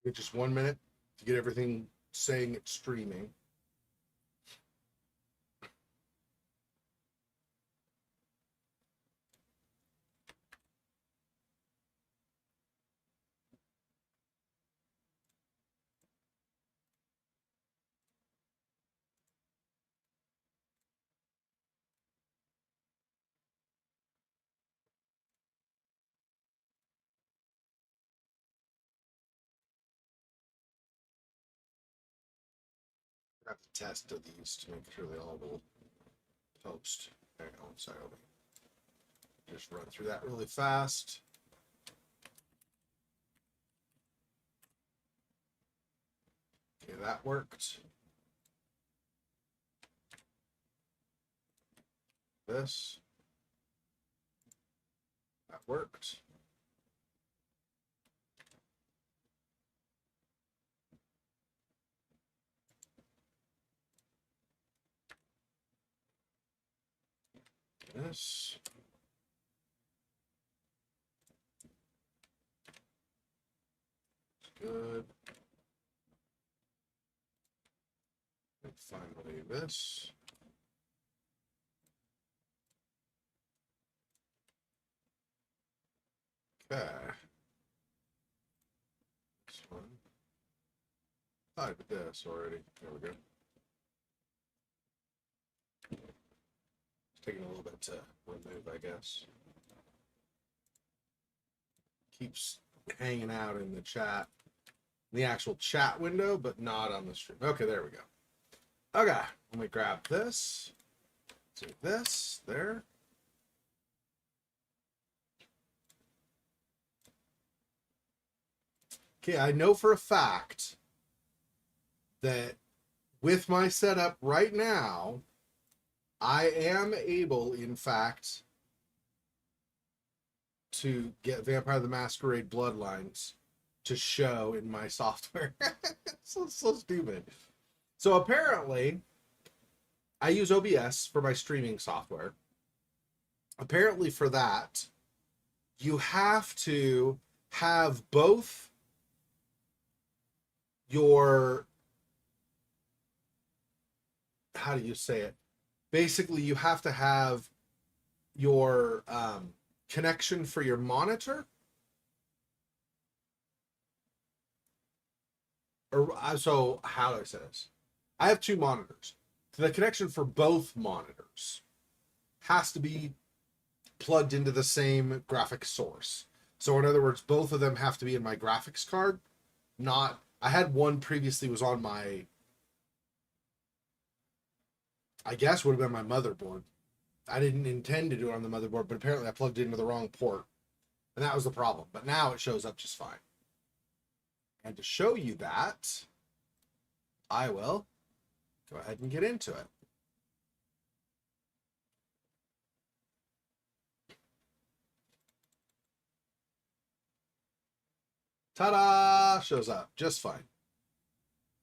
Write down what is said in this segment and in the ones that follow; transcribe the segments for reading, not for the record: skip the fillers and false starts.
Get just 1 minute to get everything saying it's streaming. I have to test these to make sure they all will post. Hang on, sorry, let me just run through that really fast. Okay, that worked. This. That worked. This. Good. And finally this. Okay. This one. I did this already. There we go. It's taking a little bit to remove, I guess. Keeps hanging out in the chat, the actual chat window, but not on the stream. Okay, there we go. Okay, let me grab this. Do this there. Okay, I know for a fact that with my setup right now, I am able, in fact, to get Vampire the Masquerade Bloodlines to show in my software. so stupid. So apparently, I use OBS for my streaming software. Apparently for that, you have to have both your, how do you say it? Basically, you have to have your connection for your monitor, or so how do I say this? I have two monitors. So the connection for both monitors has to be plugged into the same graphics source. So in other words, both of them have to be in my graphics card. Not, I had one previously was on my, I guess would have been my motherboard. I didn't intend to do it on the motherboard, but apparently I plugged it into the wrong port. And that was the problem. But now it shows up just fine. And to show you that, I will go ahead and get into it. Ta-da! Shows up just fine.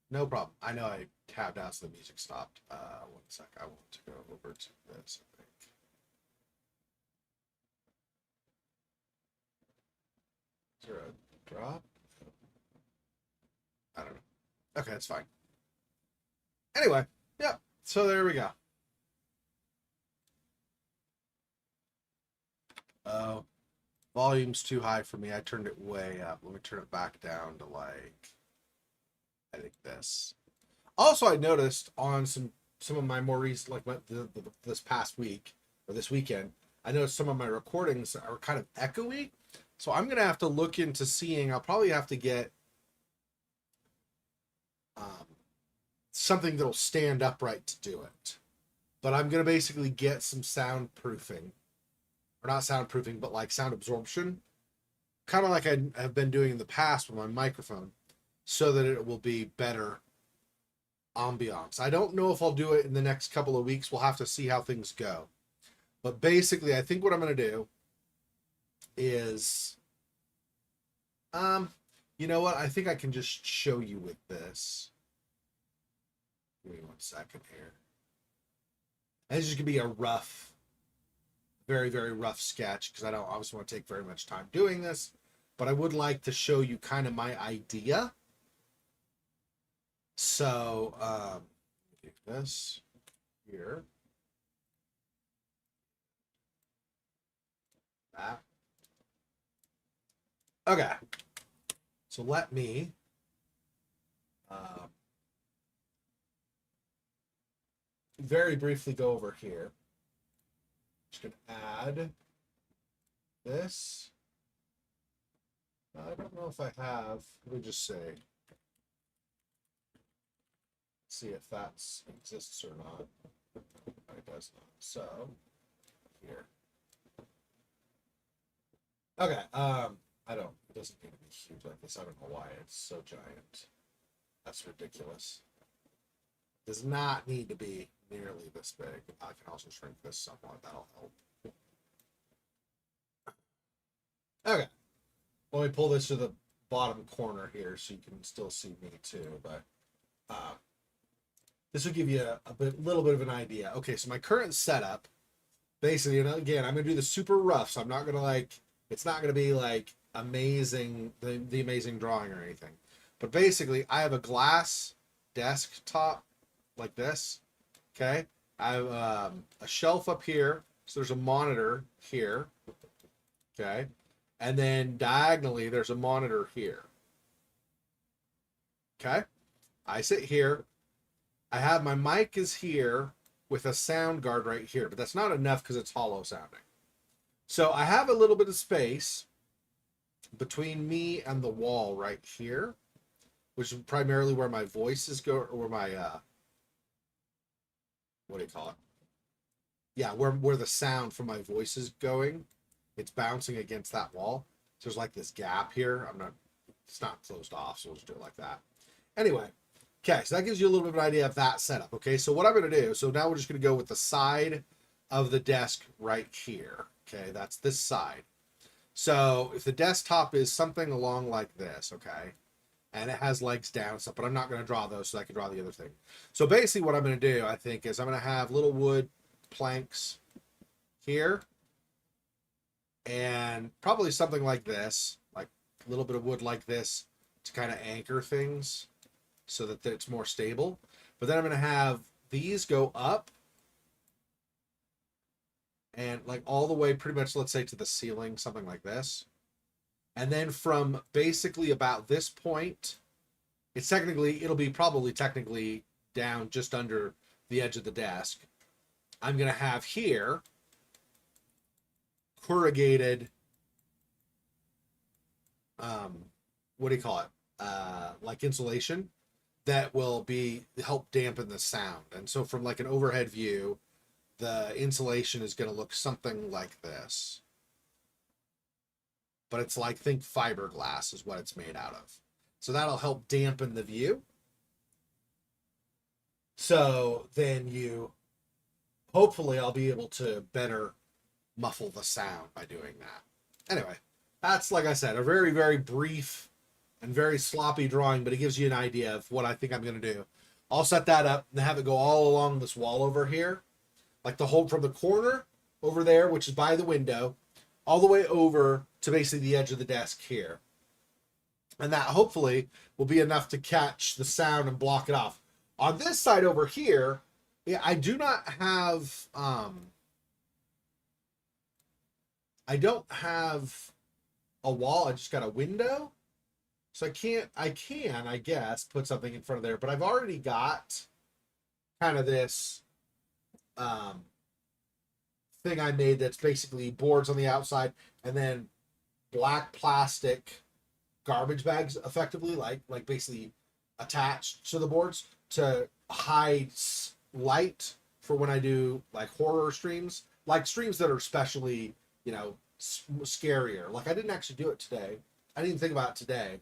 No problem. I know I tabbed out so the music stopped. 1 sec. I want to go over to this, I think. Is there a drop? I don't know. Okay, that's fine. Anyway, yeah. So there we go. Oh, volume's too high for me. I turned it way up. Let me turn it back down to like, I think this. Also, I noticed on some of my more recent, like this past week or this weekend, I noticed some of my recordings are kind of echoey. So I'm gonna have to look into seeing. I'll probably have to get something that'll stand upright to do it. But I'm gonna basically get some soundproofing, or not soundproofing, but like sound absorption, kind of like I have been doing in the past with my microphone, so that it will be better ambiance. I don't know if I'll do it in the next couple of weeks. We'll have to see how things go. But basically, I think what I'm going to do is, you know what? I think I can just show you with this. Give me 1 second here. And this is going to be a rough, very, very rough sketch because I don't obviously want to take very much time doing this, but I would like to show you kind of my idea So, do this here. That. Okay. So let me very briefly go over here. Just gonna add this. I don't know if I have. Let me just say. See if that exists or not. It does not. So here. Okay. I don't. It doesn't need to be huge like this. I don't know why it's so giant. That's ridiculous. Does not need to be nearly this big. I can also shrink this somewhat. That'll help. Okay. Let me pull this to the bottom corner here so you can still see me too. But this will give you little bit of an idea. Okay, so my current setup, basically, and again, I'm gonna do the super rough, so I'm not gonna it's not gonna be like amazing, the amazing drawing or anything. But basically, I have a glass desktop like this. Okay, I have a shelf up here, so there's a monitor here. Okay, and then diagonally there's a monitor here. Okay, I sit here. I have my mic is here with a sound guard right here, but that's not enough because it's hollow sounding. So I have a little bit of space between me and the wall right here, which is primarily where my voices go, or my what do you call it? Yeah, where the sound from my voice is going. It's bouncing against that wall. So there's like this gap here. It's not closed off, so we'll just do it like that. Anyway, okay, so that gives you a little bit of an idea of that setup. Okay, so what I'm going to do, so now we're just going to go with the side of the desk right here. Okay, that's this side. So if the desktop is something along like this, okay, and it has legs down and stuff, but I'm not going to draw those, so I can draw the other thing. So basically what I'm going to do, I think, is I'm going to have little wood planks here, and probably something like this, like a little bit of wood like this to kind of anchor things so that it's more stable. But then I'm going to have these go up and like all the way pretty much, let's say, to the ceiling, something like this. And then from basically about this point, it'll be probably technically down just under the edge of the desk. I'm going to have here corrugated, what do you call it? Like insulation that will help dampen the sound. And so from like an overhead view, the insulation is going to look something like this. But it's like, think fiberglass is what it's made out of. So that'll help dampen the view. So then hopefully I'll be able to better muffle the sound by doing that. Anyway, that's, like I said, a very, very brief and very sloppy drawing, but it gives you an idea of what I think I'm going to do. I'll set that up and have it go all along this wall over here, like the whole from the corner over there, which is by the window, all the way over to basically the edge of the desk here. And that hopefully will be enough to catch the sound and block it off. On this side over here, I do not have, I don't have a wall. I just got a window. So I can, I guess, put something in front of there, but I've already got kind of this thing I made that's basically boards on the outside and then black plastic garbage bags, effectively, like basically attached to the boards to hide light for when I do like horror streams, like streams that are especially, scarier. Like I didn't actually do it today. I didn't even think about it today,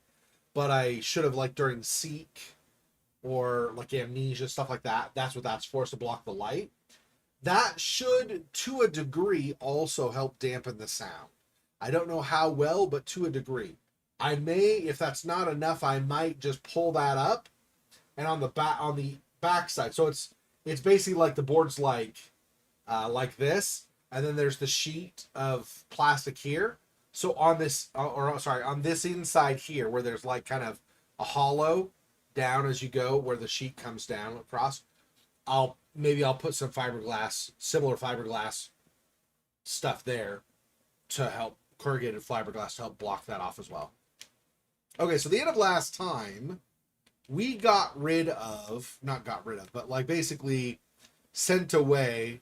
but I should have, like during Seek or like Amnesia, stuff like that. That's what that's for, is to block the light. That should, to a degree, also help dampen the sound. I don't know how well, but to a degree. I may, if that's not enough, I might just pull that up, and on the back side. So it's basically like the board's like this, and then there's the sheet of plastic here. So on this, on this inside here, where there's like kind of a hollow, down as you go, where the sheet comes down across, I'll put some fiberglass, similar fiberglass stuff there to help, corrugated fiberglass to help block that off as well. Okay, so the end of last time, we got rid of, not got rid of, but like basically sent away,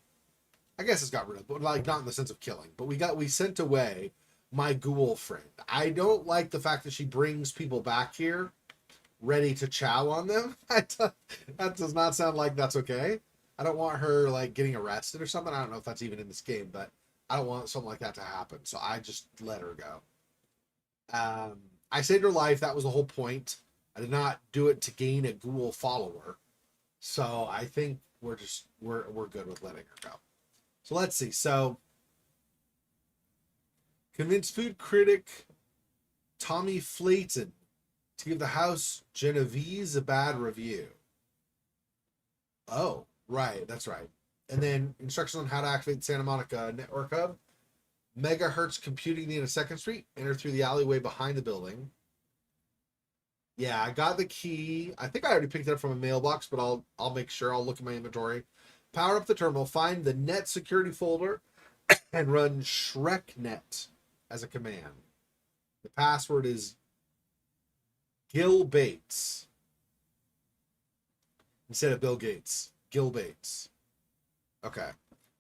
I guess it's got rid of, but like not in the sense of killing, but we sent away my ghoul friend. I don't like the fact that she brings people back here ready to chow on them. That does not sound like that's okay. I don't want her like getting arrested or something. I don't know if that's even in this game, but I don't want something like that to happen. So I just let her go. I saved her life. That was the whole point. I did not do it to gain a ghoul follower. So I think we're good with letting her go. So let's see. So convince food critic Tommy Flayton to give the house Genovese a bad review. Oh, right. That's right. And then instructions on how to activate the Santa Monica Network Hub. Megahertz computing near 2nd Street. Enter through the alleyway behind the building. Yeah, I got the key. I think I already picked it up from a mailbox, but I'll make sure. I'll look at my inventory. Power up the terminal. Find the net security folder and run ShrekNet as a command. The password is Gil Bates instead of Bill Gates. Gil Bates. Okay.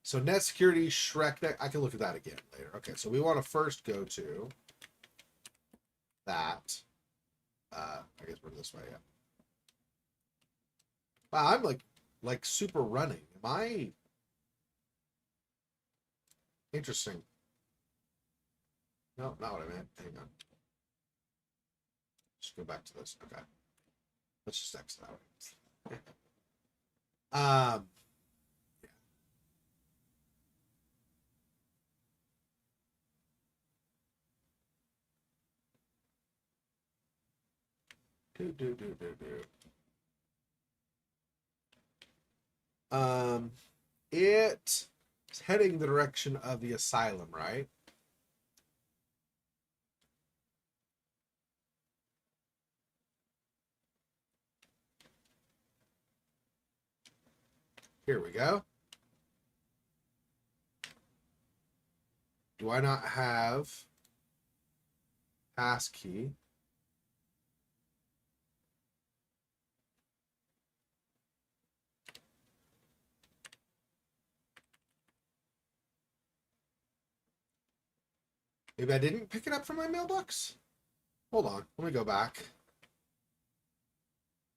So net security ShrekNet. I can look at that again later. Okay, so we want to first go to that. I guess we're this way, yeah. Wow, I'm like super running. Am I? Interesting. No, not what I meant. Hang on. Just go back to this. Okay. Let's just exit out. Yeah. It's heading the direction of the asylum, right? Here we go. Do I not have passkey? Maybe I didn't pick it up from my mailbox? Hold on. Let me go back.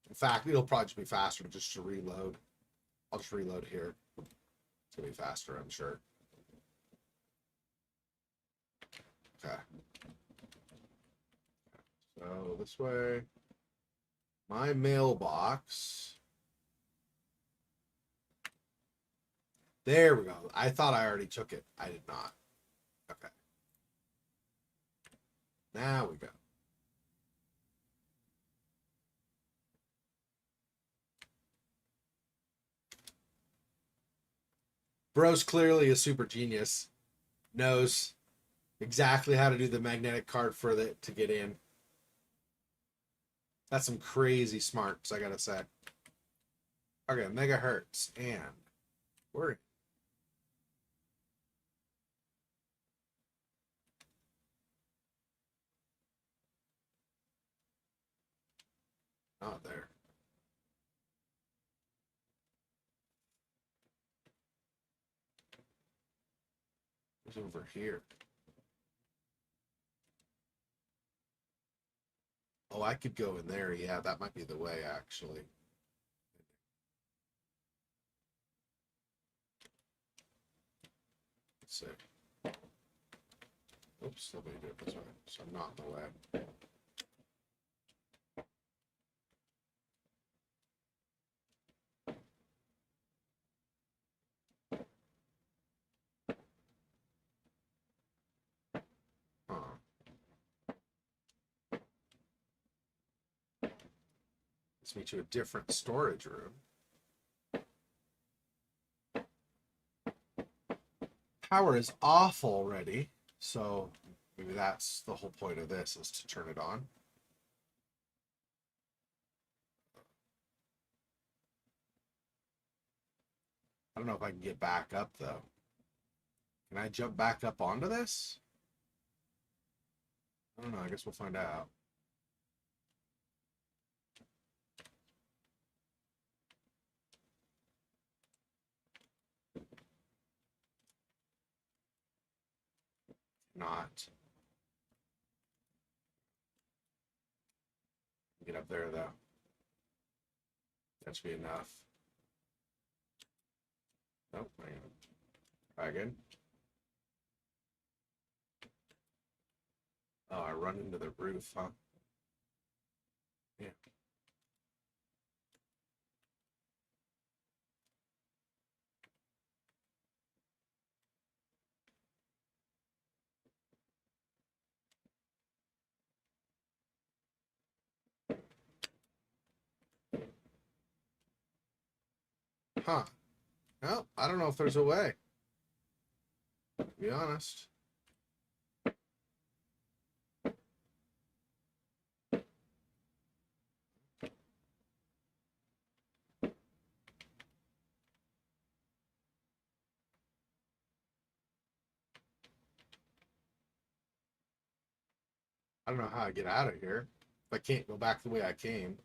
In fact, it'll probably just be faster just to reload. I'll just reload here. It's going to be faster, I'm sure. Okay. So this way. My mailbox. There we go. I thought I already took it. I did not. Okay. Now we go. Bro's clearly a super genius. Knows exactly how to do the magnetic card for it to get in. That's some crazy smarts, I gotta say. Okay, megahertz, and we're not there. It's over here. Oh, I could go in there. Yeah, that might be the way, actually. Let's see. Oops, let me do it this way, so I'm not in the way. Huh. Let's meet you a different storage room. Power is off already, so maybe that's the whole point of this, is to turn it on. don't know if I can get back up, though. Can I jump back up onto this? I don't know. I guess we'll find out. Not. Get up there, though. That should be enough. Nope. Hang on. Try again. Oh, I run into the roof, huh? Yeah. Huh. Well, I don't know if there's a way. To be honest. I don't know how I get out of here. If I can't go back the way I came.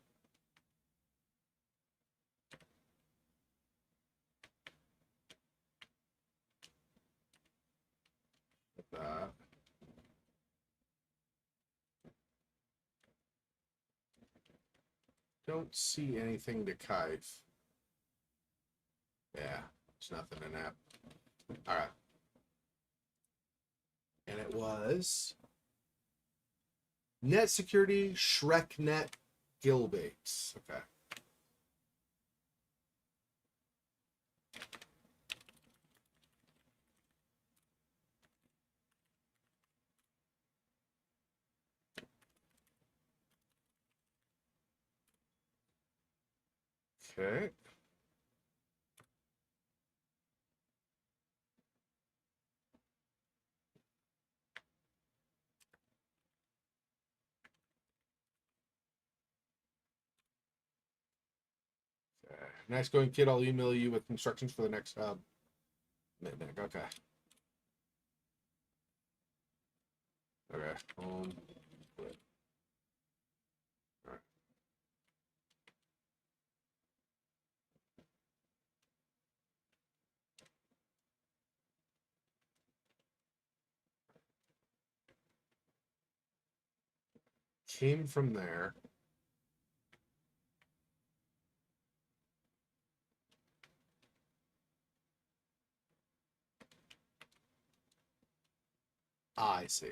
That. Don't see anything to kive. Yeah, there's nothing in that. All right. And it was Net Security, ShrekNet, Gilbates. Okay. Okay. Nice going, kid. I'll email you with instructions for the next hub. Okay. Okay. Quit. All right. Came from there. I see.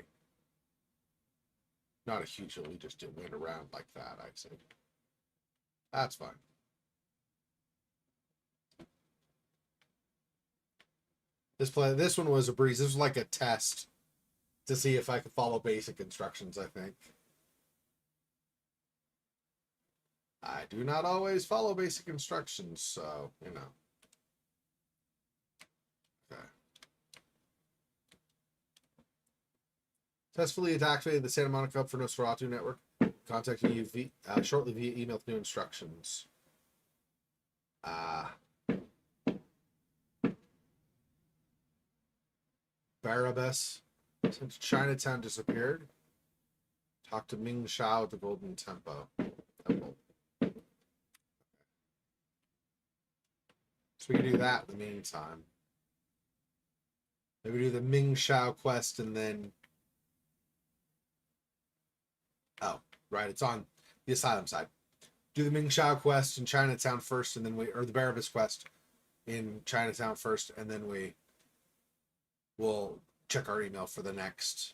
Not a huge deal. We just did went around like that. I see. That's fine. This one was a breeze. This was like a test to see if I could follow basic instructions, I think. I do not always follow basic instructions, so, you know. Okay. Successfully activated the Santa Monica Hub for Nosferatu Network. Contacting you shortly via email with new instructions. Barabbas. Since Chinatown disappeared. Talk to Ming Shao at the Golden Temple. So we can do that in the meantime. Maybe do the Ming Shao quest and then... Oh, right. It's on the Asylum side. Do the Ming Shao quest in Chinatown first, and then or the Barabbas quest in Chinatown first, and then we'll check our email for the next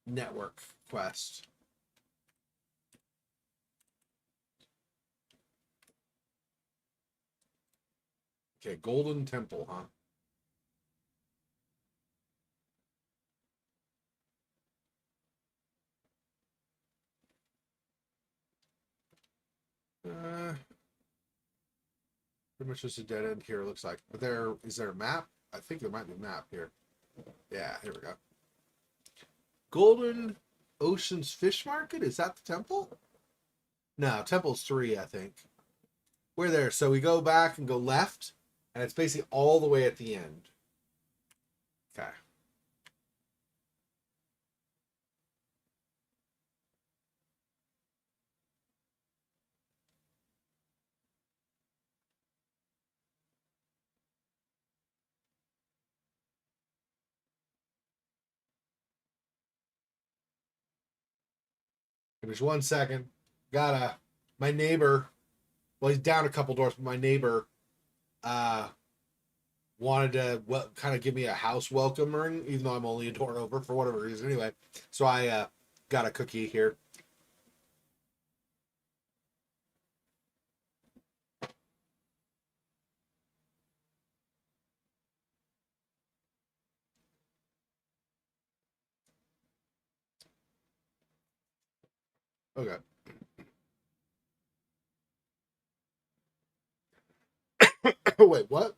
network quest. Okay, Golden Temple, huh? Pretty much just a dead end here, it looks like. But is there a map? I think there might be a map here. Yeah, here we go. Golden Ocean's Fish Market? Is that the temple? No, temple's 3, I think. We're there. So we go back and go left. And it's basically all the way at the end. Okay. Give me just 1 second. My neighbor, well, he's down a couple doors, but my neighbor uh wanted to kind of give me a house welcoming, even though I'm only a door over for whatever reason. Anyway, so I got a cookie here. Okay. Wait, what?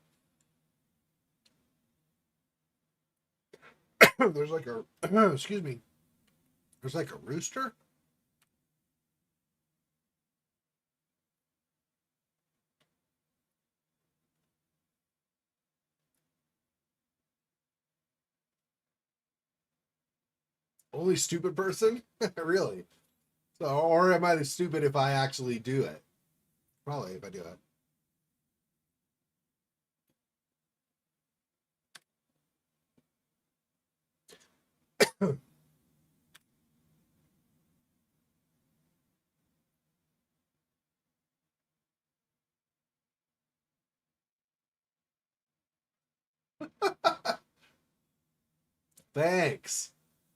There's like a excuse me. There's like a rooster. Only stupid person? Really? So, or am I the stupid if I actually do it? Probably if I do it. Thanks.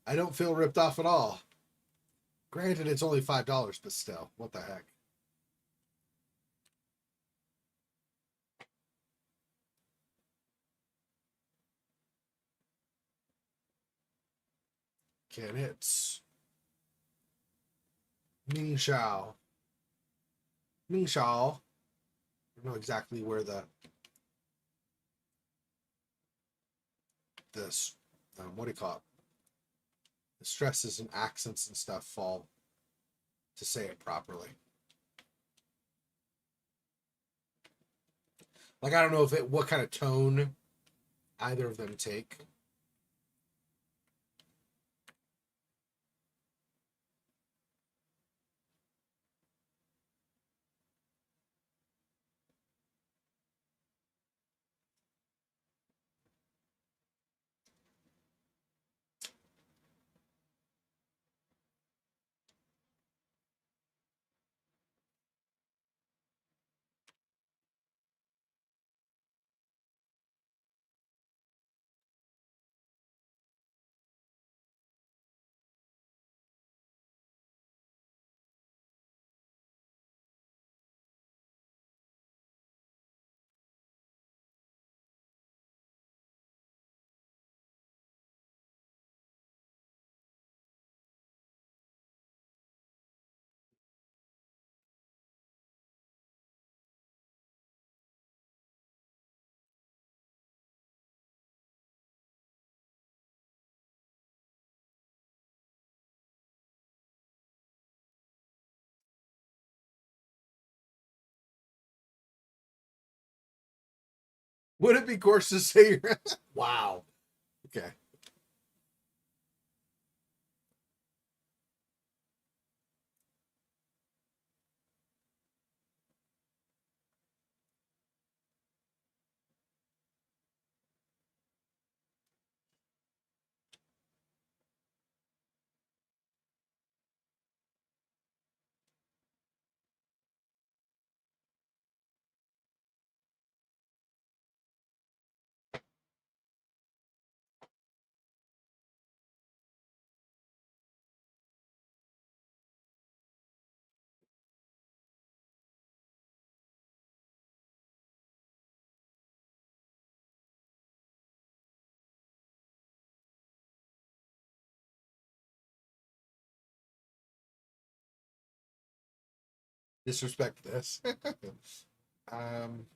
I don't feel ripped off at all. Granted, it's only $5, but still, what the heck? Can it's Ming Shao. Ming Shao. I don't know exactly where this what do you call it? The stresses and accents and stuff fall to say it properly. Like I don't know what kind of tone either of them take. Would it be coarse to say wow. Okay. Disrespect this. um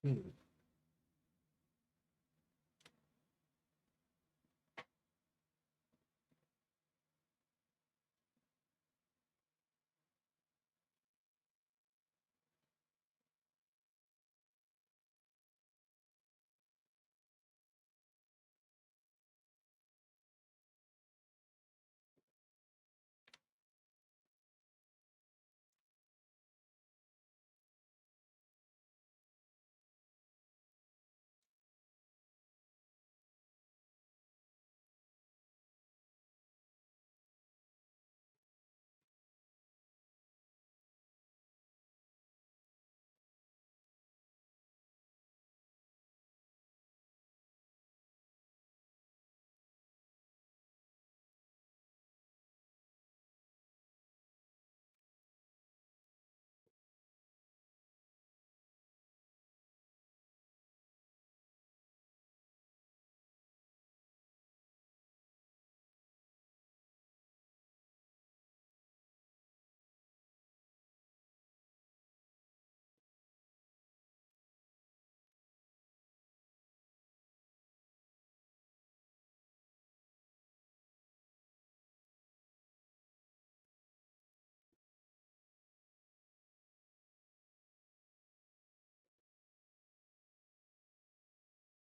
Hmm.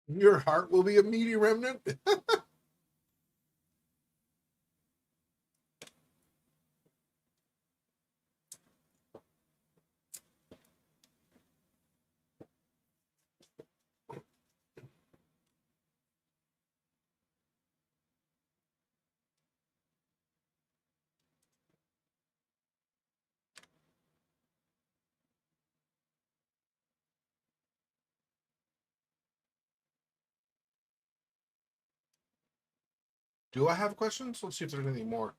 Your heart will be a meaty remnant. 'Do I have questions? Let's see if there's anything more.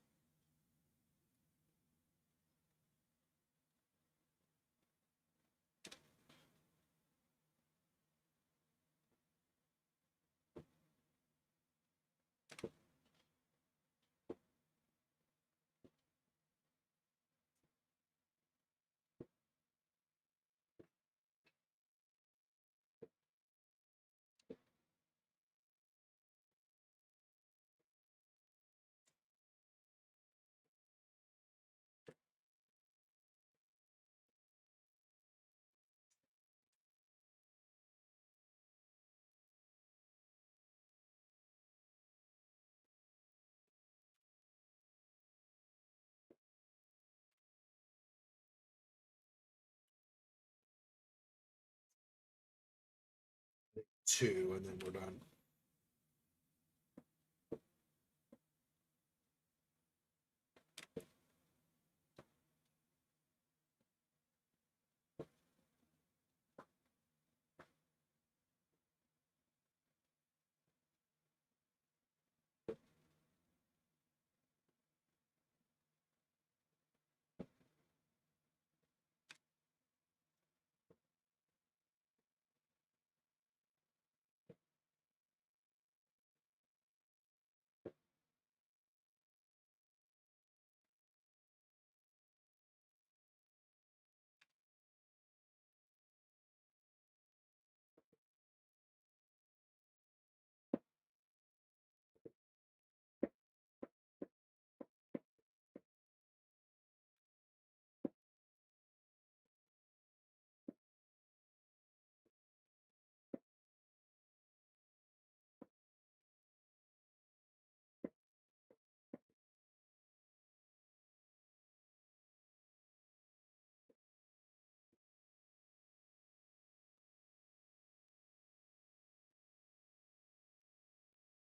Two, and then we're done.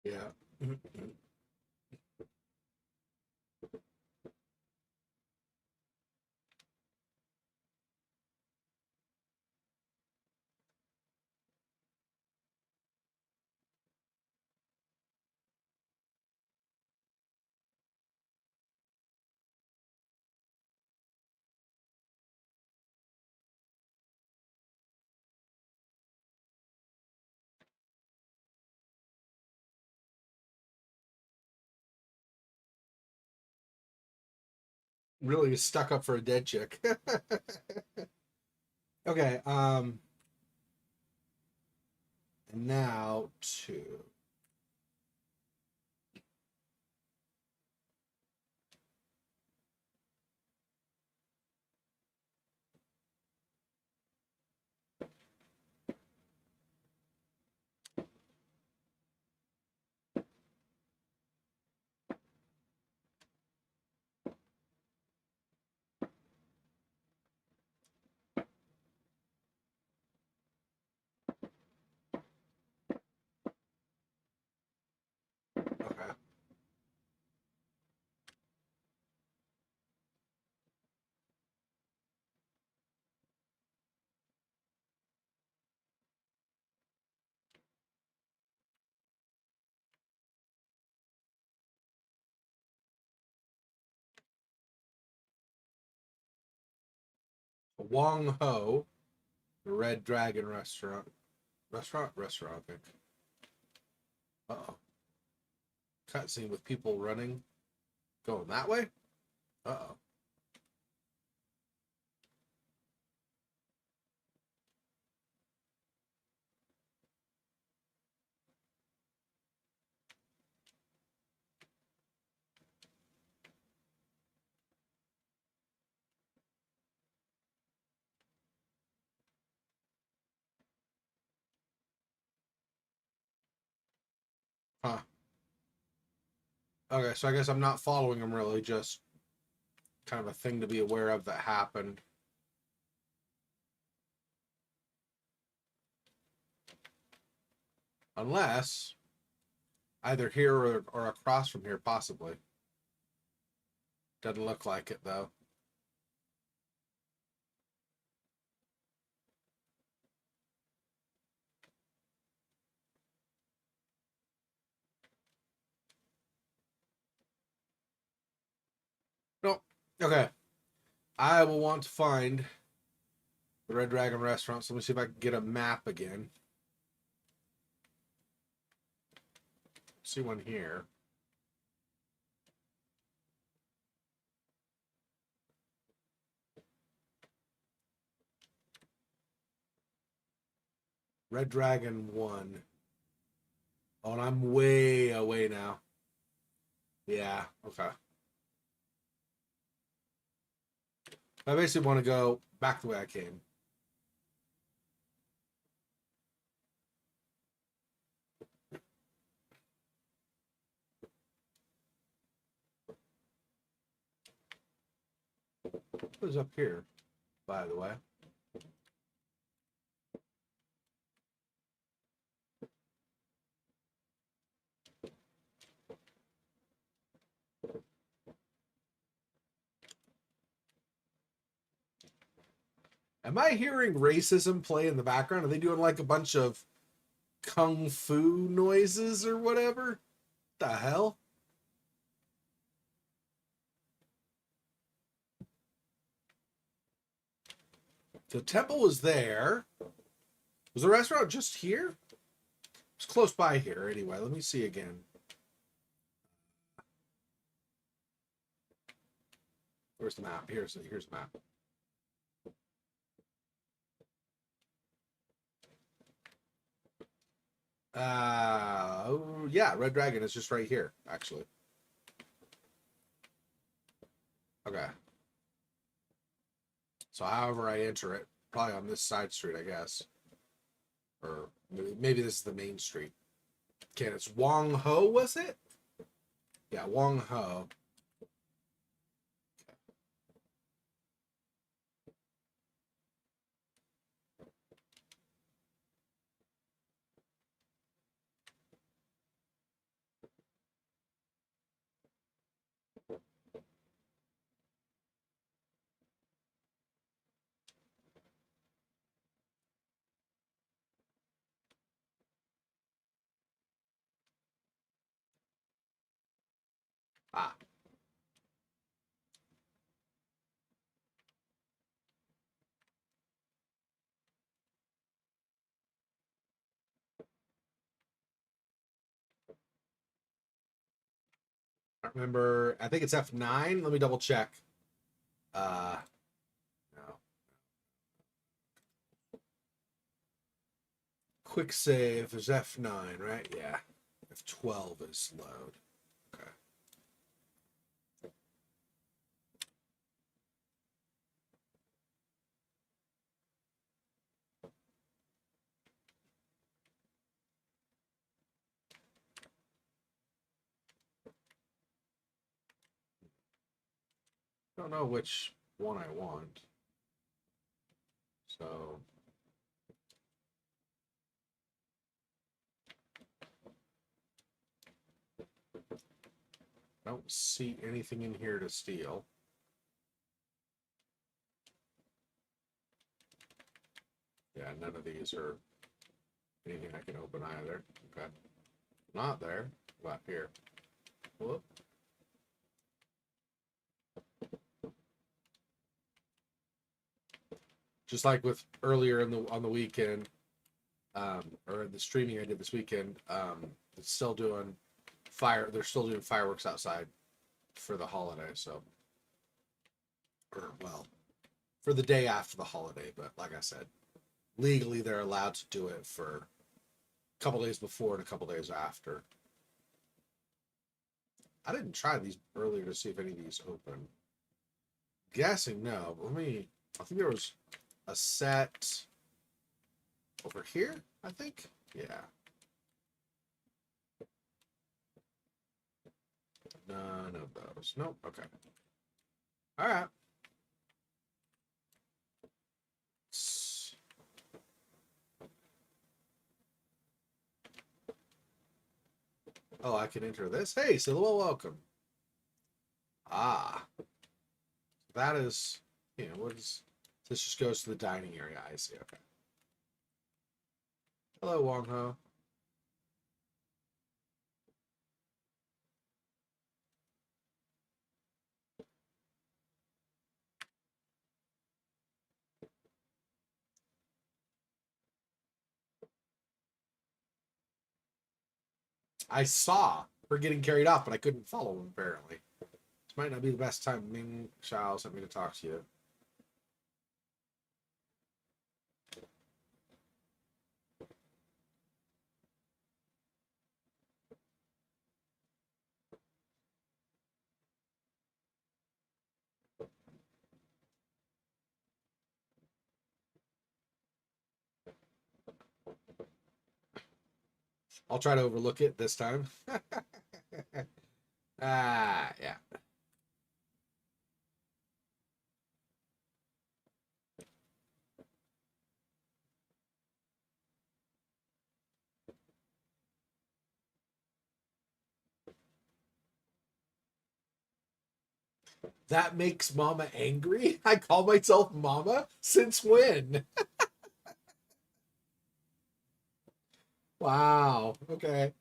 Yeah. Really stuck up for a dead chick. Okay. And now 2. Okay. Wong Ho, the Red Dragon restaurant. Restaurant, I think. Uh-oh. Cutscene with people running. Going that way? Uh-oh. Huh. Okay, so I guess I'm not following them really, just kind of a thing to be aware of that happened. Unless either here or across from here, possibly. Doesn't look like it, though. Nope. Okay. I will want to find the Red Dragon restaurant, so let me see if I can get a map again. See one here. Red Dragon 1. Oh, and I'm way away now. Yeah, okay. I basically want to go back the way I came. What is up here, by the way? Am I hearing racism play in the background? Are they doing like a bunch of kung fu noises or whatever? The hell? The temple was there. Was the restaurant just here? It's close by here anyway. Let me see again. Where's the map? Here's the map. Oh, yeah, Red Dragon is just right here, actually. Okay. So however I enter it, probably on this side street, I guess. Or maybe this is the main street. Okay, it's Wong Ho, was it? Yeah, Wong Ho. Ah. I remember, I think it's F9. Let me double check. No. quick save. There's F9, right? Yeah. F12 is load. Okay. I don't know which one I want. So I don't see anything in here to steal. Yeah, none of these are anything I can open either. Okay. Not there. What here? Whoop. Just like with earlier on the weekend, or the streaming I did this weekend, it's still doing they're still doing fireworks outside for the holiday, so well, for the day after the holiday, but like I said, legally they're allowed to do it for a couple days before and a couple days after. I didn't try these earlier to see if any of these open. Guessing no, but I think there was a set over here, I think. Yeah. None of those. Nope. Okay. All right. Oh, I can enter this. Hey, Silhouette, welcome. Ah, that is, what is, this just goes to the dining area. I see. Okay. Hello, Wong Ho. I saw her getting carried off, but I couldn't follow him, apparently. This might not be the best time. Ming Shao sent me to talk to you. I'll try to overlook it this time. Yeah. That makes Mama angry? I call myself Mama? Since when? Wow. Okay.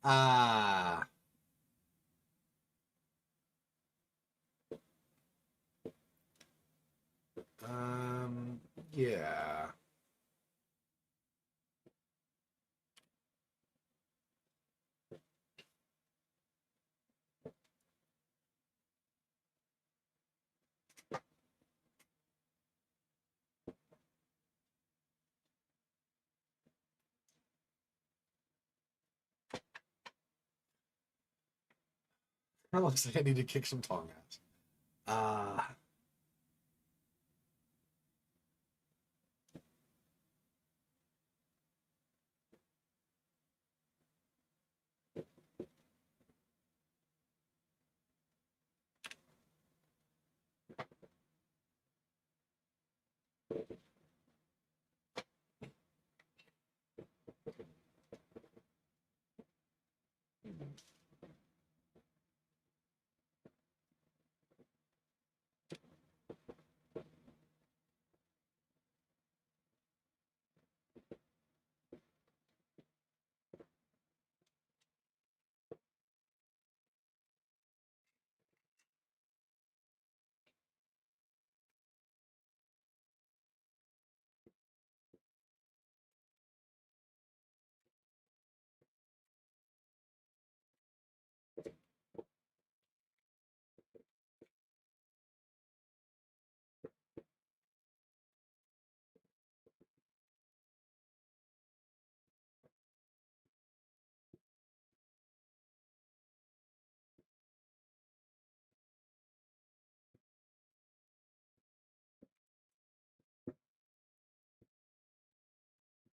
Ah. Yeah. That looks like I need to kick some tongue ass. Ah.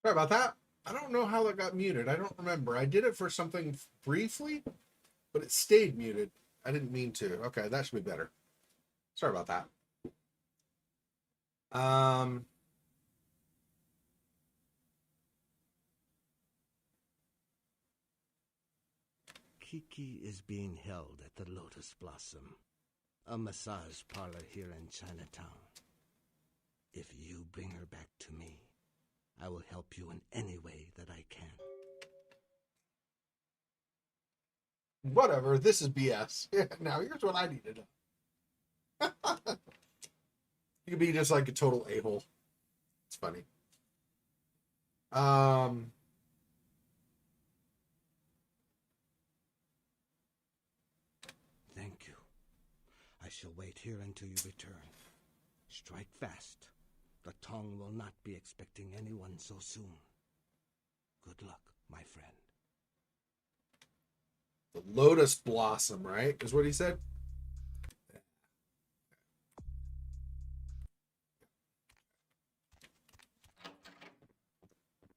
Sorry about that. I don't know how that got muted. I don't remember. I did it for something briefly, but it stayed muted. I didn't mean to. Okay, that should be better. Sorry about that. Kiki is being held at the Lotus Blossom, a massage parlor here in Chinatown. If you bring her back to me, I will help you in any way that I can. Whatever, this is BS. Now, here's what I need to know. You could be just like a total a-hole. It's funny. Thank you. I shall wait here until you return. Strike fast. The Tong will not be expecting anyone so soon. Good luck, my friend. The Lotus Blossom, right? Is what he said?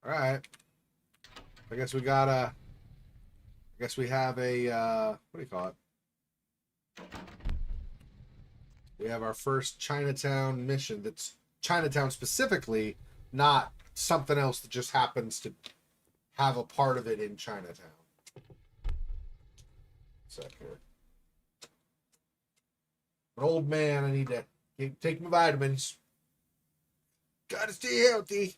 All right. I guess we got a... I guess we have a... what do you call it? We have our first Chinatown mission that's Chinatown specifically, not something else that just happens to have a part of it in Chinatown. Sec here. An old man, I need to take my vitamins. Gotta stay healthy.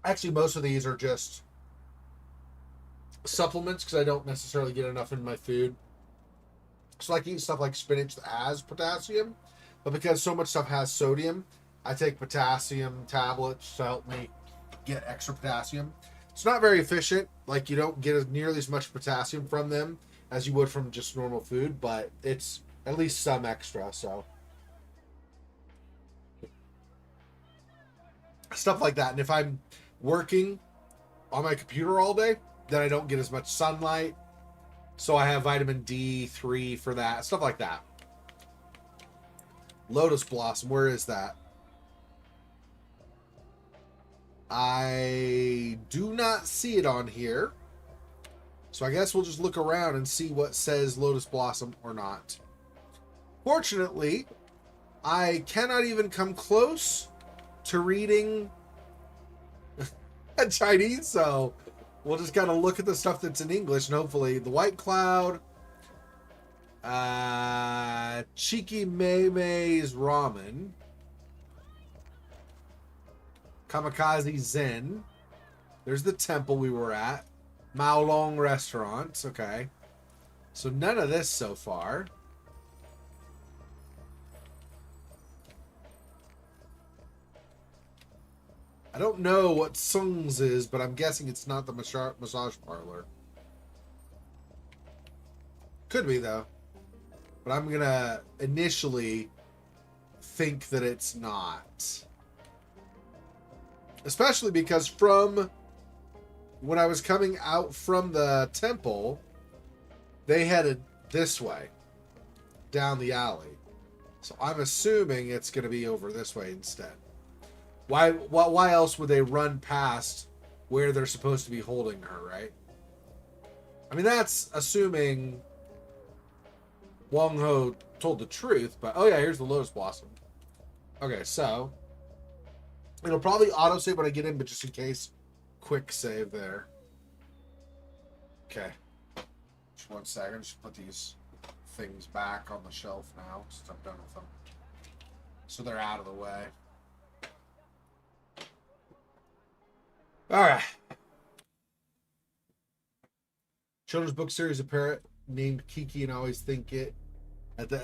Actually, most of these are just supplements because I don't necessarily get enough in my food. So I can eat stuff like spinach that has potassium, but because so much stuff has sodium, I take potassium tablets to help me get extra potassium. It's not very efficient. Like, you don't get nearly as much potassium from them as you would from just normal food, but it's at least some extra. So stuff like that. And if I'm working on my computer all day, then I don't get as much sunlight. So I have vitamin D3 for that. Stuff like that. Lotus Blossom, where is that? I do not see it on here. So I guess we'll just look around and see what says Lotus Blossom or not. Fortunately, I cannot even come close to reading Chinese, so we'll just kind of look at the stuff that's in English, and hopefully the White Cloud, Cheeky Mei Mei's Ramen, Kamikaze Zen, there's the temple we were at, Mao Long Restaurants, okay, so none of this so far. I don't know what Sung's is, but I'm guessing it's not the massage parlor. Could be, though. But I'm going to initially think that it's not. Especially because from when I was coming out from the temple, they headed this way, down the alley. So I'm assuming it's going to be over this way instead. Why else would they run past where they're supposed to be holding her, right? I mean, that's assuming Wong Ho told the truth, but oh yeah, here's the Lotus Blossom. Okay, so it'll probably autosave when I get in, but just in case, quick save there. Okay. Just 1 second, just put these things back on the shelf now since I'm done with them. So they're out of the way. All right. Children's book series, a parrot named Kiki, and I always think it.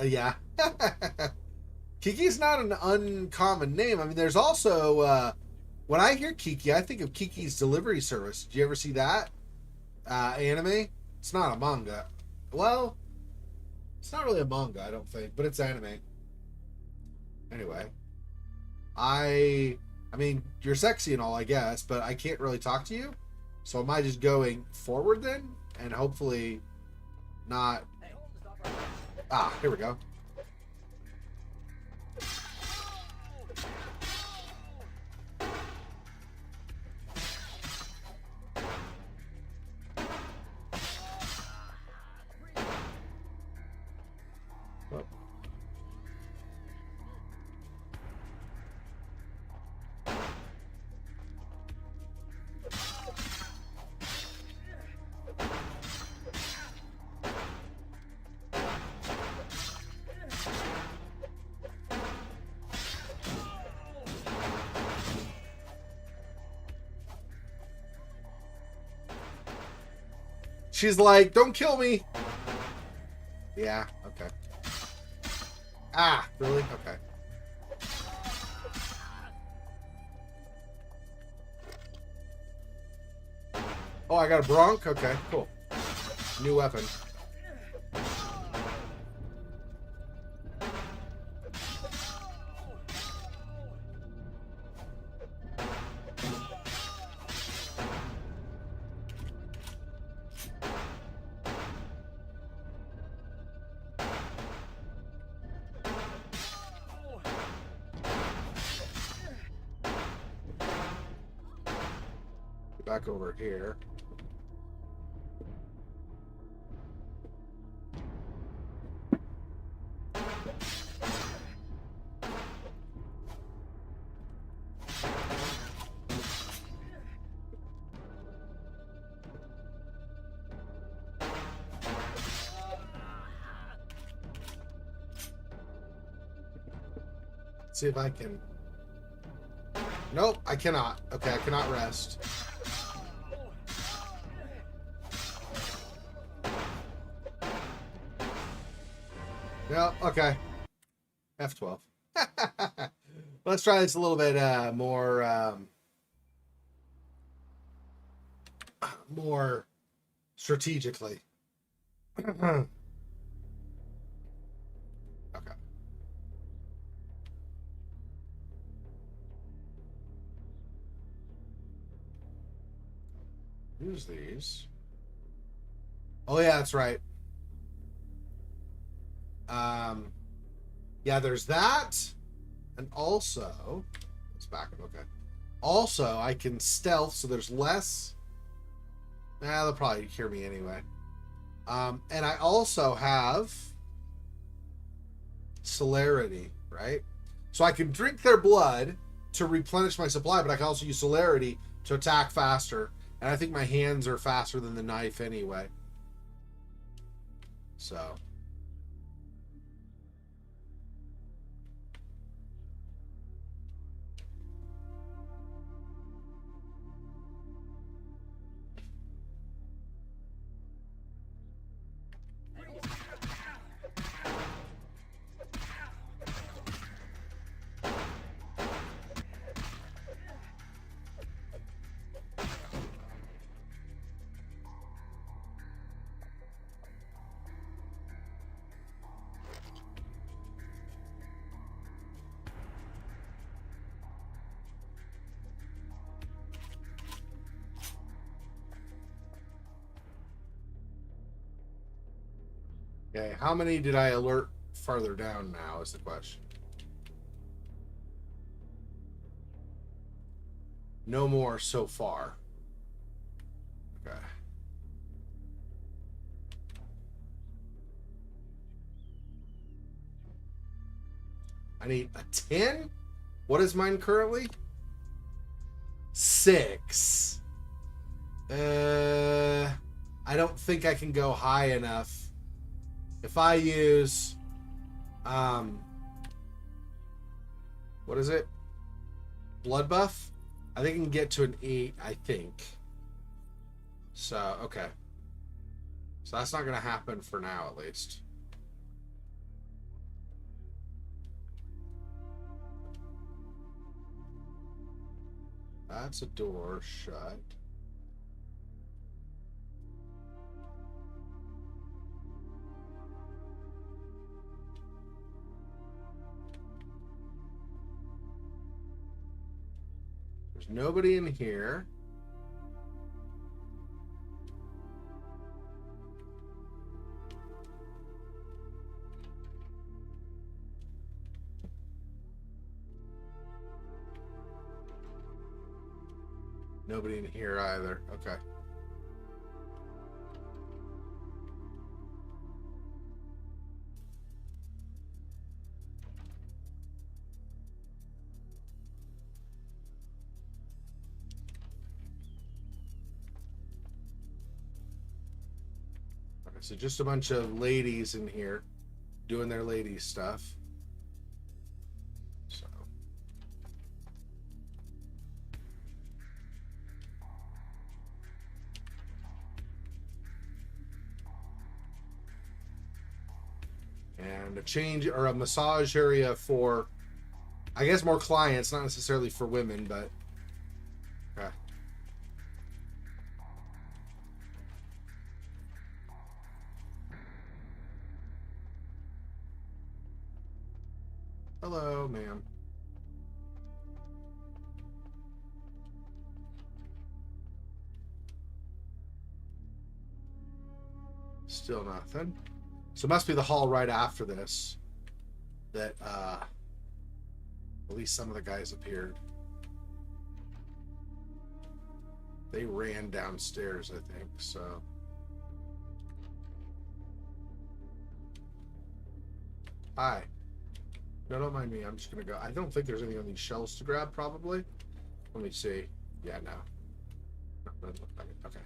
Yeah. Kiki's not an uncommon name. I mean, there's also, when I hear Kiki, I think of Kiki's Delivery Service. Did you ever see that anime? It's not a manga. Well, it's not really a manga, I don't think, but it's anime. Anyway. I mean, you're sexy and all, I guess, but I can't really talk to you. So am I just going forward then? And hopefully not... Ah, here we go. Oh. She's like, don't kill me. Yeah, okay. Ah, really? Okay. Oh, I got a bronc? Okay, cool. New weapon. Back over here. See if I can... Nope, I cannot. Okay, I cannot rest. Yep, okay. F12. Let's try this a little bit more strategically. Okay. Use these. Oh yeah, that's right. Yeah, there's that. And also, let's back up, okay. Also, I can stealth, so there's less. Nah, they'll probably hear me anyway. And I also have celerity, right? So I can drink their blood to replenish my supply, but I can also use celerity to attack faster. And I think my hands are faster than the knife anyway. So... Okay, how many did I alert farther down now is the question. No more so far. Okay. I need a 10? What is mine currently? 6. I don't think I can go high enough. If I use, what is it? Blood buff? I think I can get to an 8, I think. So, okay. So that's not going to happen for now, at least. That's a door shut. There's nobody in here. Nobody in here either. Okay. Okay, so just a bunch of ladies in here doing their lady stuff. So. And a change or a massage area for, I guess, more clients, not necessarily for women, but okay. Hello, ma'am. Still nothing. So it must be the hall right after this that at least some of the guys appeared. They ran downstairs, I think, so. Hi. No, don't mind me. I'm just gonna go. I don't think there's anything on these shelves to grab, probably. Let me see. Yeah, no. Doesn't look like it. Okay.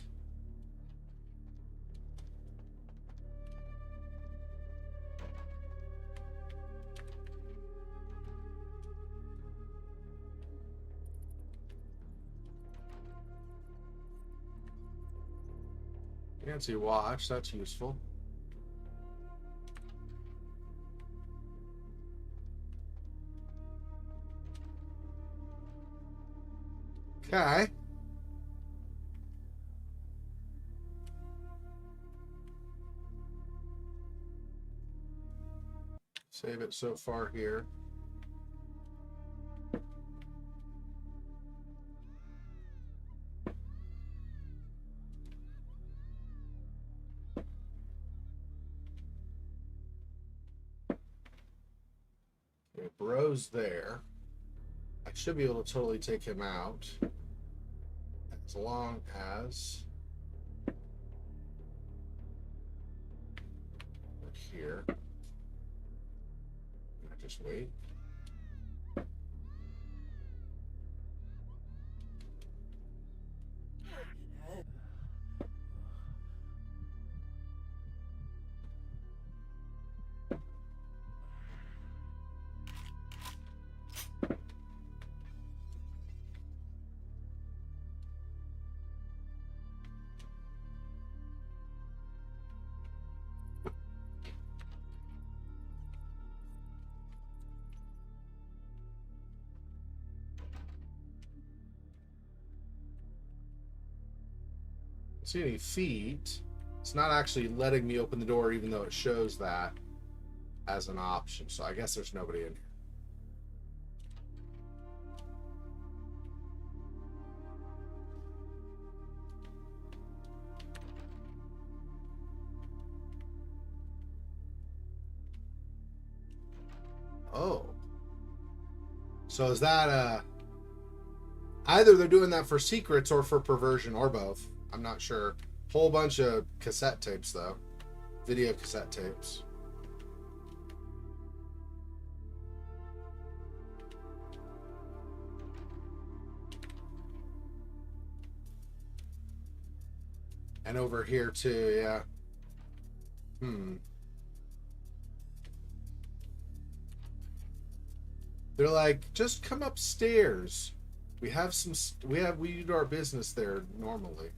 Fancy watch. That's useful. Okay. Save it so far here. Okay, Bro's there. I should be able to totally take him out. As long as we're here. Can I just wait? See any feet. It's not actually letting me open the door, even though it shows that as an option. So I guess there's nobody in here. Oh. So is that either they're doing that for secrets or for perversion or both? I'm not sure. Whole bunch of cassette tapes, though. Video cassette tapes. And over here, too, yeah. They're like, just come upstairs. We do our business there normally.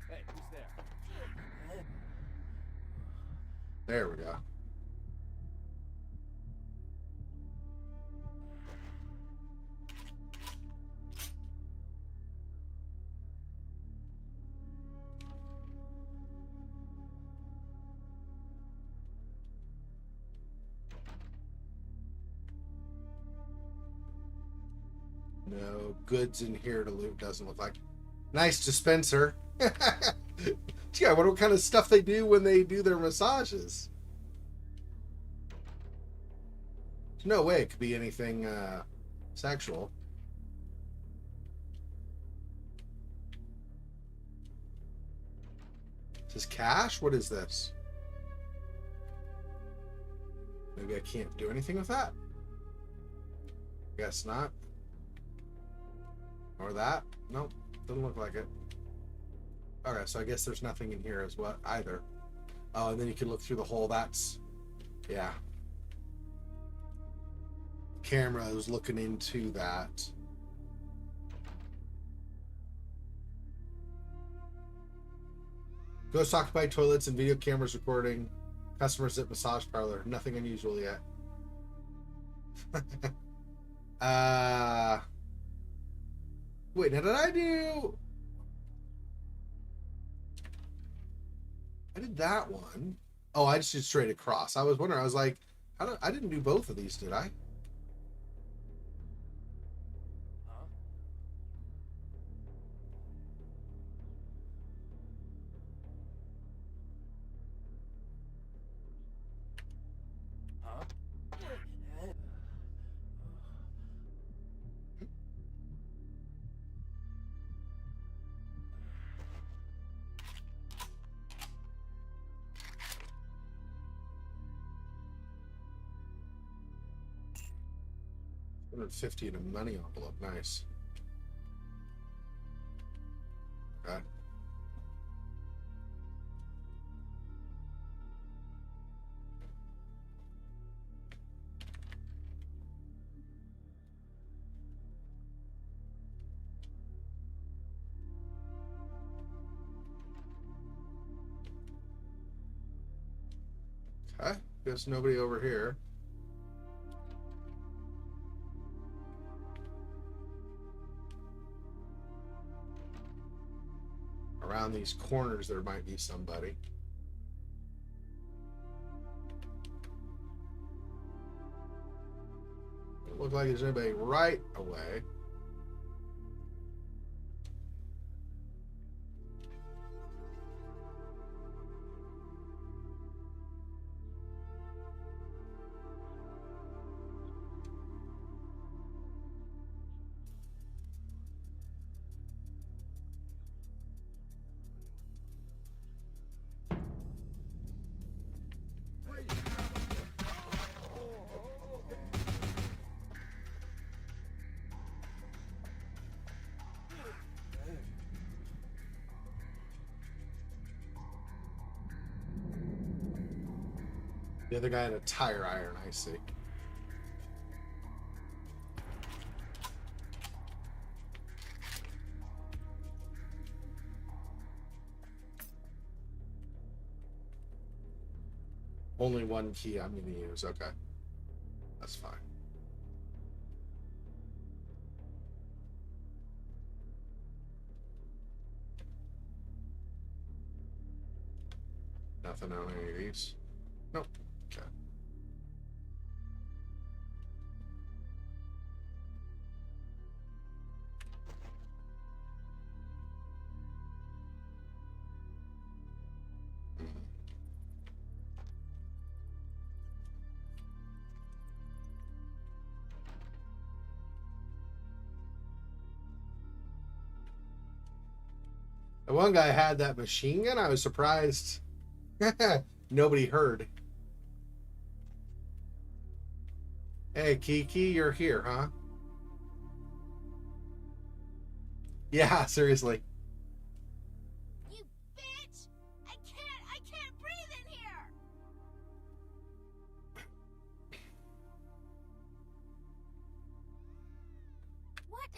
Hey, who's there? There we go. No goods in here to loot, doesn't look like. Nice dispenser. Gee, I wonder what kind of stuff they do when they do their massages. There's no way it could be anything sexual. Is this cash? What is this? Maybe I can't do anything with that? Guess not. Or that? Nope, doesn't look like it. Okay, so I guess there's nothing in here as well either. Oh, and then you can look through the hole. That's, yeah. Camera is looking into that. Ghost occupied toilets and video cameras recording customers at massage parlor. Nothing unusual yet. Wait, now did I do... I did that one. Oh, I just did straight across. I was wondering, I was like, I didn't do both of these, did I? $150 in a money envelope. Nice. Okay. Okay. Guess nobody over here. Around these corners there might be somebody. Doesn't look like there's anybody right away. The other guy had a tire iron, I see. Only one key I'm going to use. Okay. That's fine. Nothing on any of these. Nope. Okay. The one guy had that machine gun. I was surprised. Nobody heard. Hey, Kiki, you're here, huh? Yeah, seriously. You bitch! I can't breathe in here! What?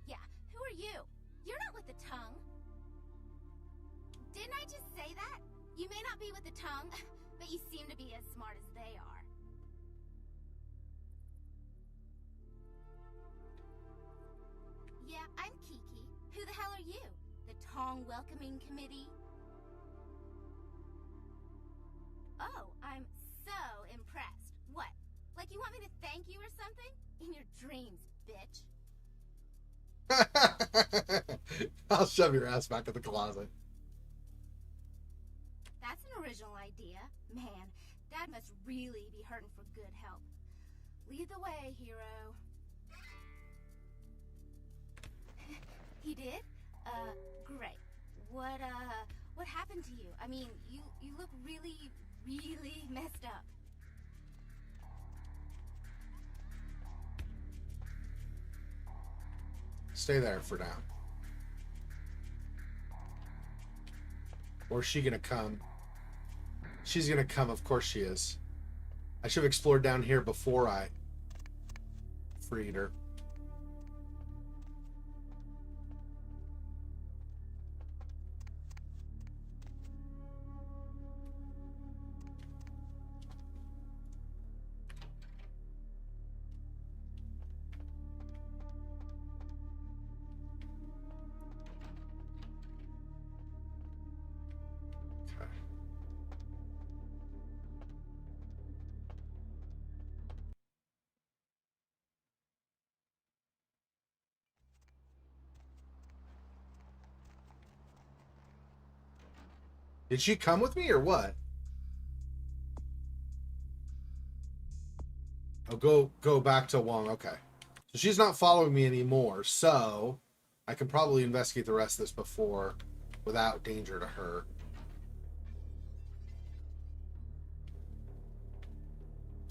Yeah, who are you? You're not with the tongue. Didn't I just say that? You may not be with the tongue, but that you seem to be as smart as they are. Yeah, I'm Kiki. Who the hell are you? The Tong Welcoming Committee? Oh, I'm so impressed. What? Like you want me to thank you or something? In your dreams, bitch. I'll shove your ass back in the closet. That's an original idea. Man, Dad must really be hurting for good help. Lead the way, hero. He did? Great. What happened to you? I mean, you look really, really messed up. Stay there for now. Or is she gonna come? She's gonna come, of course she is. I should have explored down here before I freed her. Did she come with me or what? Oh, go back to Wong. Okay. So she's not following me anymore. So I can probably investigate the rest of this before without danger to her.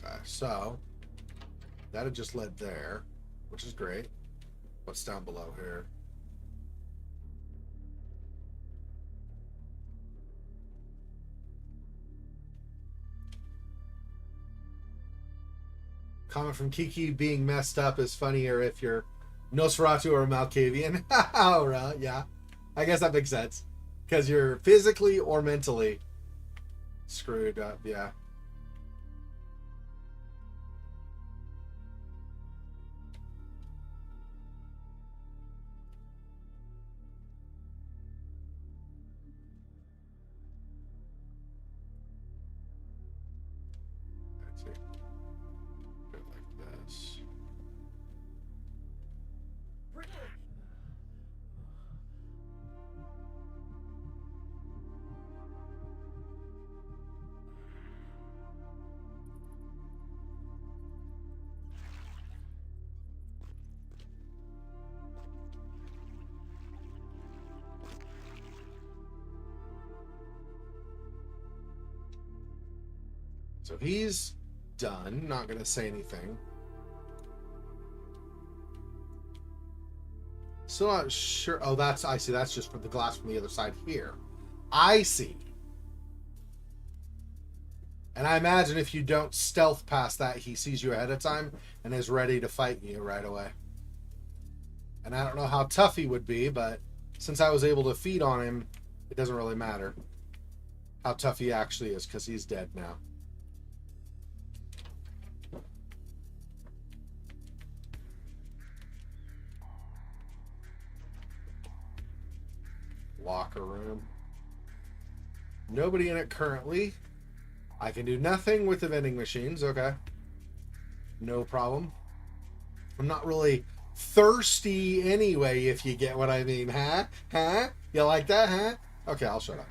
Okay, so that had just led there, which is great. What's down below here? Comment from Kiki: being messed up is funnier if you're Nosferatu or a Malkavian. Oh, right, yeah. I guess that makes sense. Because you're physically or mentally screwed up, yeah. Let's see. Go like this. So he's done. Not going to say anything. Still not sure. Oh, I see. That's just for the glass from the other side here. I see. And I imagine if you don't stealth past that, he sees you ahead of time and is ready to fight you right away. And I don't know how tough he would be, but since I was able to feed on him, it doesn't really matter how tough he actually is because he's dead now. Locker room. Nobody in it currently. I can do nothing with the vending machines. Okay. No problem. I'm not really thirsty anyway, if you get what I mean. Huh? Huh? You like that, huh? Okay, I'll shut up.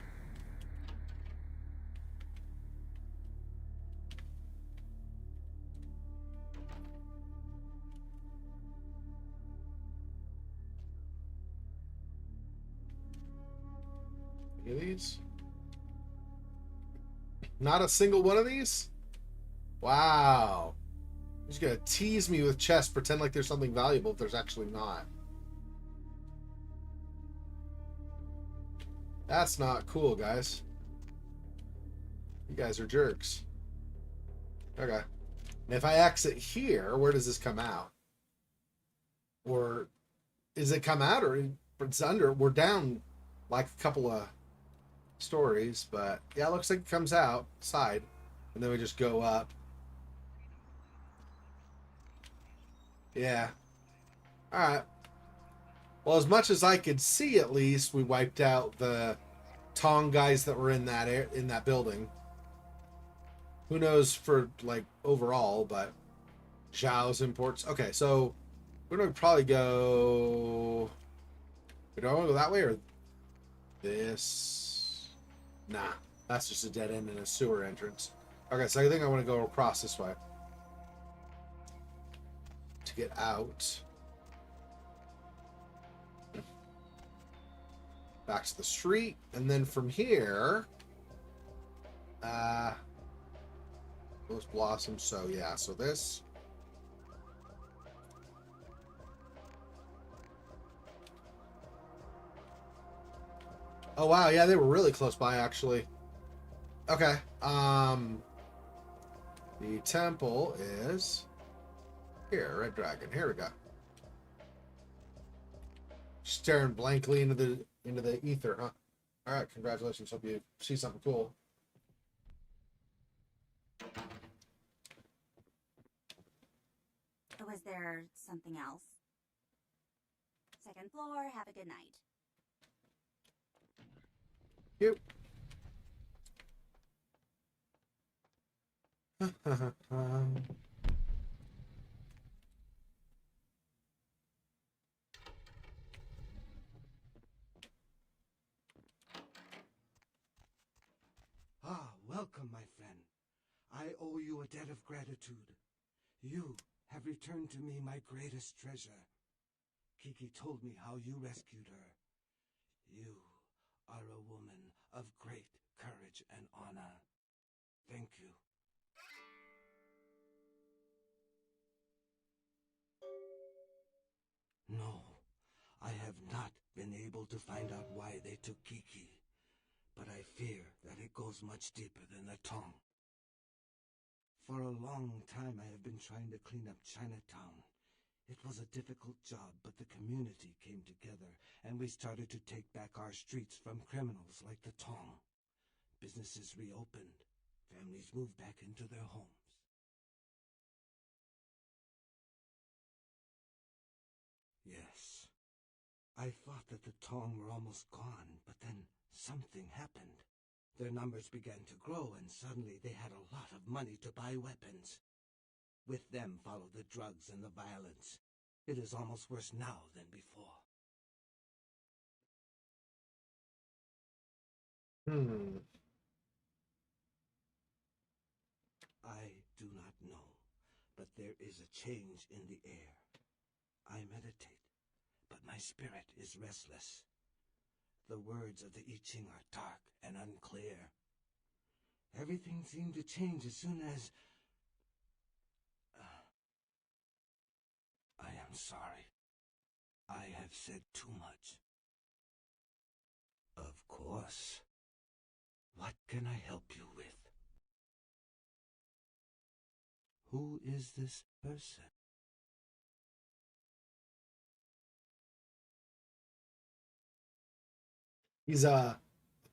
Any of these? Not a single one of these? Wow. You're just gonna tease me with chests, pretend like there's something valuable if there's actually not. That's not cool, guys. You guys are jerks. Okay. And if I exit here, where does this come out? Or is it come out or it's under? We're down like a couple of stories, but yeah, it looks like it comes out side. And then we just go up. Yeah. Alright. Well, as much as I could see, at least, we wiped out the Tong guys that were in that building. Who knows for, like, overall, but Zhao's imports. Okay, so we're going to probably go... Do I want to go that way or this? Nah, that's just a dead end and a sewer entrance. Okay, so I think I want to go across this way to get out. Back to the street, and then from here, those blossoms. So yeah, so this. Oh wow, yeah, they were really close by actually. Okay. The temple is here, Red Dragon. Here we go. Staring blankly into the ether, huh? All right, congratulations. Hope you see something cool. Was there something else? Second floor, have a good night. Yep. Ah, welcome, my friend. I owe you a debt of gratitude. You have returned to me my greatest treasure. Kiki told me how you rescued her. You are a woman of great courage and honor. Thank you. No, I have not been able to find out why they took Kiki, but I fear that it goes much deeper than the tongue. For a long time I have been trying to clean up Chinatown. It was a difficult job, but the community came together, and we started to take back our streets from criminals like the Tong. Businesses reopened. Families moved back into their homes. Yes. I thought that the Tong were almost gone, but then something happened. Their numbers began to grow, and suddenly they had a lot of money to buy weapons. With them followed the drugs and the violence. It is almost worse now than before. I do not know, but there is a change in the air. I meditate, but my spirit is restless. The words of the I Ching are dark and unclear. Everything seemed to change as soon as... I am sorry. I have said too much. Of course. What can I help you with? Who is this person? He's a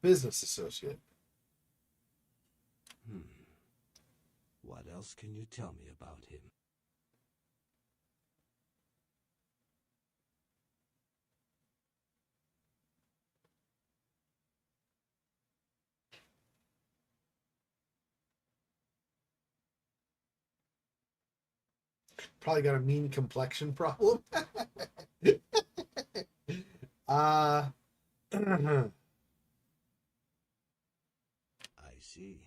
business associate. What else can you tell me about him? Probably got a mean complexion problem. uh I see.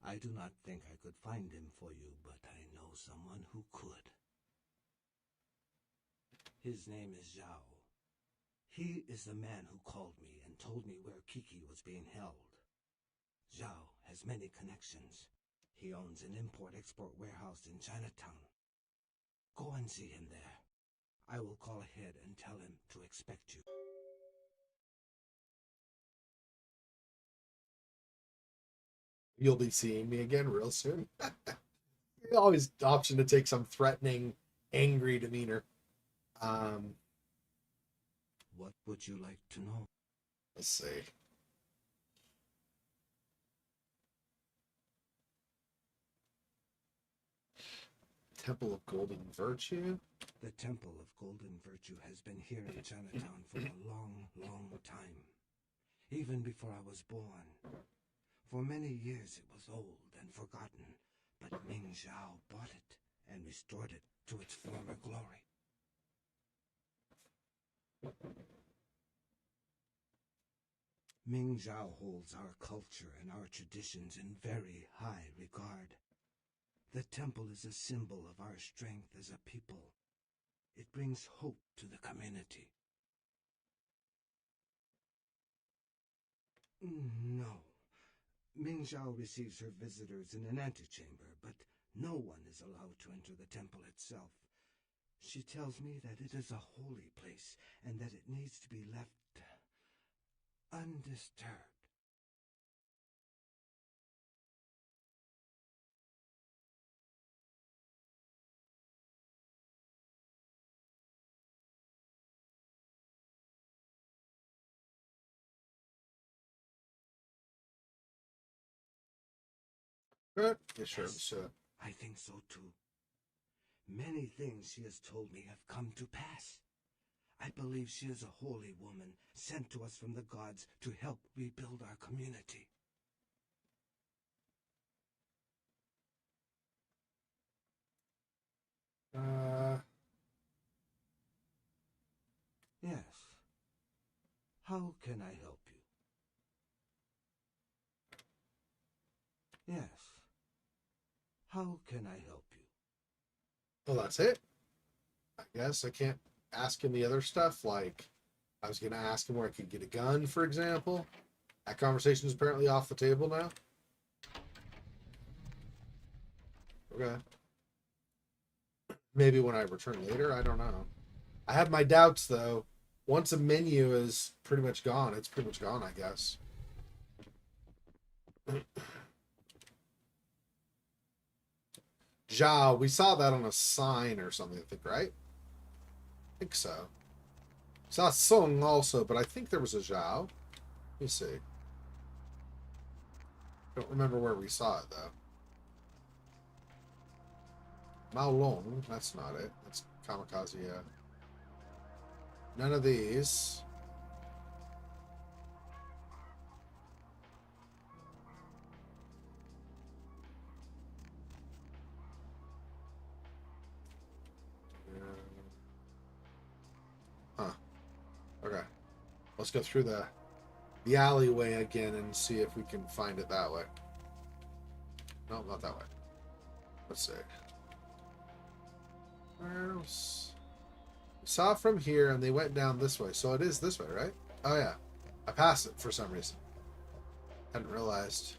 I do not think I could find him for you, but I know someone who could. His name is Zhao. He is the man who called me and told me where Kiki was being held. Zhao has many connections. He owns an import-export warehouse in Chinatown. Go and see him there. I will call ahead and tell him to expect you. You'll be seeing me again real soon. Always option to take some threatening, angry demeanor. What would you like to know? Let's see. Temple of Golden Virtue? The Temple of Golden Virtue has been here in Chinatown for a long, long time. Even before I was born. For many years it was old and forgotten, but Ming Zhao bought it and restored it to its former glory. Ming Zhao holds our culture and our traditions in very high regard. The temple is a symbol of our strength as a people. It brings hope to the community. No. Ming Zhao receives her visitors in an antechamber, but no one is allowed to enter the temple itself. She tells me that it is a holy place and that it needs to be left undisturbed. Yeah, sure. Yes, So, I think so too. Many things she has told me have come to pass. I believe she is a holy woman sent to us from the gods to help rebuild our community. Yes. How can I help you? Yes. How can I help you? well, that's it. I guess I can't ask him the other stuff. Like, I was going to ask him where I could get a gun, for example. That conversation is apparently off the table now. Okay. Maybe when I return later, I don't know. I have my doubts, though. Once a menu is pretty much gone, it's pretty much gone, I guess. Zhao, we saw that on a sign or something, I think, right? I think so. Saw Sung also, but I think there was a Zhao. Let me see. Don't remember where we saw it, though. Mao Long, that's not it. That's Kamikaze, yeah. None of these. Huh. Okay. Let's go through the alleyway again and see if we can find it that way. No, not that way. Let's see. Where else? We saw it from here and they went down this way. So it is this way, right? Oh, yeah. I passed it for some reason. Hadn't realized.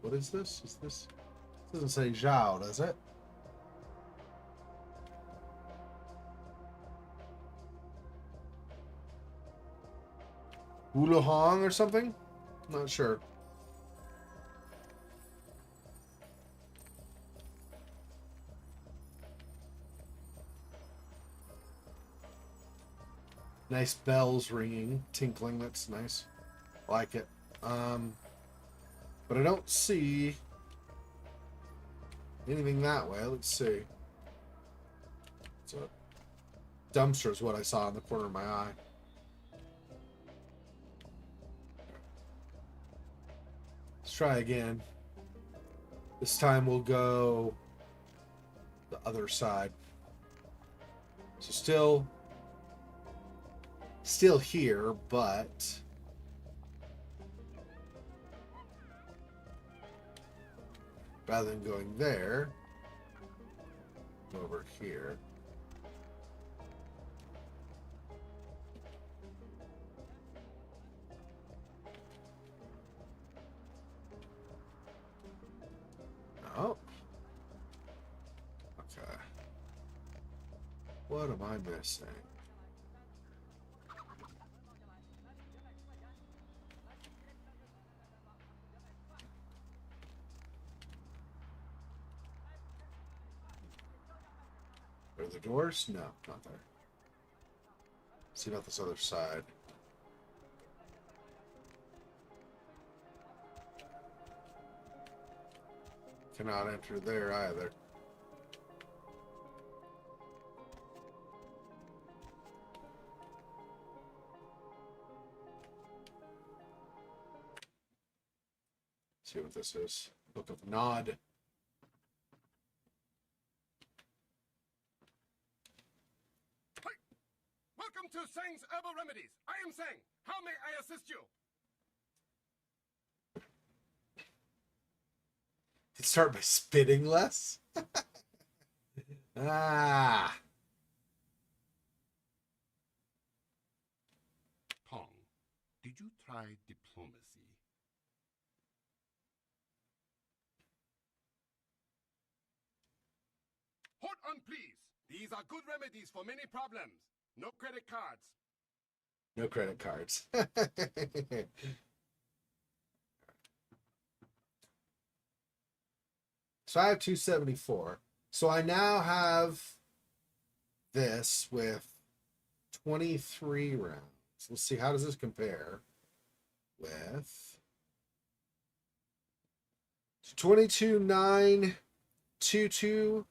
What is this? Is this? It doesn't say Zhao, does it? Wuluhong or something? Not sure. Nice bells ringing, tinkling. That's nice. I like it. But I don't see anything that way. Let's see. So, dumpster is what I saw in the corner of my eye. Let's try again. This time we'll go the other side. So still here, but rather than going there, go over here. Oh. Okay. What am I missing? Are the doors? No, not there. See about this other side. Cannot enter there either. See what this is. Book of Nod. Welcome to Sang's Herbal Remedies. I am Sang. How may I assist you? Start by spitting less? Ah. Tong, did you try diplomacy? Hold on, please. These are good remedies for many problems. No credit cards. No credit cards. So I have 274. So I now have this with 23 rounds. Let's see, how does this compare with 22,922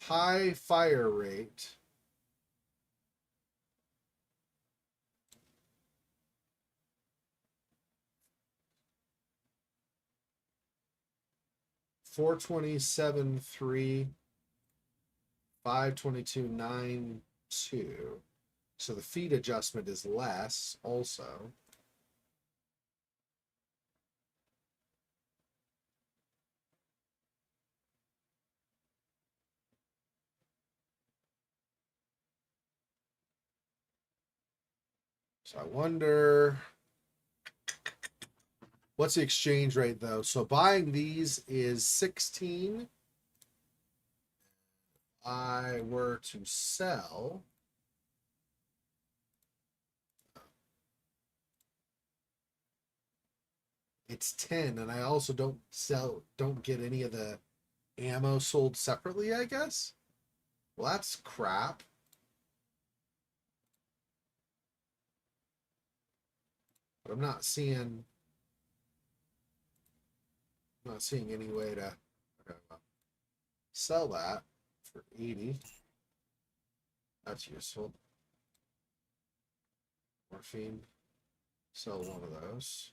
high fire rate. $427,3, $522,922. So the feed adjustment is less also. So I wonder, what's the exchange rate though? So buying these is 16. I were to sell, it's 10, and I also don't get any of the ammo sold separately, I guess. Well, that's crap. But I'm not seeing any way to sell that for 80. That's useful. Morphine. Sell one of those.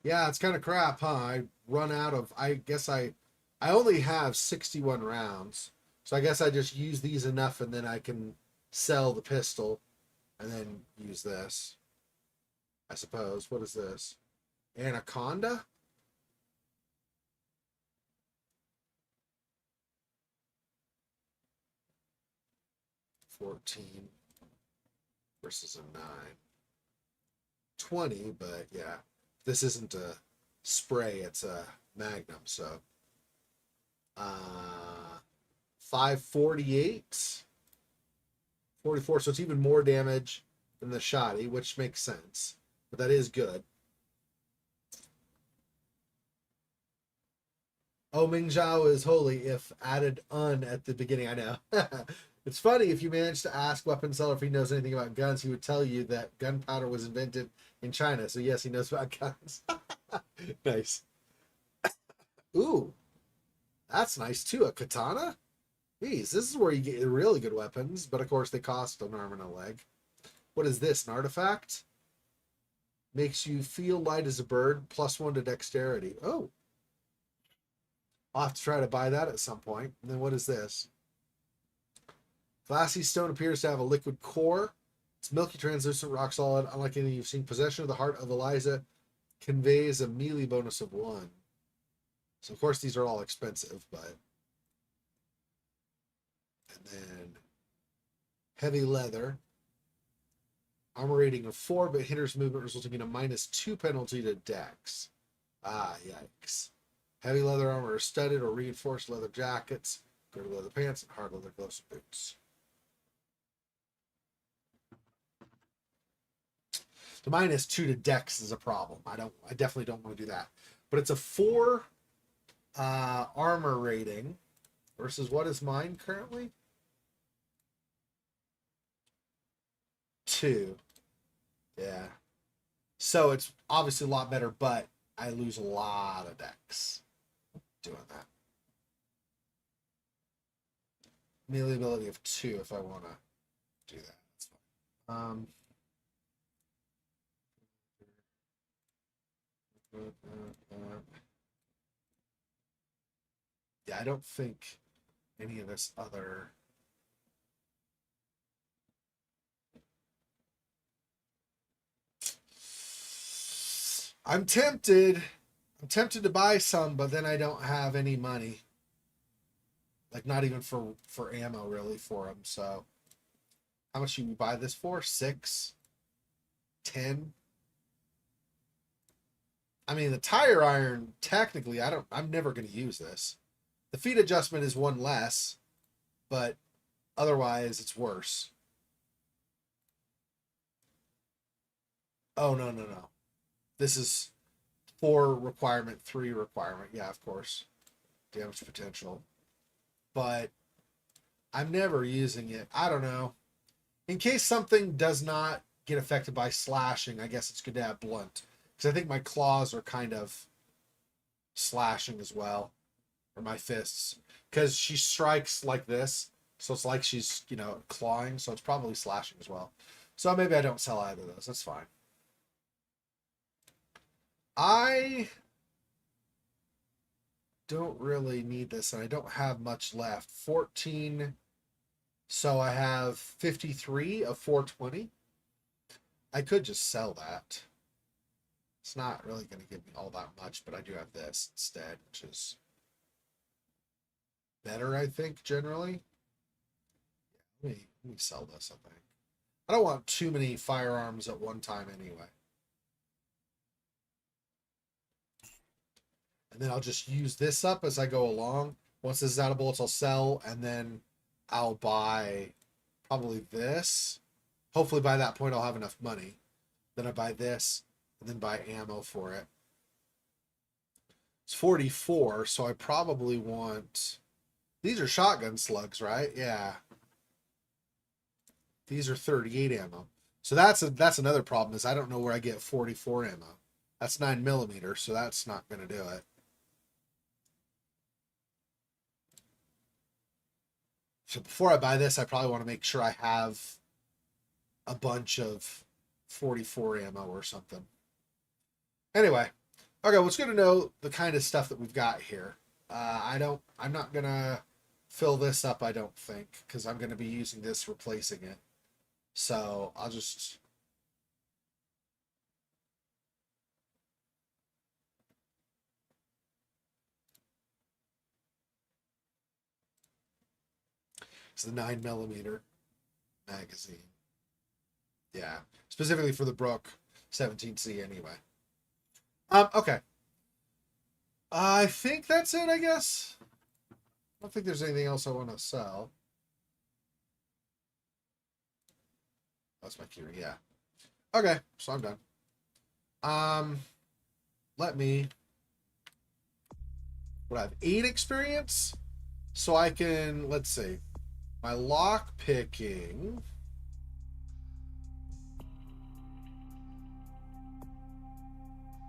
Yeah, it's kind of crap, huh? I run out of, I guess I only have 61 rounds. So I guess I just use these enough and then I can sell the pistol and then use this. I suppose. What is this? Anaconda? $14 versus a 9. 20, but yeah. This isn't a spray, it's a magnum, so 548, 44, so it's even more damage than the shoddy, which makes sense, but that is good. Oh, Ming Zhao is holy if added un at the beginning. I know. It's funny, if you manage to ask weapon seller if he knows anything about guns, he would tell you that gunpowder was invented in China. So yes, he knows about guns. Nice. Ooh, that's nice too. A katana? Geez, this is where you get really good weapons, but of course they cost an arm and a leg. What is this, an artifact? Makes you feel light as a bird, +1 to dexterity. Oh. I'll have to try to buy that at some point. And then what is this? Glassy stone appears to have a liquid core. It's milky, translucent, rock solid. Unlike anything you've seen, possession of the heart of Eliza conveys a melee bonus of 1. So, of course, these are all expensive, but... And then heavy leather. Armor rating of 4, but hinders movement, resulting in a -2 penalty to dex. Ah, yikes. Heavy leather armor is studded or reinforced leather jackets, good leather pants, and hard leather gloves and boots. The -2 to dex is a problem. I definitely don't want to do that. But it's a 4 armor rating. versus what is mine currently? 2. Yeah. So it's obviously a lot better, but I lose a lot of decks doing that. Melee ability of 2 if I want to do that. That's fine. Yeah, I don't think any of this other... I'm tempted. I'm tempted to buy some, but then I don't have any money. Like, not even for ammo, really, for them. So, how much you buy this for? 6? 10? I mean, the tire iron, technically, I'm never going to use this. The feet adjustment is 1 less, but otherwise, it's worse. Oh, no, no, no. This is 4 requirement, 3 requirement. Yeah, of course. Damage potential. But I'm never using it. I don't know. In case something does not get affected by slashing, I guess it's good to have blunt. Because I think my claws are kind of slashing as well. Or my fists. Because she strikes like this. So it's like she's, clawing. So it's probably slashing as well. So maybe I don't sell either of those. That's fine. I don't really need this, and I don't have much left. 14, so I have 53 of 420. I could just sell that. It's not really going to give me all that much, but I do have this instead, which is better, I think, generally. Yeah, let me sell this, I think. I don't want too many firearms at one time anyway. And then I'll just use this up as I go along. Once this is out of bullets, I'll sell, and then I'll buy probably this. Hopefully by that point I'll have enough money. Then I buy this, and then buy ammo for it. It's 44, so I probably want... These are shotgun slugs, right? Yeah. These are 38 ammo. So that's another problem, is I don't know where I get 44 ammo. That's 9mm, so that's not going to do it. So before I buy this, I probably want to make sure I have a bunch of 44 ammo or something. Anyway, okay, well, it's good to know the kind of stuff that we've got here. I'm not gonna fill this up, I don't think, because I'm gonna be using this, replacing it. So I'll just... It's the 9mm magazine. Yeah, specifically for the Brook 17C anyway. Okay. I think that's it, I guess. I don't think there's anything else I want to sell. That's my key, yeah. Okay, so I'm done. Let me... What, I have 8 experience? So I can, let's see. My lock picking...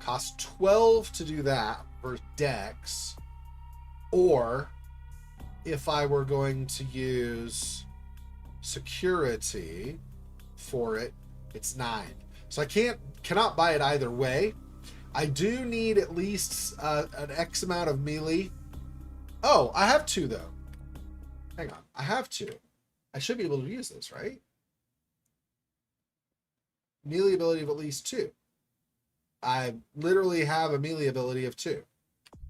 Costs 12 to do that for Dex. Or if I were going to use security for it, it's 9. So I cannot buy it either way. I do need at least an X amount of melee. Oh, I have 2 though. Hang on, I have 2. I should be able to use this, right? Melee ability of at least 2. I literally have a melee ability of 2.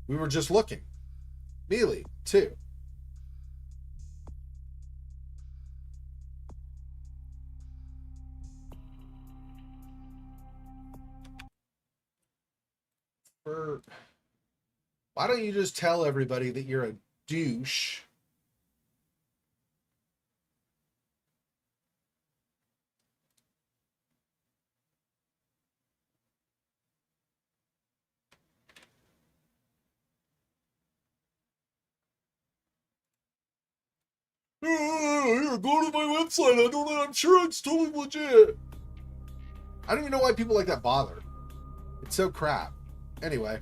We were just looking. Melee, 2. Why don't you just tell everybody that you're a douche? here, go to my website. I'm sure it's totally legit. I don't even know why people like that bother. It's so crap. Anyway,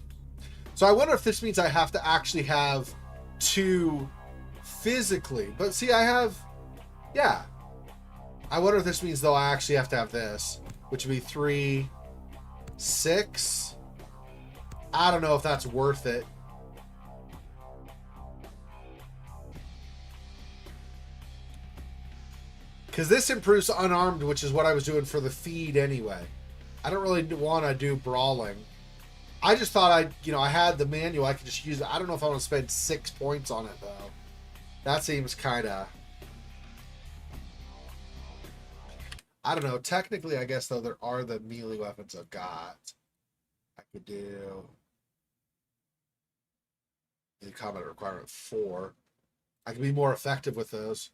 so I wonder if this means I have to actually have 2 physically. But see, I have, yeah. I wonder if this means, though, I actually have to have this, which would be 3, 6. I don't know if that's worth it. Because this improves unarmed, which is what I was doing for the feed anyway. I don't really want to do brawling. I just thought I had the manual. I could just use it. I don't know if I want to spend 6 points on it, though. That seems kind of... I don't know. Technically, I guess, though, there are the melee weapons I've got. I could do... the combat requirement 4. I can be more effective with those.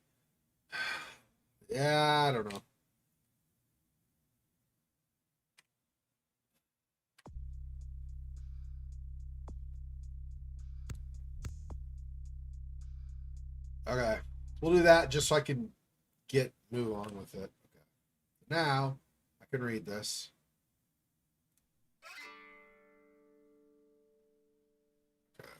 Yeah, I don't know. Okay. We'll do that just so I can move on with it. Okay. Now, I can read this. Okay.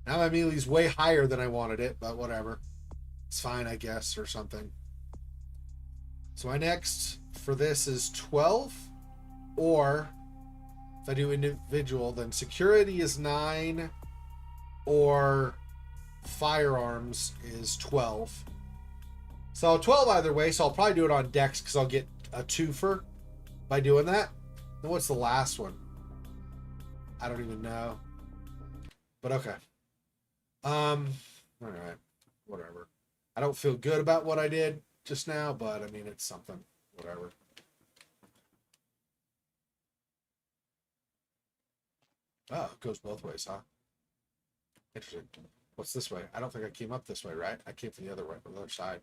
Now my melee's way higher than I wanted it, but whatever. It's fine, I guess, or something. So my next for this is 12, or if I do individual, then security is 9, or firearms is 12. So 12 either way, so I'll probably do it on dex because I'll get a 2-fer by doing that. Then what's the last one? I don't even know. But okay. All right. Whatever. I don't feel good about what I did just now, but I mean, it's something. Whatever. Oh, it goes both ways, huh? Interesting. What's this way? I don't think I came up this way, right? I came from the other way, from the other side.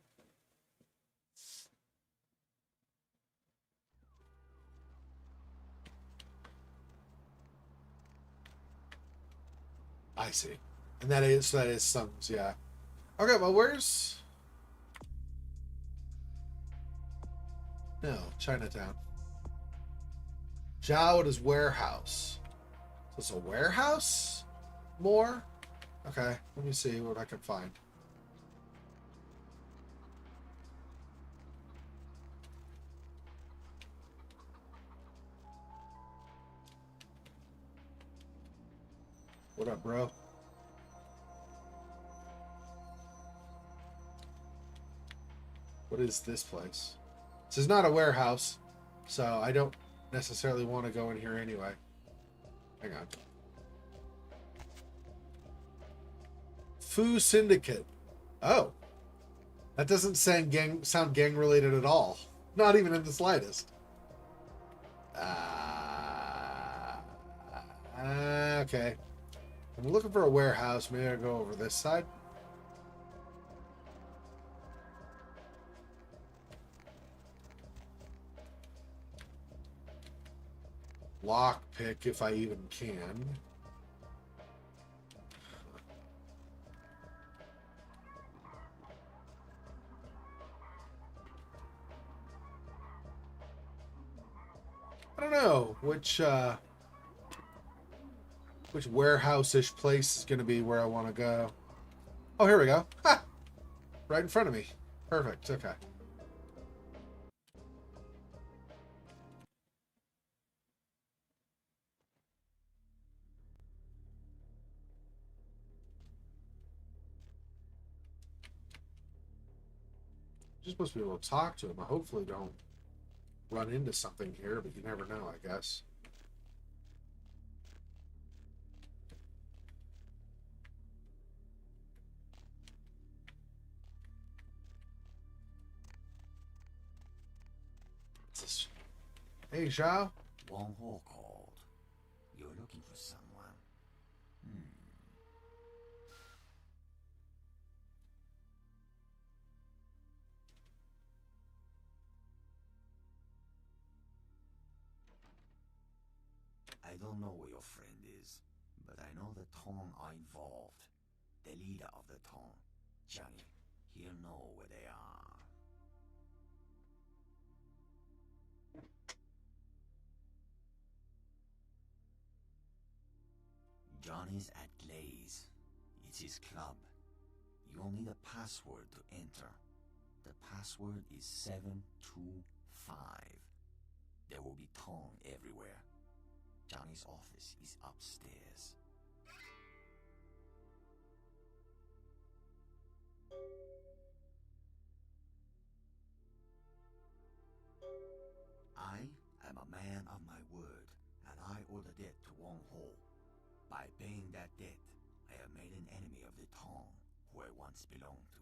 I see. And that is sums, yeah. Okay, well, where's... No, Chinatown. Jowd is warehouse. So it's a warehouse? More? Okay, let me see what I can find. What up, bro? What is this place? This is not a warehouse, so I don't necessarily want to go in here anyway. Hang on. Fu Syndicate. Oh. That doesn't sound gang related at all. Not even in the slightest. Okay. I'm looking for a warehouse. Maybe I'll go over this side. Lockpick if I even can. I don't know which warehouse-ish place is going to be where I want to go. Oh, here we go. Ha! Right in front of me. Perfect. Okay. You're supposed to be able to talk to him. I hopefully don't run into something here, but you never know, I guess. Hey, Zhao. Wong Ho called. You're looking for someone. I don't know where your friend is, but I know the Tong are involved. The leader of the Tong, Johnny, he'll know where they are. Johnny's at Glaze. It's his club. You'll need a password to enter. The password is 725. There will be tongue everywhere. Johnny's office is upstairs. I am a man of my word, and I owe the debt to Wong Ho. By paying that debt, I have made an enemy of the Tong, who I once belonged to.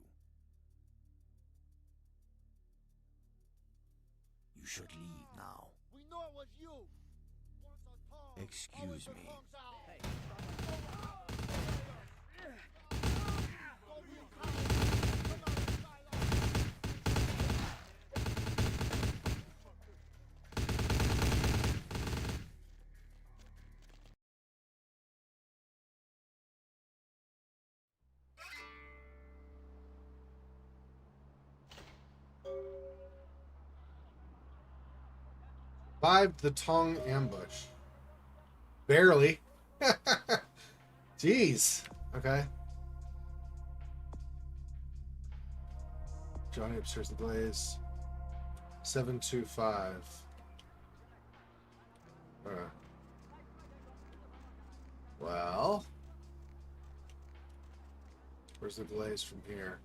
You should leave now. We know it was you. Excuse me. Survived the Tong ambush. Barely. Jeez. Okay. Johnny upstairs the Blaze. 725. Well. Where's the Blaze from here?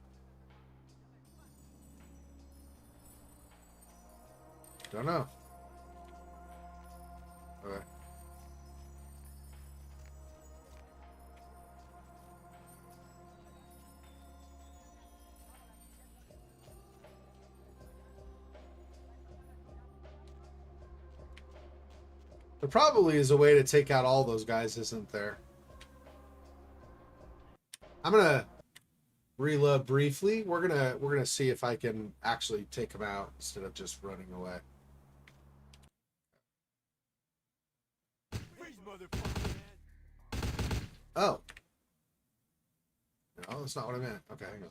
Don't know. Okay. There probably is a way to take out all those guys, isn't there? I'm gonna reload briefly. We're gonna see if I can actually take them out instead of just running away. Oh. No, that's not what I meant. Okay, hang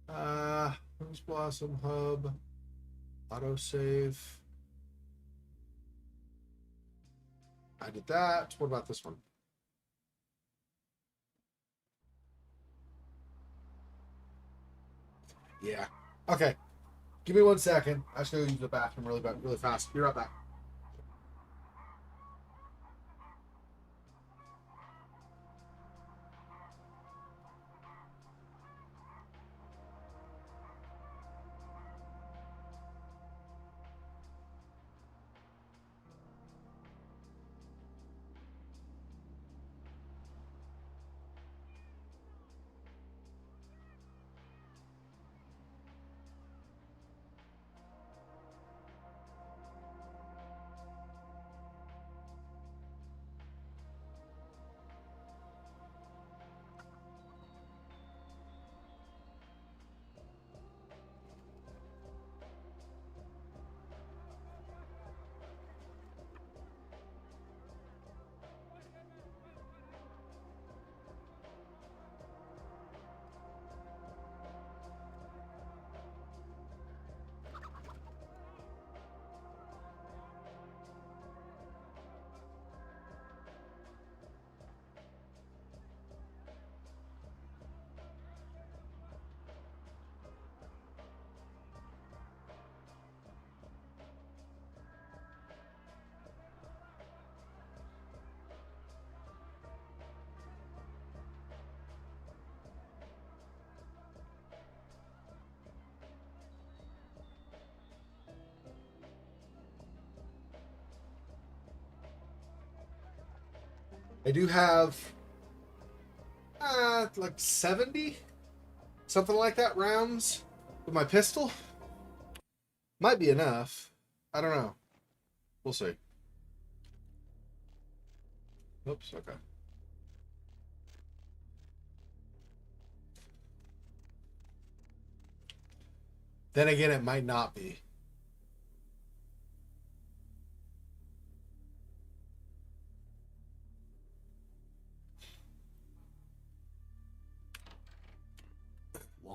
on. Rose Blossom Hub. Autosave. I did that. What about this one? Yeah. Okay. Give me 1 second. I should go use the bathroom really fast. Be right back. I do have like 70, something like that, rounds with my pistol. Might be enough. I don't know. We'll see. Oops, okay. Then again, it might not be.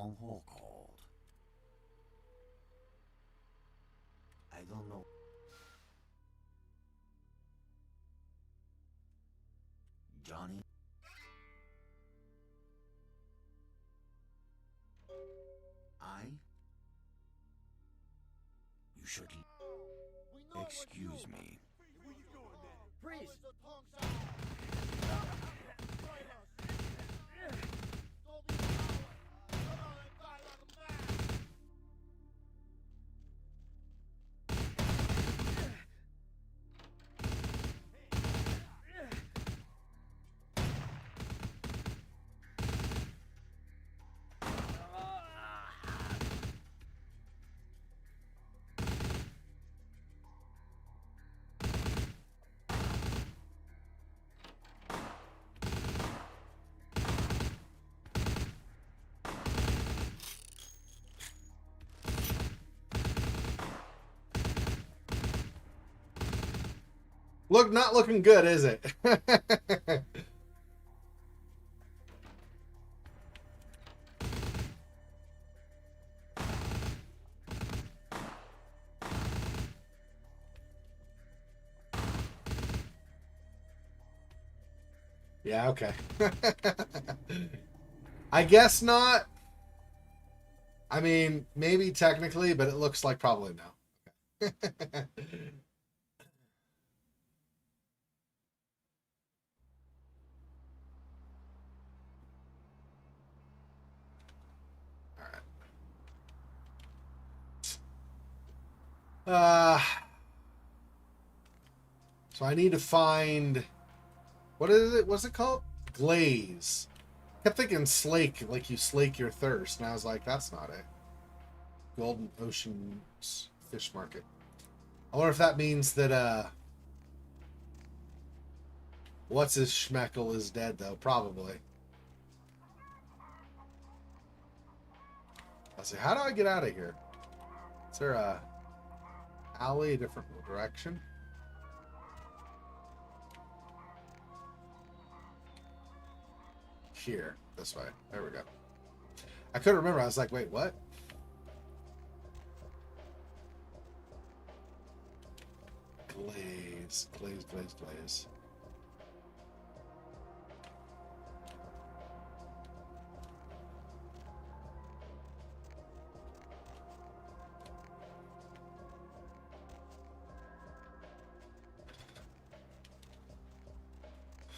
town hall called? I don't know. Johnny? I? You should... Excuse me. Freeze! Not looking good, is it? Yeah, okay. I guess not. I mean, maybe technically, but it looks like probably no. Uh, so I need to find, what is it? What's it called? Glaze. I kept thinking slake, like you slake your thirst, and I was like, that's not it. Golden Ocean Fish Market. I wonder if that means that what's his schmeckle is dead though, probably. Let's see, how do I get out of here? Is there a alley, a different direction? Here, this way. There we go. I couldn't remember. I was like, wait, what? Glaze, glaze, glaze, glaze.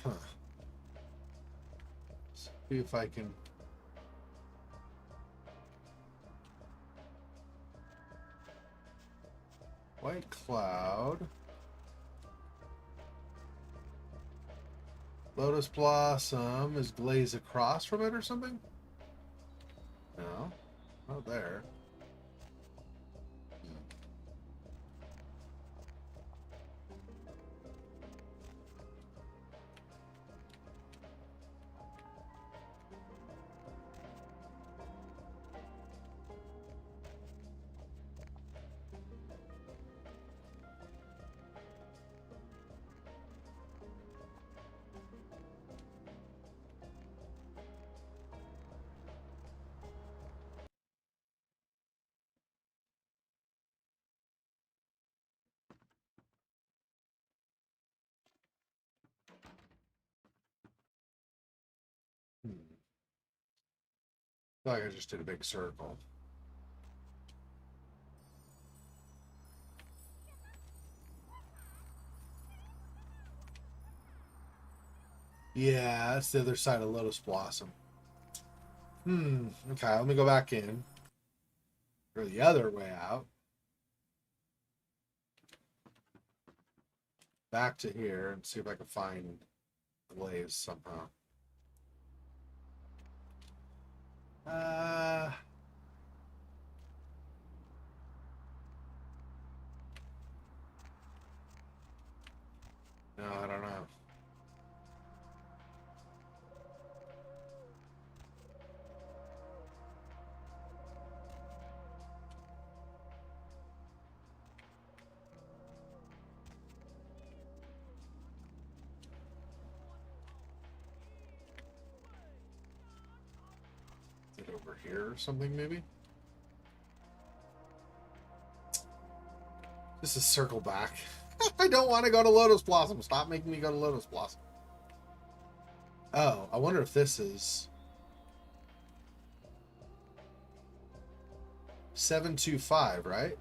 Huh. See if I can. White cloud. Lotus blossom is glaze across from it or something? No, not there. I feel like I just did a big circle. Yeah, that's the other side of Lotus Blossom. Okay, let me go back in. Or the other way out. Back to here and see if I can find glaze somehow. No, I don't know. Is it over here or something, maybe? This is circle back. I don't want to go to Lotus Blossom. Stop making me go to Lotus Blossom. Oh, I wonder if this is 725, right?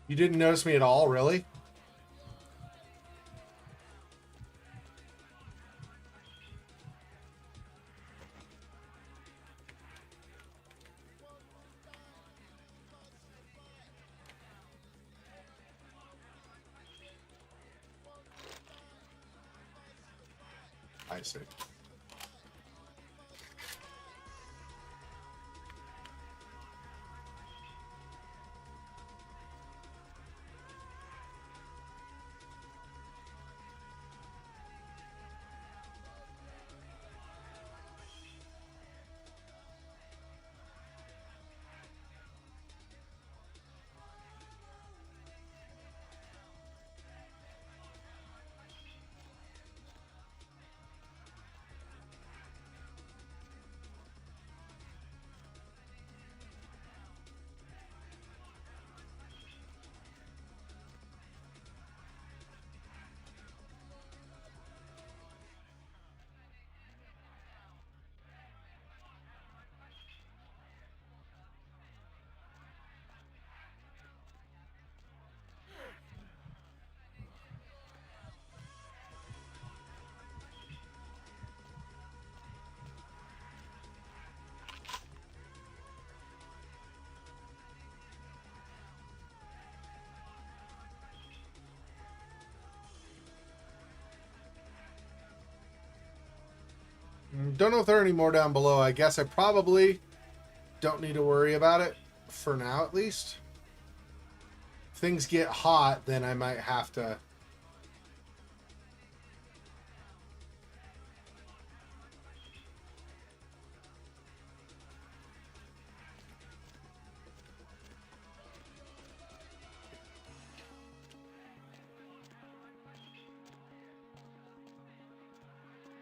You didn't notice me at all, really? I see. Don't know if there are any more down below. I guess I probably don't need to worry about it for now, at least. If things get hot, then I might have to...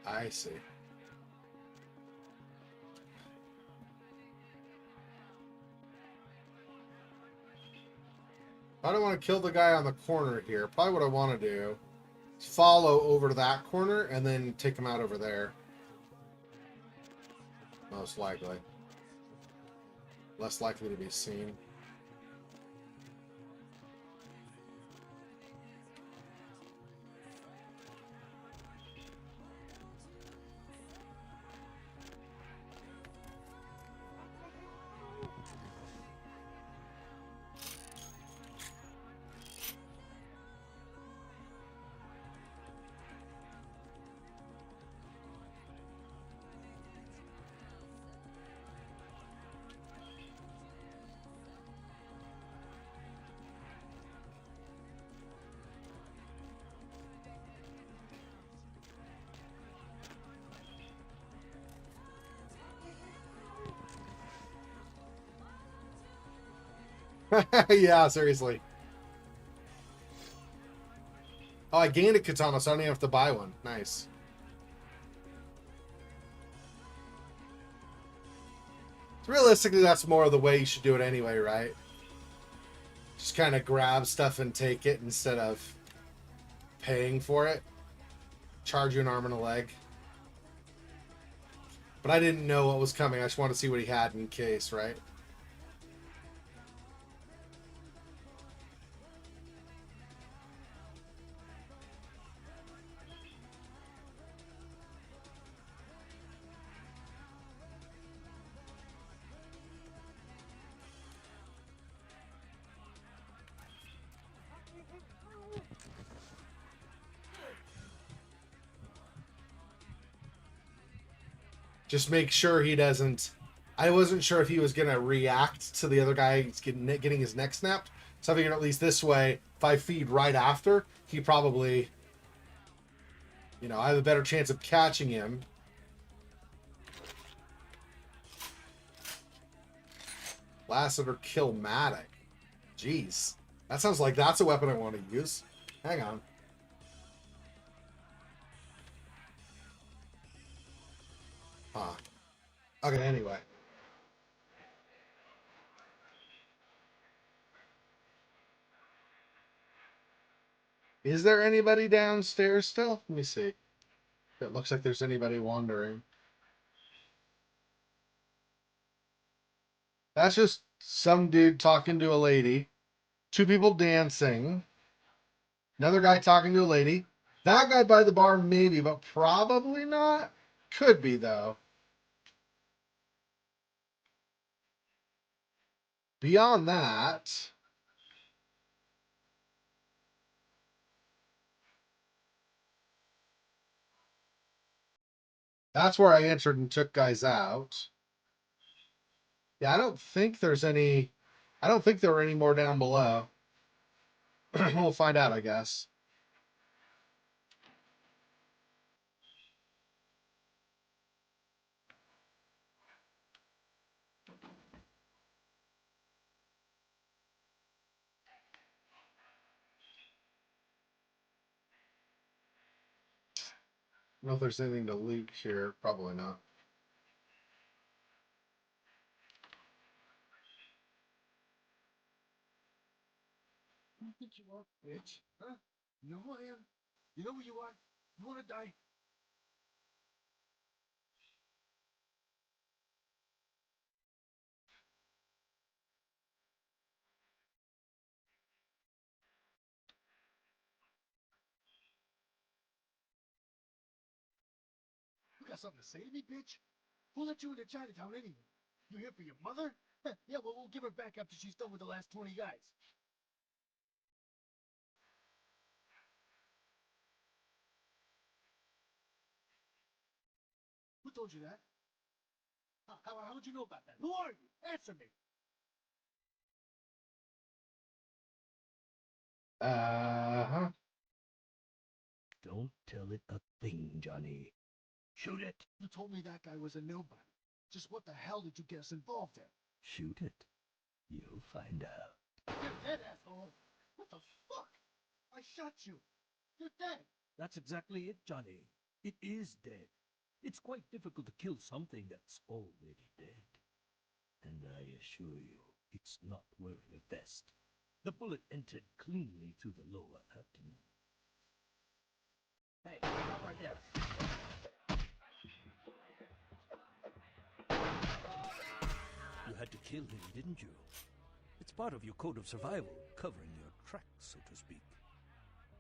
I see. I don't want to kill the guy on the corner here. Probably what I want to do is follow over to that corner and then take him out over there. Most likely. Less likely to be seen. Yeah, seriously. Oh, I gained a katana, so I don't even have to buy one. Nice. So realistically, that's more of the way you should do it anyway, right? Just kind of grab stuff and take it instead of paying for it. Charge you an arm and a leg. But I didn't know what was coming. I just wanted to see what he had in case, right? Just make sure he doesn't. I wasn't sure if he was going to react to the other guy getting his neck snapped. So I figured at least this way, if I feed right after, he probably, you know, I have a better chance of catching him. Lassiter Killmatic. Jeez. That sounds like that's a weapon I want to use. Hang on. Huh. Okay, anyway. Is there anybody downstairs still? Let me see. It looks like there's anybody wandering. That's just some dude talking to a lady. Two people dancing. Another guy talking to a lady. That guy by the bar, maybe, but probably not. Could be, though. Beyond that, that's where I entered and took guys out. Yeah, I don't think there's any. I don't think there were any more down below. We'll find out, I guess. I don't know if there's anything to loot here. Probably not. Who think you are, bitch? Huh? You know who I am? You know who you are? You wanna die? You got something to say to me, bitch? Who let you into Chinatown anyway? You here for your mother? Yeah, well, we'll give her back after she's done with the last 20 guys. Who told you that? How would you know about that? Who are you? Answer me. Uh-huh. Don't tell it a thing, Johnny. Shoot it. You told me that guy was a nobody. Just what the hell did you get us involved in? Shoot it. You'll find out. You're dead, asshole. What the fuck? I shot you. You're dead. That's exactly it, Johnny. It is dead. It's quite difficult to kill something that's already dead. And I assure you, it's not wearing a vest. The bullet entered cleanly through the lower abdomen. Hey, stop right there. You had to kill him, didn't you? It's part of your code of survival, covering your tracks, so to speak.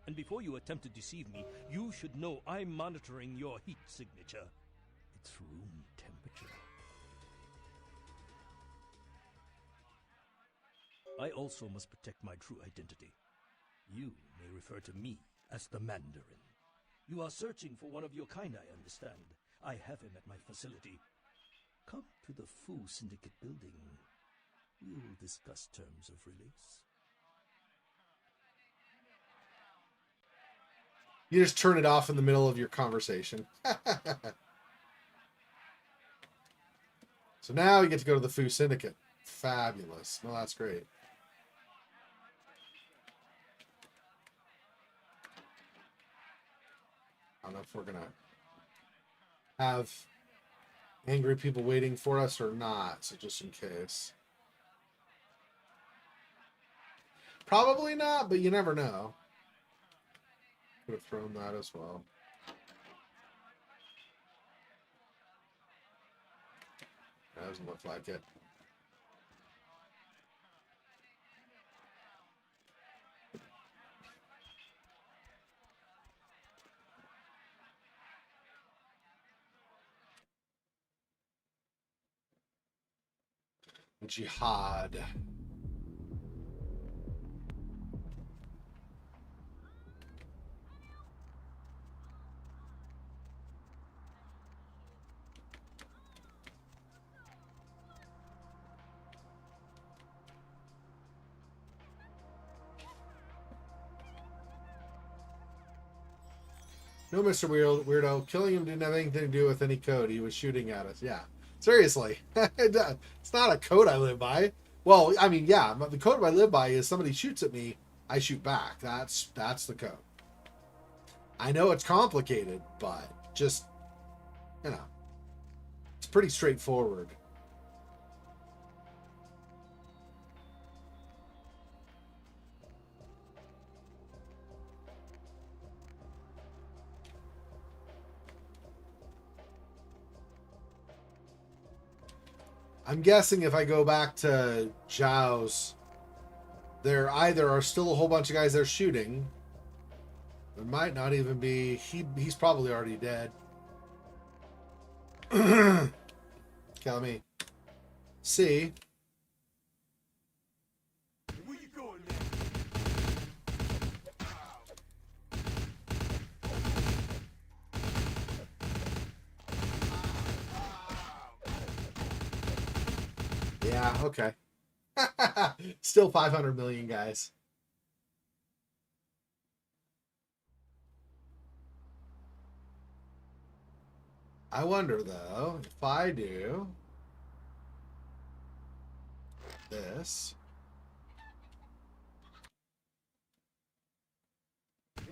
And before you attempt to deceive me, you should know I'm monitoring your heat signature. It's room temperature. I also must protect my true identity. You may refer to me as the Mandarin. You are searching for one of your kind, I understand. I have him at my facility. Come to the Fu Syndicate building. We'll discuss terms of release. You just turn it off in the middle of your conversation. So now you get to go to the Fu Syndicate. Fabulous. Well, that's great. I don't know if we're going to have angry people waiting for us or not, so just in case. Probably not, but you never know. Could have thrown that as well. That doesn't look like it. Jihad. No, Mr. Weirdo. Killing him didn't have anything to do with any code. He was shooting at us. Yeah. Seriously. It's not a code I live by. Well, I mean, yeah, but the code I live by is somebody shoots at me, I shoot back. That's the code. I know it's complicated, but just, you know, it's pretty straightforward. I'm guessing if I go back to Zhao's, there either are still a whole bunch of guys there shooting. There might not even be. He's probably already dead. Okay, let me see. Where you going, man? Yeah, okay. Still 500 million guys. I wonder though, if I do this.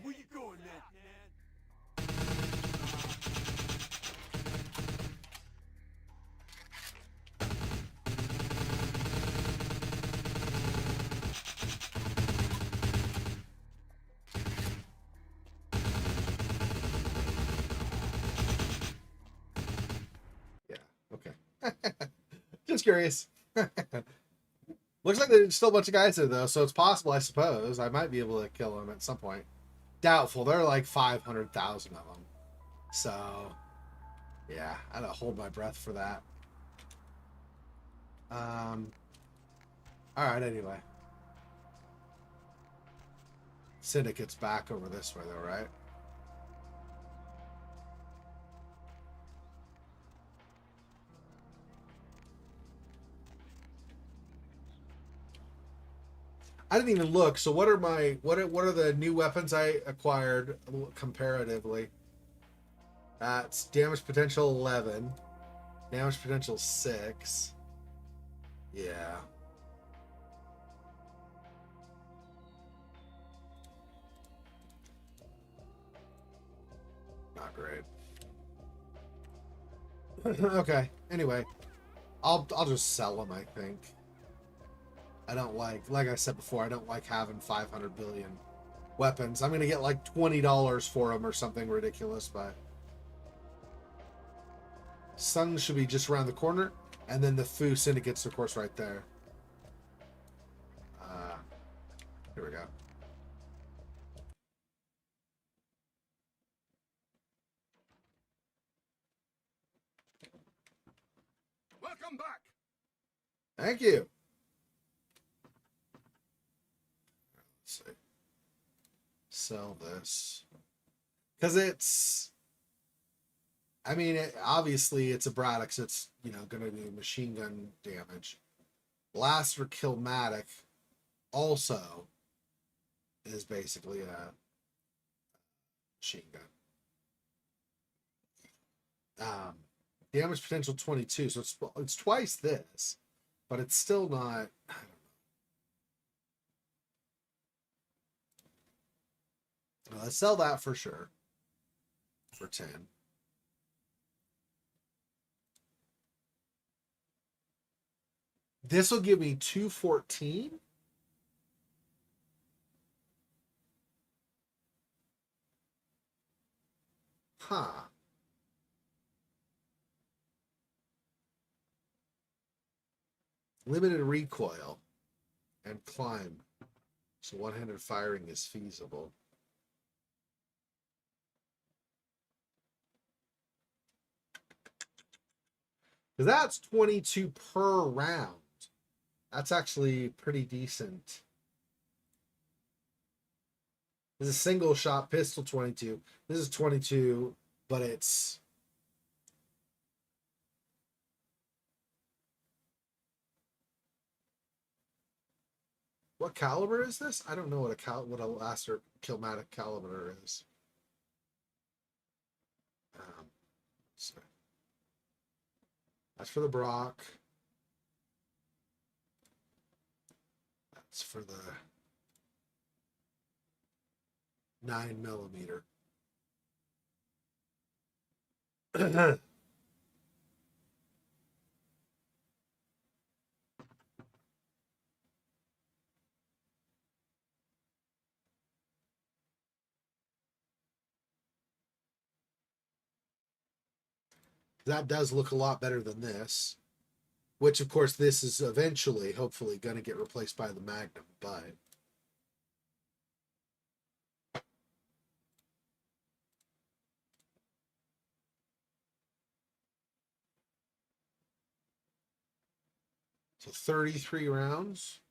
Where you going, man? Yeah, okay. Just curious. Looks like there's still a bunch of guys there though, so it's possible, I suppose. I might be able to kill them at some point. Doubtful. There are like 500,000 of them. So, yeah, I gotta hold my breath for that. All right, anyway. Syndicate's back over this way though, right? I didn't even look. So what are the new weapons I acquired comparatively? That's damage potential 11, damage potential 6. Yeah. Not great. Okay. Anyway, I'll just sell them, I think. I don't like I said before, I don't like having 500 billion weapons. I'm going to get like $20 for them or something ridiculous, but Sun should be just around the corner, and then the Fu Syndicate's, of course, right there. Here we go. Welcome back. Thank you. Let's see. Sell this. Because it's... I mean, obviously it's a Braddock, so it's, going to do machine gun damage. Blaster Killmatic also is basically a machine gun. Damage potential 22, so it's twice this, but it's still not. I don't know. Let's sell that for sure. For 10. This will give me 214. Huh. Limited recoil and climb. So one-handed firing is feasible. Because that's 22 per round. That's actually pretty decent. This is a single shot pistol 22. This is 22, but it's... What caliber is this? I don't know what a Laser Killmatic caliber is. So that's for the Brock. That's for the 9mm. That does look a lot better than this, which of course this is eventually, hopefully, going to get replaced by the Magnum, but so 33 rounds.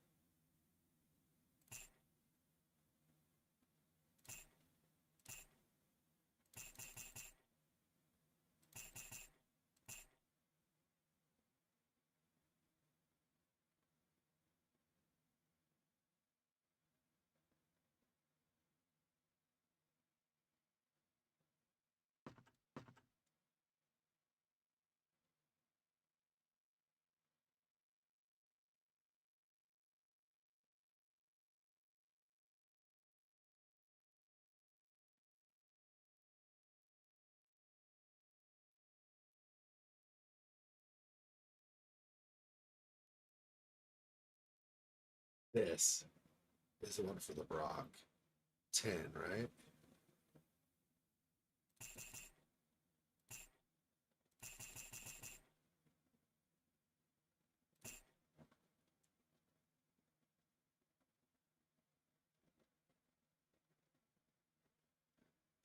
This is the one for the Brock. 10, right?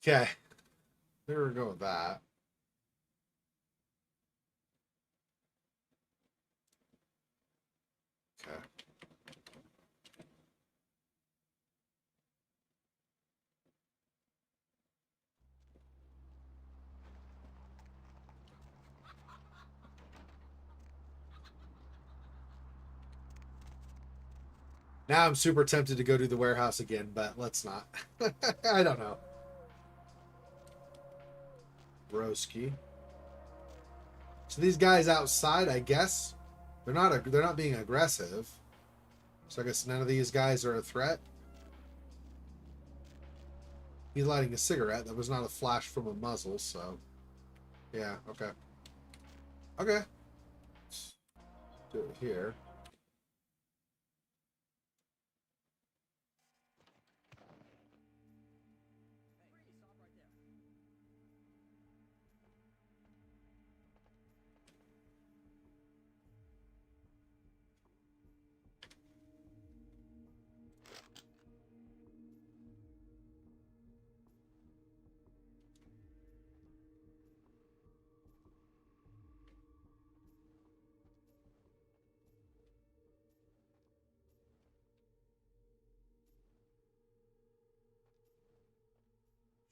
Okay. There we go with that. Okay. Now I'm super tempted to go to the warehouse again, but let's not. I don't know. Broski. So these guys outside, I guess, they're not being aggressive. So I guess none of these guys are a threat. He's lighting a cigarette. That was not a flash from a muzzle, so yeah, okay. Okay. Let's do it here.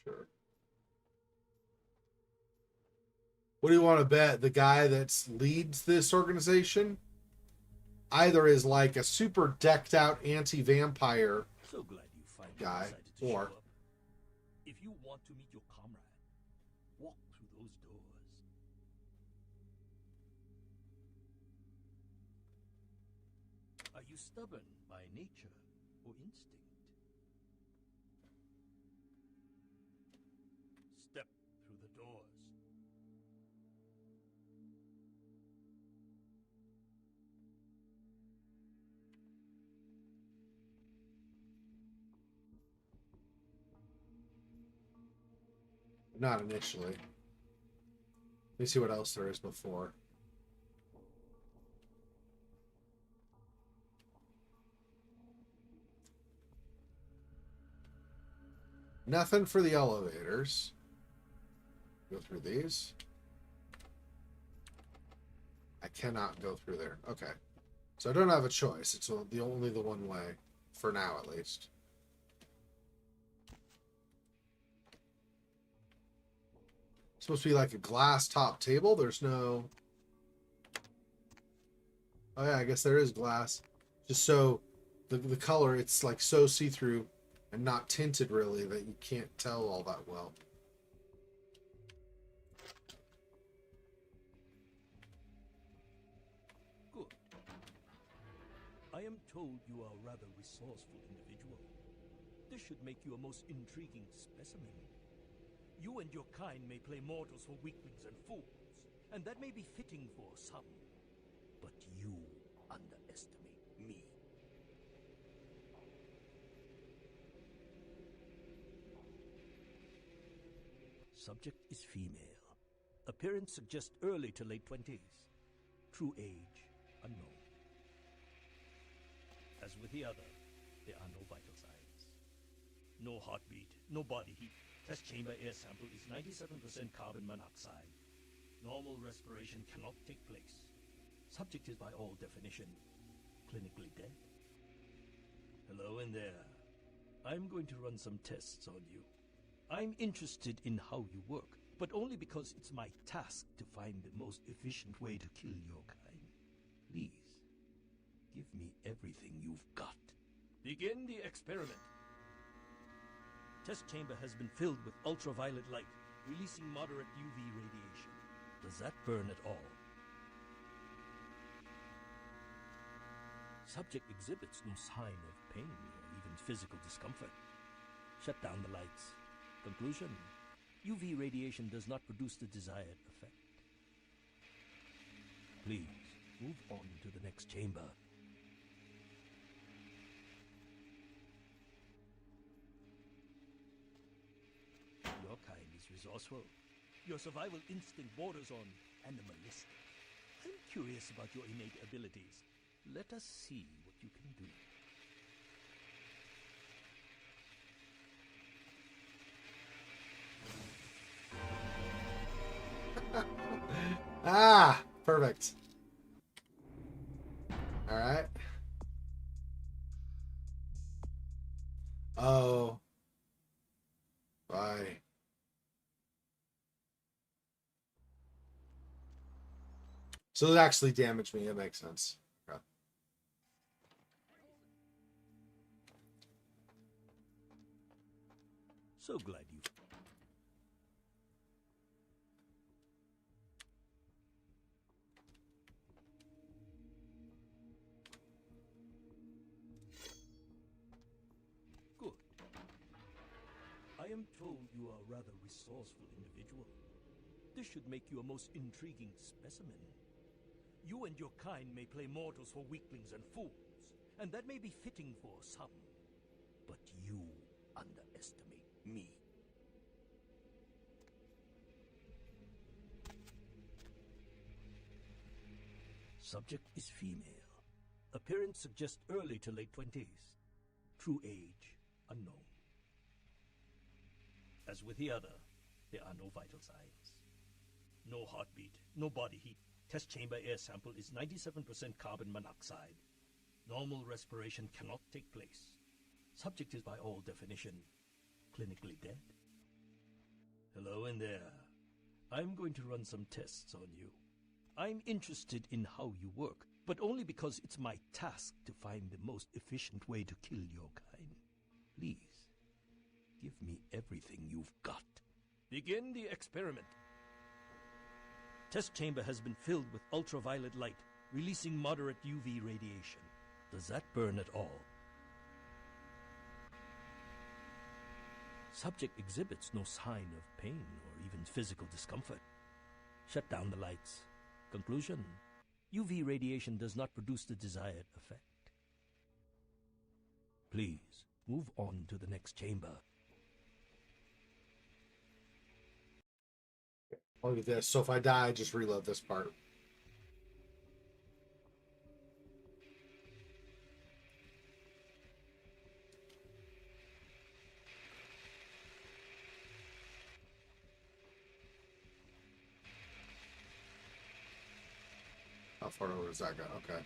Sure. What do you want to bet? The guy that leads this organization either is like a super decked out anti-vampire So glad you finally guy, decided to or show up. If you want to meet your comrade, walk through those doors. Are you stubborn by nature or instinct? Step through the doors. not initially. Let me see what else there is before. Nothing for the elevators. Go through these. I cannot go through there. Okay. So I don't have a choice. It's only the one way. For now, at least. It's supposed to be like a glass top table. There's no... Oh yeah, I guess there is glass. Just so the color, it's like so see-through and not tinted really that you can't tell all that well. Good. I am told you are a rather resourceful individual. This should make you a most intriguing specimen. You and your kind may play mortals for weaklings and fools, and that may be fitting for some. But you underestimate me. Subject is female. Appearance suggests early to late 20s. True age, unknown. As with the other, there are no vital signs. No heartbeat, no body heat. Test chamber air sample is 97% carbon monoxide. Normal respiration cannot take place. Subject is by all definition clinically dead. Hello in there. I'm going to run some tests on you. I'm interested in how you work, but only because it's my task to find the most efficient way to kill your kind. Please, give me everything you've got. Begin the experiment. Test chamber has been filled with ultraviolet light, releasing moderate UV radiation. Does that burn at all? Subject exhibits no sign of pain or even physical discomfort. Shut down the lights. Conclusion: UV radiation does not produce the desired effect. Please, move on to the next chamber. Your kind is resourceful. Your survival instinct borders on animalistic. I'm curious about your innate abilities. Let us see what you can do. Ah, perfect. All right. Oh. Bye. So it actually damaged me. It makes sense. Okay. So glad you... Good. I am told you are a rather resourceful individual. This should make you a most intriguing specimen. You and your kind may play mortals for weaklings and fools, and that may be fitting for some. But you underestimate me. Subject is female. Appearance suggests early to late 20s. True age, unknown. As with the other, there are no vital signs. No heartbeat, no body heat. Test chamber air sample is 97% carbon monoxide. Normal respiration cannot take place. Subject is by all definition clinically dead. Hello in there. I'm going to run some tests on you. I'm interested in how you work, but only because it's my task to find the most efficient way to kill your kind. Please, give me everything you've got. Begin the experiment. Test chamber has been filled with ultraviolet light, releasing moderate UV radiation. Does that burn at all? Subject exhibits no sign of pain or even physical discomfort. Shut down the lights. Conclusion: UV radiation does not produce the desired effect. Please, move on to the next chamber. Look at this. So if I die, just reload this part. How far over does that go? Okay.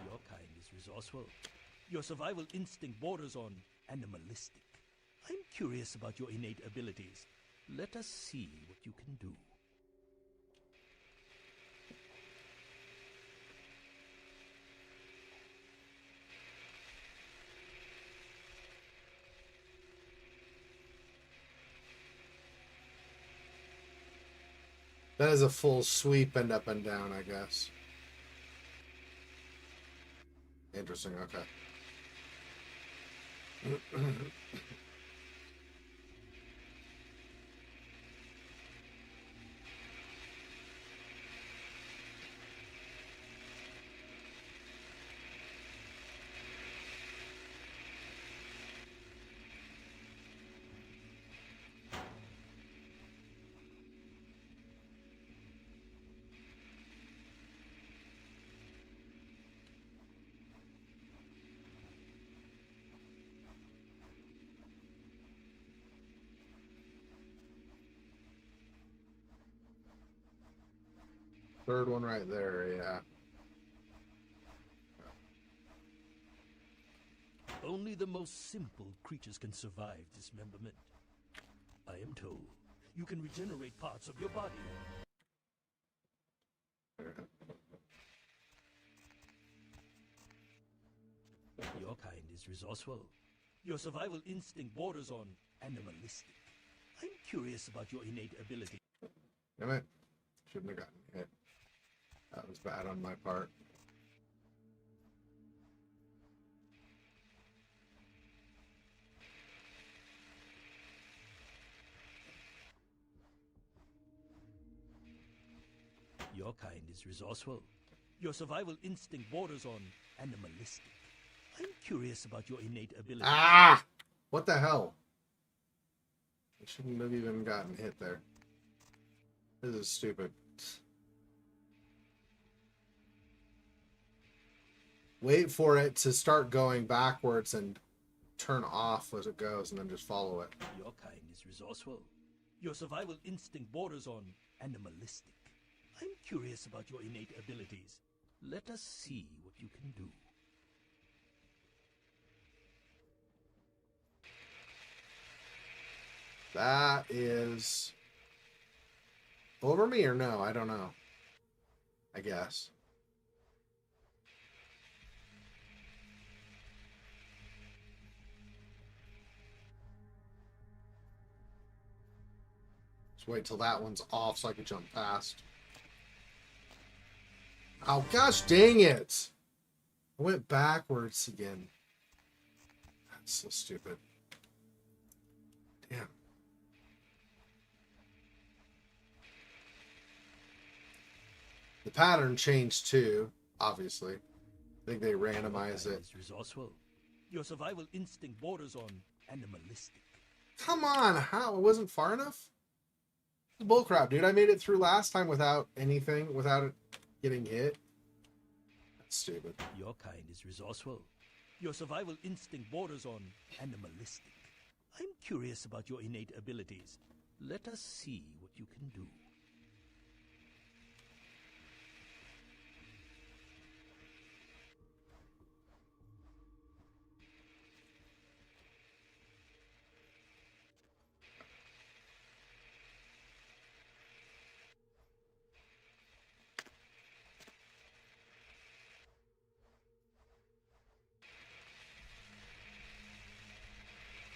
Your kind is resourceful. Your survival instinct borders on animalistic. I'm curious about your innate abilities. Let us see what you can do. That is a full sweep and up and down, I guess. Interesting, okay. Third one right there, yeah. Only the most simple creatures can survive dismemberment. I am told you can regenerate parts of your body. Your kind is resourceful. Your survival instinct borders on animalistic. I'm curious about your innate ability. Damn it. Shouldn't have gotten hit. That was bad on my part. Your kind is resourceful. Your survival instinct borders on animalistic. I'm curious about your innate ability. Ah! What the hell? I shouldn't have even gotten hit there. This is stupid. Wait for it to start going backwards and turn off as it goes and then just follow it. Your kind is resourceful. Your survival instinct borders on animalistic. I'm curious about your innate abilities. Let us see what you can do. That is over me or no? I don't know. I guess. Just wait till that one's off so I can jump past. Oh, gosh dang it. I went backwards again. That's so stupid. Damn. The pattern changed too, obviously. I think they randomize it. Is resourceful. Your survival instinct borders on animalistic. Come on, how? It wasn't far enough? Bullcrap, dude. I made it through last time without anything, without it getting hit. That's stupid. Your kind is resourceful. Your survival instinct borders on animalistic. I'm curious about your innate abilities. Let us see what you can do.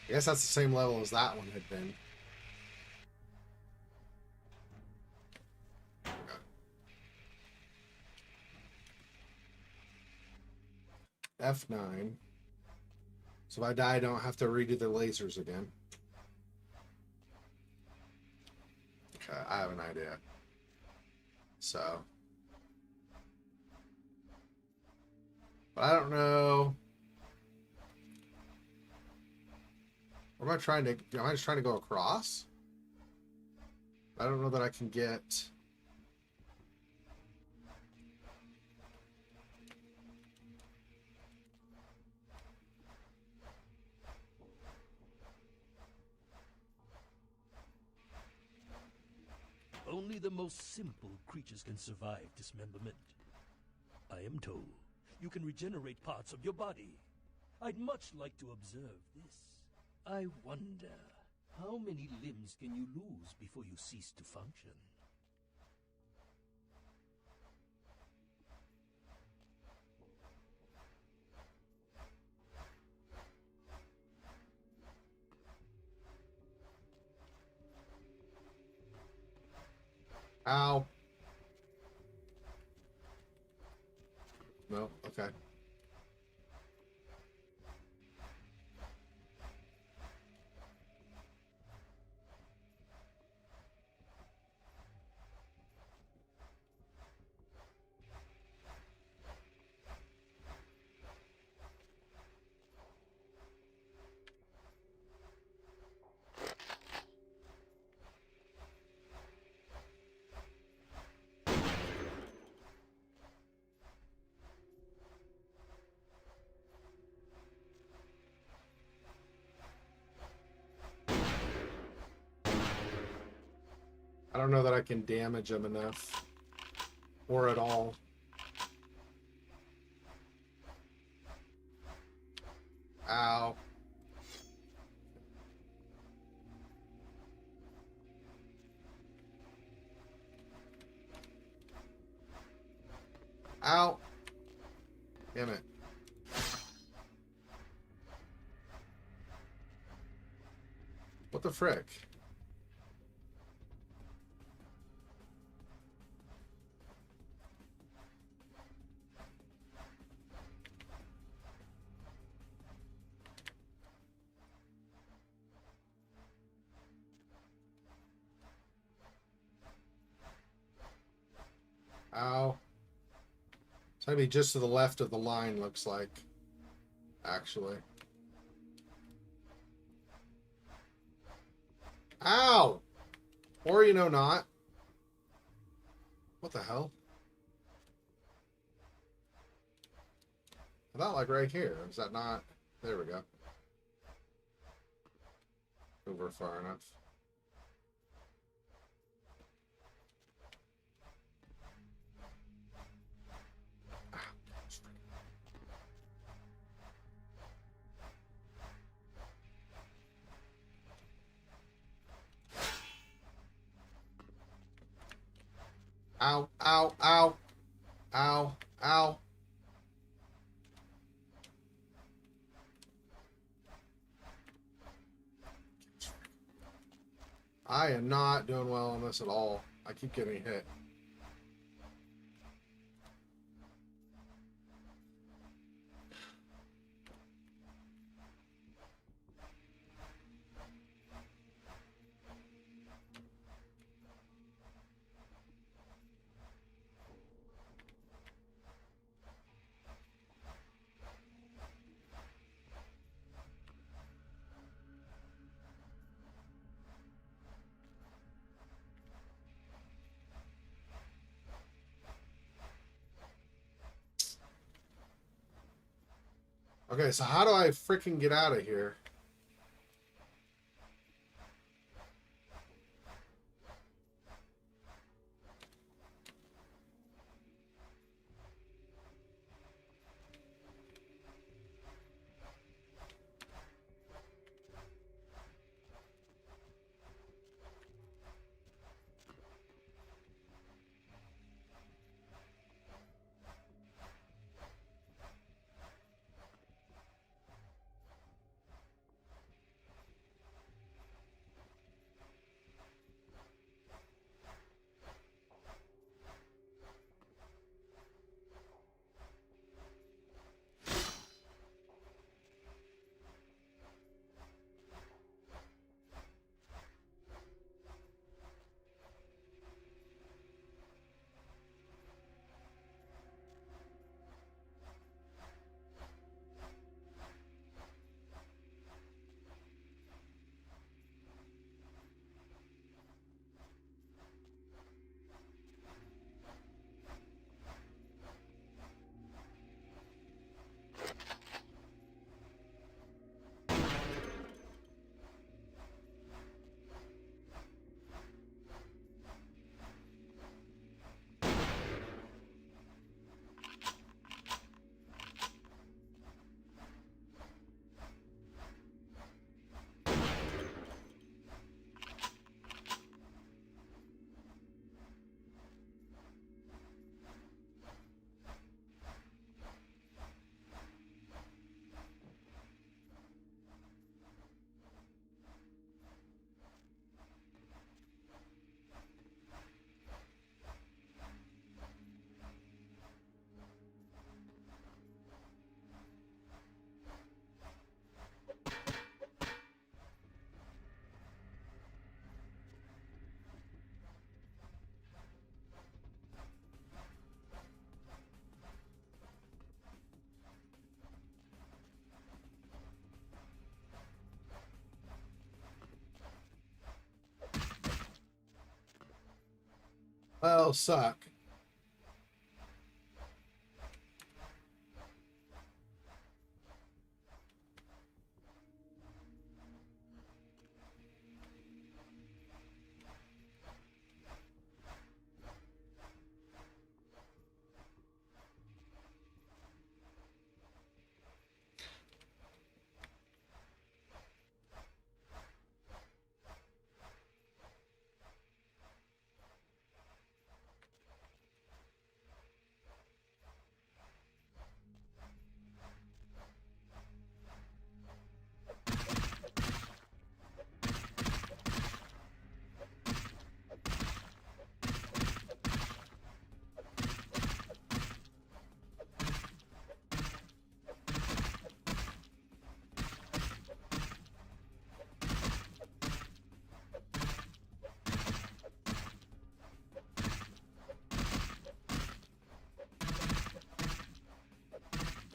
I guess that's the same level as that one had been. F9. So if I die, I don't have to redo the lasers again. Okay, I have an idea. So. But I don't know. Or am I trying to... Am I just trying to go across? I don't know that I can get... most simple creatures can survive dismemberment. I am told you can regenerate parts of your body. I'd much like to observe this. I wonder, how many limbs can you lose before you cease to function? Ow. No, okay. I don't know that I can damage him enough. Or at all. Ow. Ow. Damn it. What the frick? Ow. It's gonna be just to the left of the line, looks like. Actually. Ow! Or, you know, not. What the hell? I thought, like, right here. Is that not? There we go. Over far enough. Ow, ow, ow, ow, ow. I am not doing well on this at all. I keep getting hit. Okay, so how do I freaking get out of here? Well, suck.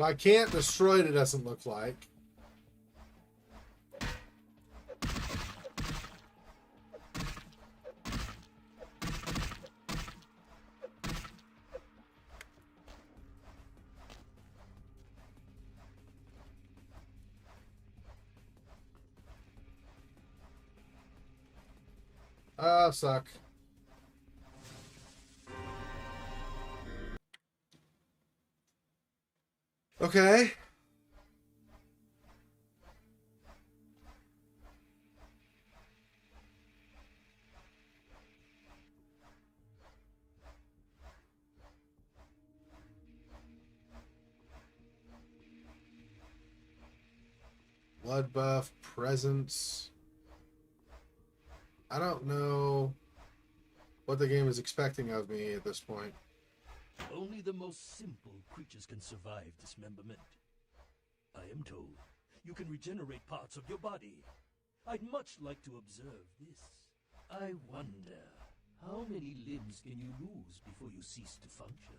So I can't destroy it, it doesn't look like. Oh, suck. Okay. Blood buff, presence. I don't know what the game is expecting of me at this point. Only the most simple creatures can survive dismemberment. I am told you can regenerate parts of your body. I'd much like to observe this. I wonder, how many limbs can you lose before you cease to function?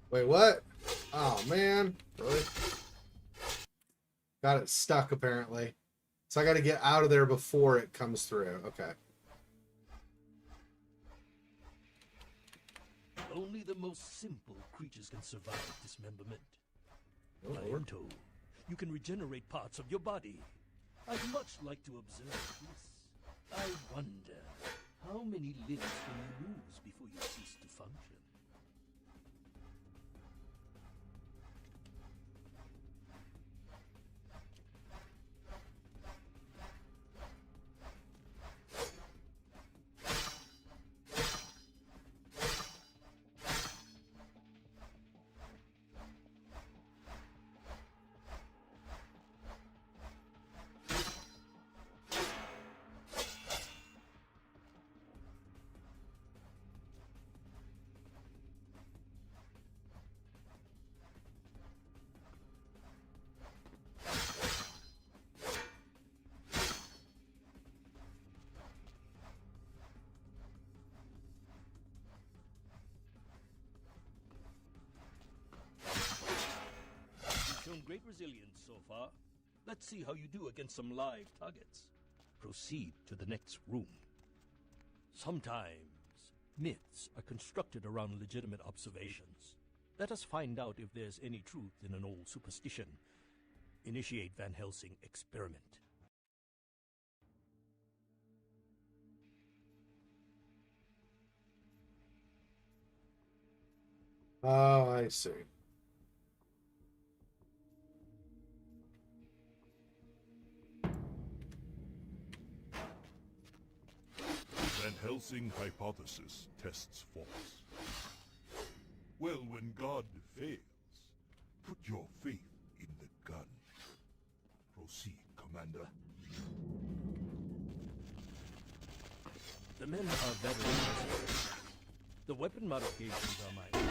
Wait, what? Oh, man. Really? Got it stuck, apparently. So I got to get out of there before it comes through. Okay. Only the most simple creatures can survive dismemberment. Oh, I am told you can regenerate parts of your body. I'd much like to observe this. I wonder, how many limbs can you lose before you cease to function? You've shown great resilience so far. Let's see how you do against some live targets. Proceed to the next room. Sometimes, myths are constructed around legitimate observations. Let us find out if there's any truth in an old superstition. Initiate Van Helsing experiment. Oh, I see. Helsing hypothesis tests false. Well, when God fails, put your faith in the gun. Proceed, Commander. The men are veterans. The weapon modifications are mine.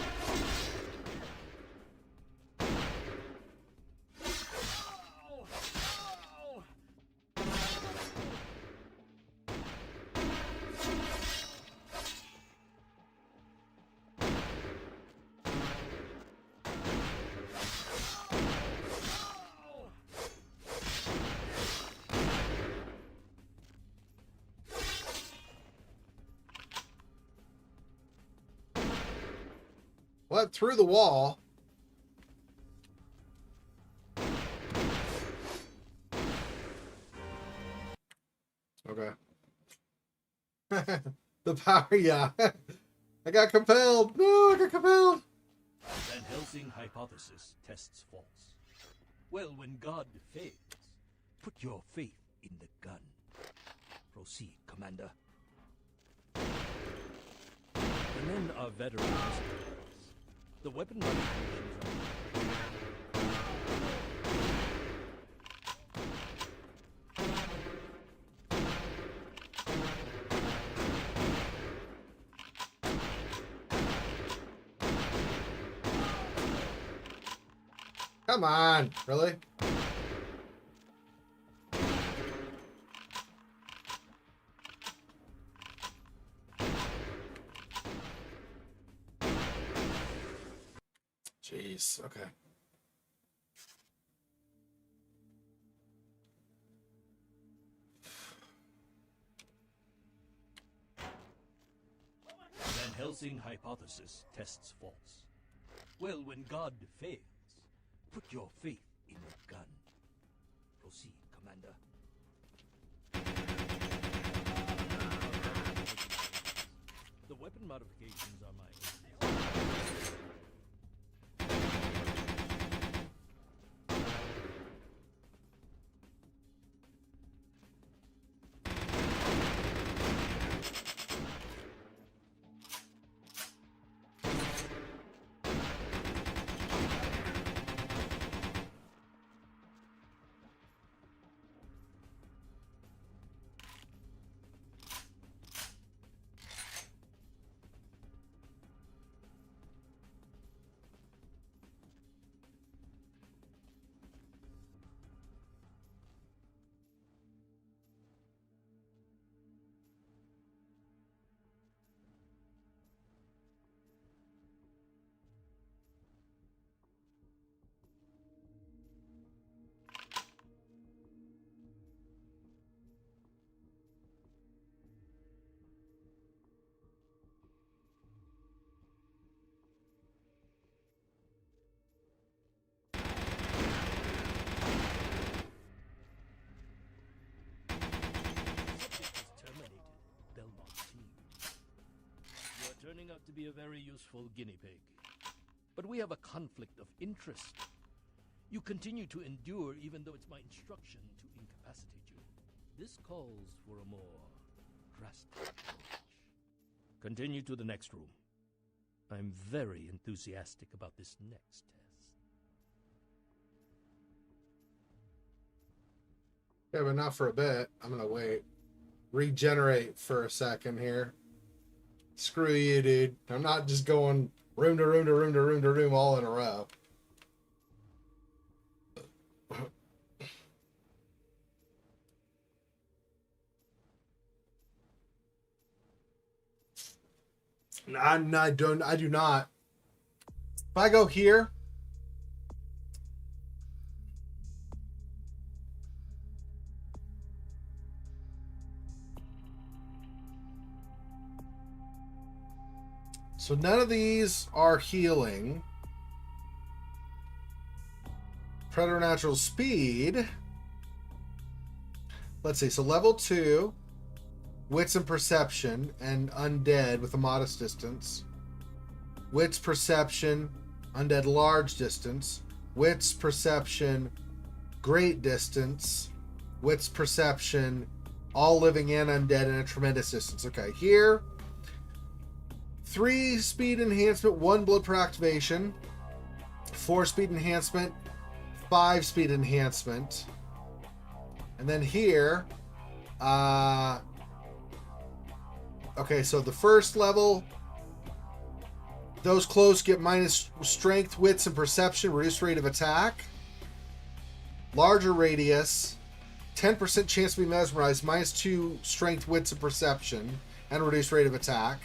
What? Through the wall? Okay. The power, yeah. I got compelled. No, I got compelled. Van Helsing hypothesis tests false. Well, when God fails, put your faith in the gun. Proceed, Commander. The men are veterans. The weapon modifications are... Come on, really? Jeez, okay. Van Helsing hypothesis tests false. Well, when God fails, put your faith in the gun. Proceed, Commander. The weapon modifications are mine. Turning out to be a very useful guinea pig. But we have a conflict of interest. You continue to endure even though it's my instruction to incapacitate you. This calls for a more drastic approach. Continue to the next room. I'm very enthusiastic about this next test. Yeah, but not for a bit. I'm gonna wait. Regenerate for a second here. Screw you, dude. I'm not just going room to room to room to room to room all in a row. I do not. If I go here, so none of these are healing. Preternatural speed. Let's see. So level 2, wits and perception, and undead with a modest distance. Wits, perception, undead large distance. Wits, perception, great distance. Wits, perception, All living and undead in a tremendous distance. Okay, here. 3 speed enhancement, 1 blood per activation. 4 speed enhancement, 5 speed enhancement. And then here, okay, so the first level, those close get minus strength, wits, and perception, reduced rate of attack. Larger radius, 10% chance to be mesmerized, minus 2 strength, wits, and perception, and reduced rate of attack.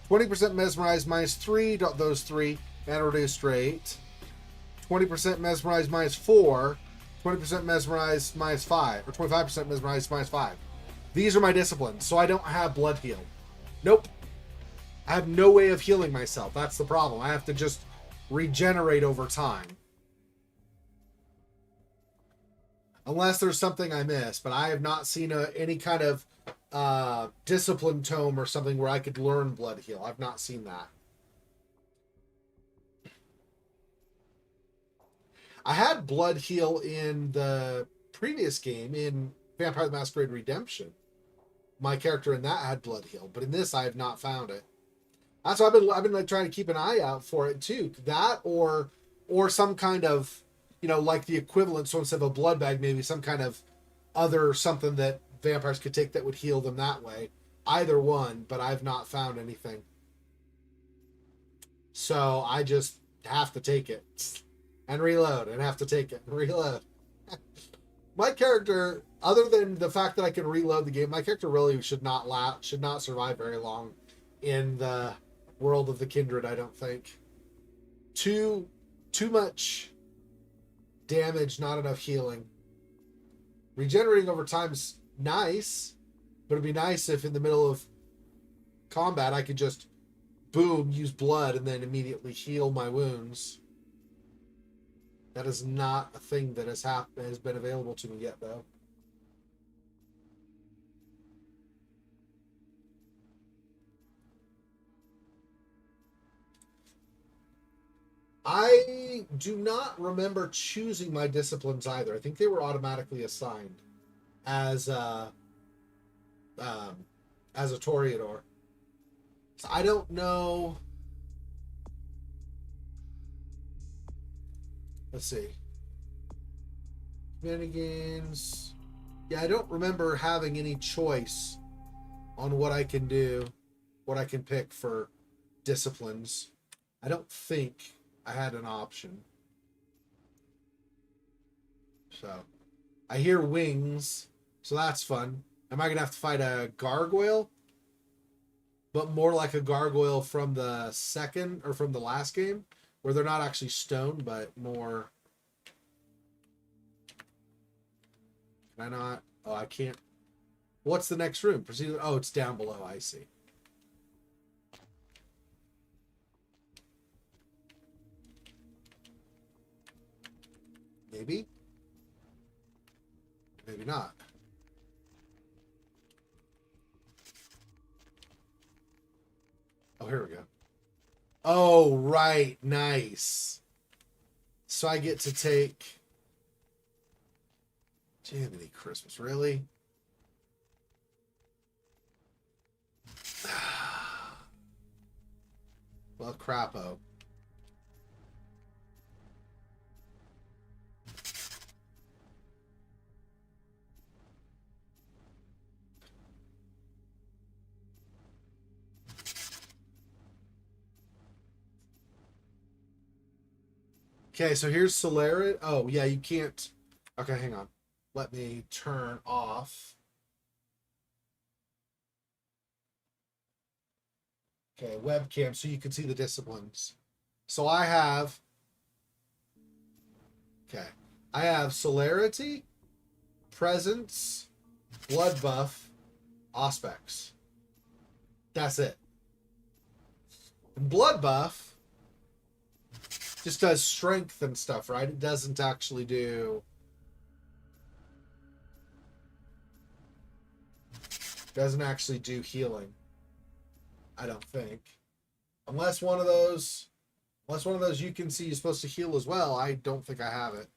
20% mesmerized, minus 3, those 3, and reduced rate. 20% mesmerized, minus 4. 20% mesmerized, minus 5. Or 25% mesmerized, minus 5. These are my disciplines, so I don't have blood heal. Nope. I have no way of healing myself. That's the problem. I have to just regenerate over time. Unless there's something I missed, but I have not seen any kind of discipline tome or something where I could learn blood heal. I've not seen that. I had blood heal in the previous game in Vampire the Masquerade Redemption. My character in that had blood heal, but in this I have not found it. That's why I've been like trying to keep an eye out for it too. That or some kind of, you know, like the equivalent, so instead of a blood bag, maybe some kind of other something that vampires could take that would heal them that way. Either one, but I've not found anything. So I just have to take it and reload and have to take it and reload. My character, other than the fact that I can reload the game, my character really should not survive very long in the world of the Kindred, I don't think. Too much damage, not enough healing. Regenerating over time is nice, but it'd be nice if in the middle of combat I could just boom, use blood, and then immediately heal my wounds. That is not a thing that has been available to me yet, though. I do not remember choosing my disciplines either. I think they were automatically assigned as a Toreador. So I don't know. Let's see. Shenanigans. Yeah, I don't remember having any choice on what I can do, what I can pick for disciplines. I don't think I had an option. So, I hear wings, so that's fun. Am I going to have to fight a gargoyle? But more like a gargoyle from the second, or from the last game, where they're not actually stone, but more... Can I not? Oh, I can't. What's the next room? Proceed. Oh, it's down below. I see. Maybe? Maybe not. Oh, here we go. Oh, right. Nice. So I get to take... Jiminy Christmas. Really? Well, crapo. Okay, so here's Celerity. Oh, yeah, you can't... Okay, hang on. Let me turn off. Okay, webcam, so you can see the disciplines. So I have... Okay. I have Celerity, Presence, Blood Buff, Auspex. That's it. And Blood Buff just does strength and stuff, right? It doesn't actually do... Doesn't actually do healing. I don't think. Unless one of those you can see is supposed to heal as well. I don't think I have it.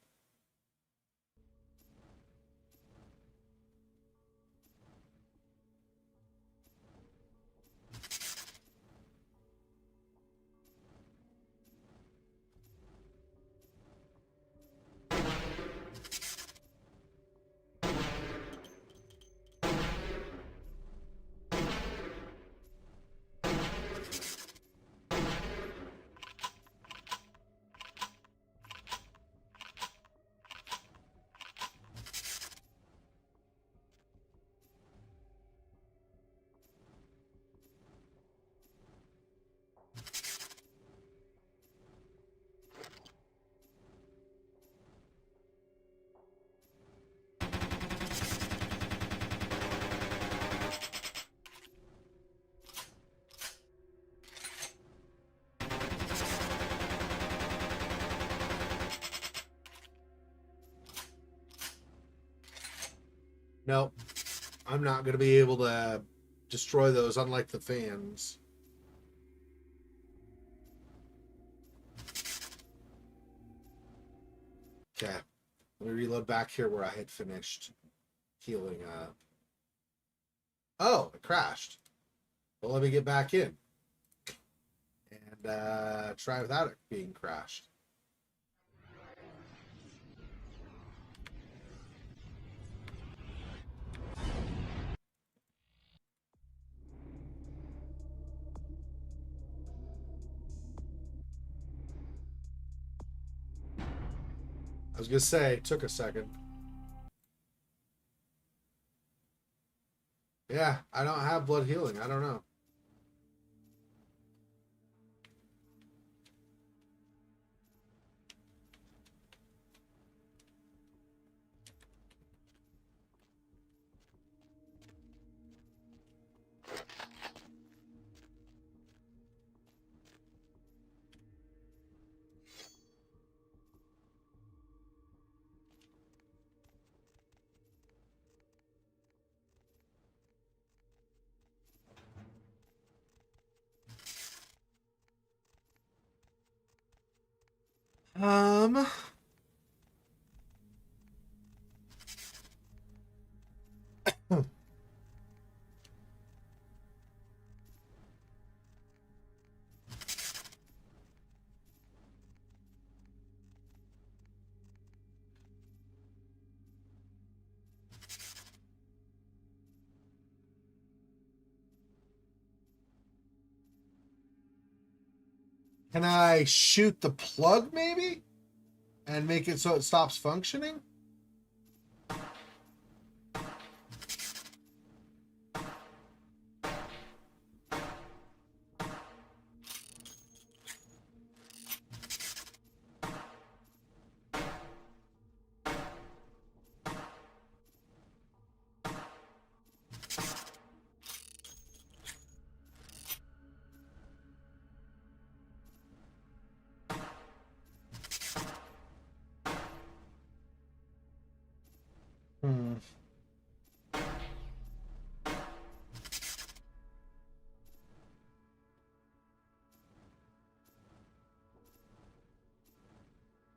Nope. I'm not going to be able to destroy those, unlike the fans. Okay. Let me reload back here where I had finished healing up. Oh, it crashed. Well, let me get back in. And try without it being crashed. I was going to say, it took a second. Yeah, I don't have blood healing. I don't know. Um, can I shoot the plug maybe? And make it so it stops functioning? Hmm.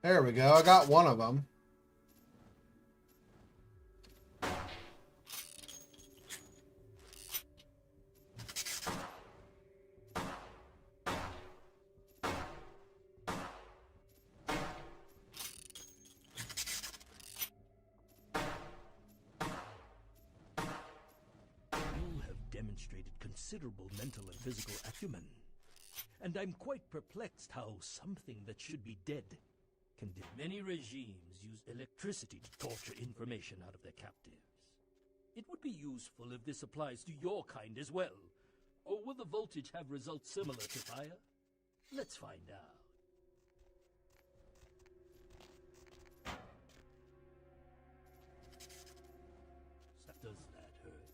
There we go. I got one of them. You have demonstrated considerable mental and physical acumen. And I'm quite perplexed how something that should be dead can do. Many regimes use electricity to torture information out of their captives. It would be useful if this applies to your kind as well. Or will the voltage have results similar to fire? Let's find out. Does that hurt?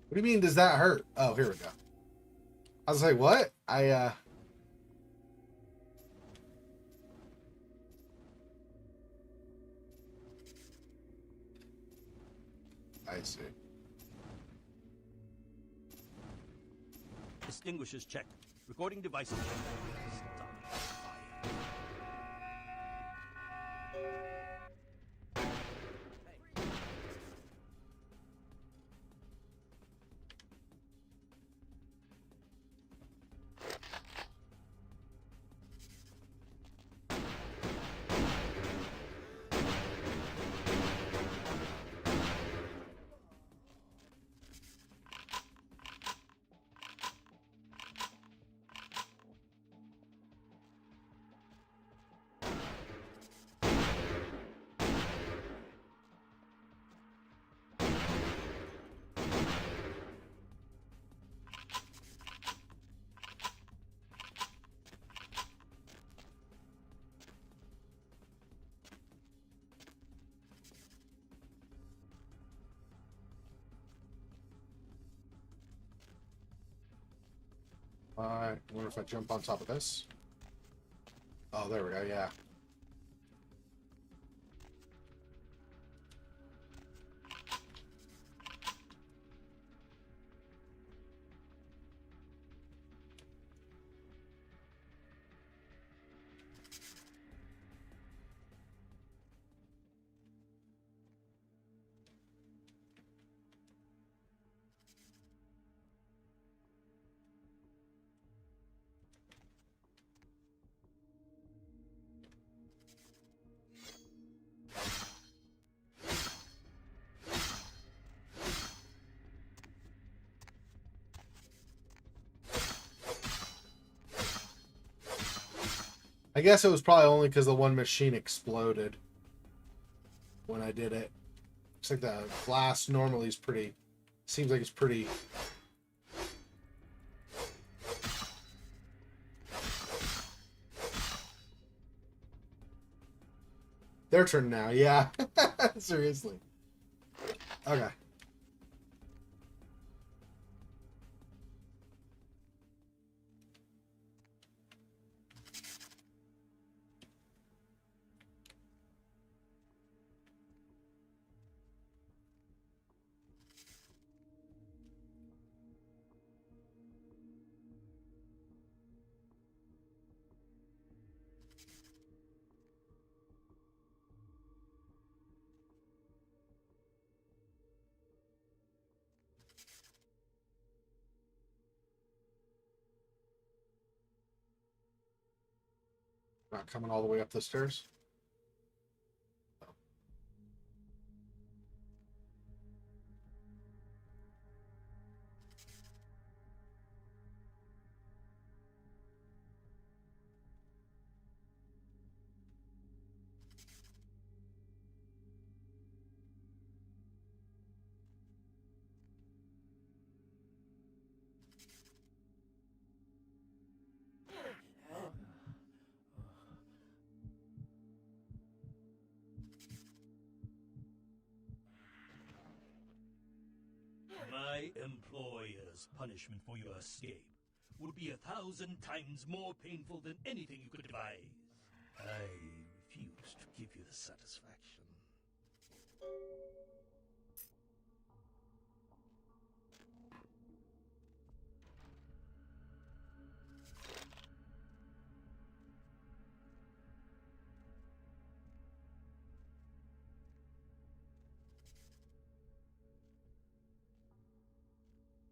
What do you mean, does that hurt? Oh, here we go. I was like, what? I see. Extinguishers checked. Recording devices checked. Stop fire. I wonder if I jump on top of this. Oh, there we go, yeah. I guess it was probably only because the one machine exploded when I did it. Looks like the glass normally is pretty... Seems like it's pretty... Their turn now, yeah. Seriously. Okay. Not coming all the way up the stairs. My employer's punishment for your escape would be 1,000 times more painful than anything you could devise. I refuse to give you the satisfaction.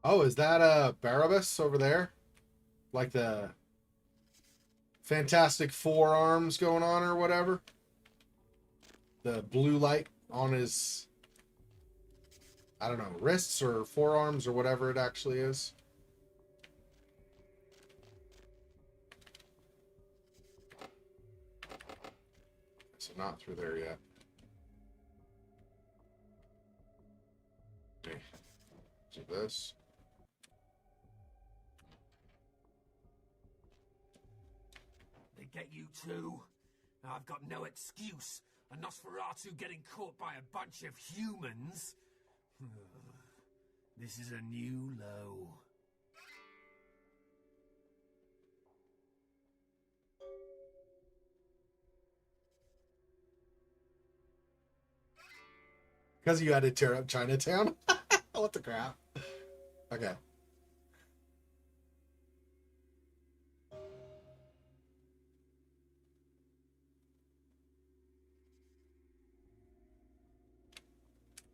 Oh, is that Barabbas over there? Like the Fantastic Forearms going on or whatever? The blue light on his, I don't know, wrists or forearms or whatever it actually is. So not through there yet. Okay. So this. They get you too? I've got no excuse. A Nosferatu getting caught by a bunch of humans? This is a new low. Because you had to tear up Chinatown? What the crap? Okay.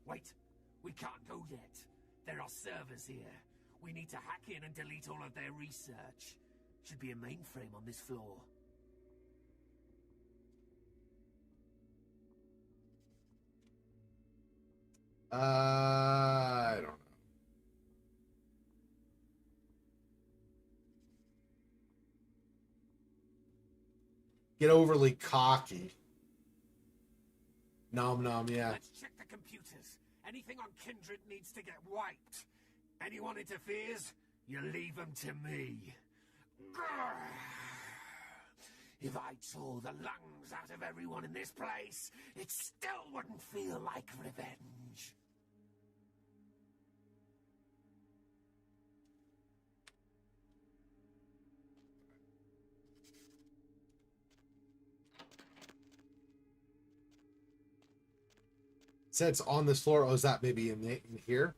Wait, we can't go yet. There are servers here. We need to hack in and delete all of their research. Should be a mainframe on this floor. I don't know. Get overly cocky. Nom nom, yeah. Let's check the computers. Anything on Kindred needs to get wiped. Anyone interferes, you leave them to me. If I tore the lungs out of everyone in this place, it still wouldn't feel like revenge. said it's on this floor. Oh, is that maybe in here?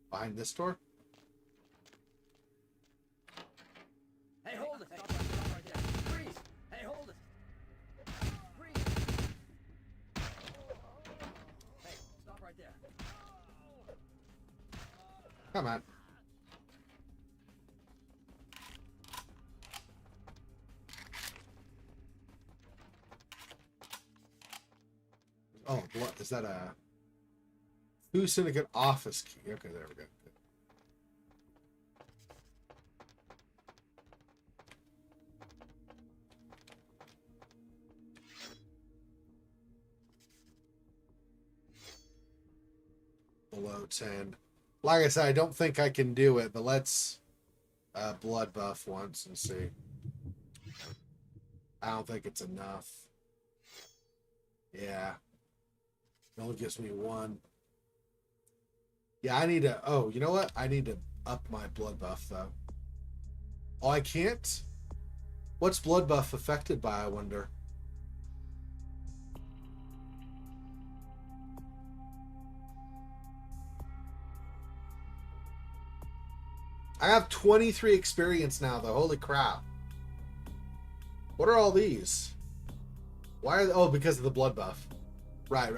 Behind this door? Hey, hold it! Stop right there! Freeze! Hey, hold it! Freeze! Hey, stop right there! Come on. Oh, what is that? A Food Syndicate office key. Okay, there we go. Below 10. Like I said, I don't think I can do it, but let's blood buff once and see. I don't think it's enough. Yeah. It only gives me 1. Yeah, I need to... Oh, you know what? I need to up my blood buff, though. Oh, I can't? What's blood buff affected by, I wonder? I have 23 experience now, though. Holy crap. What are all these? Why are... Oh, because of the blood buff. Right.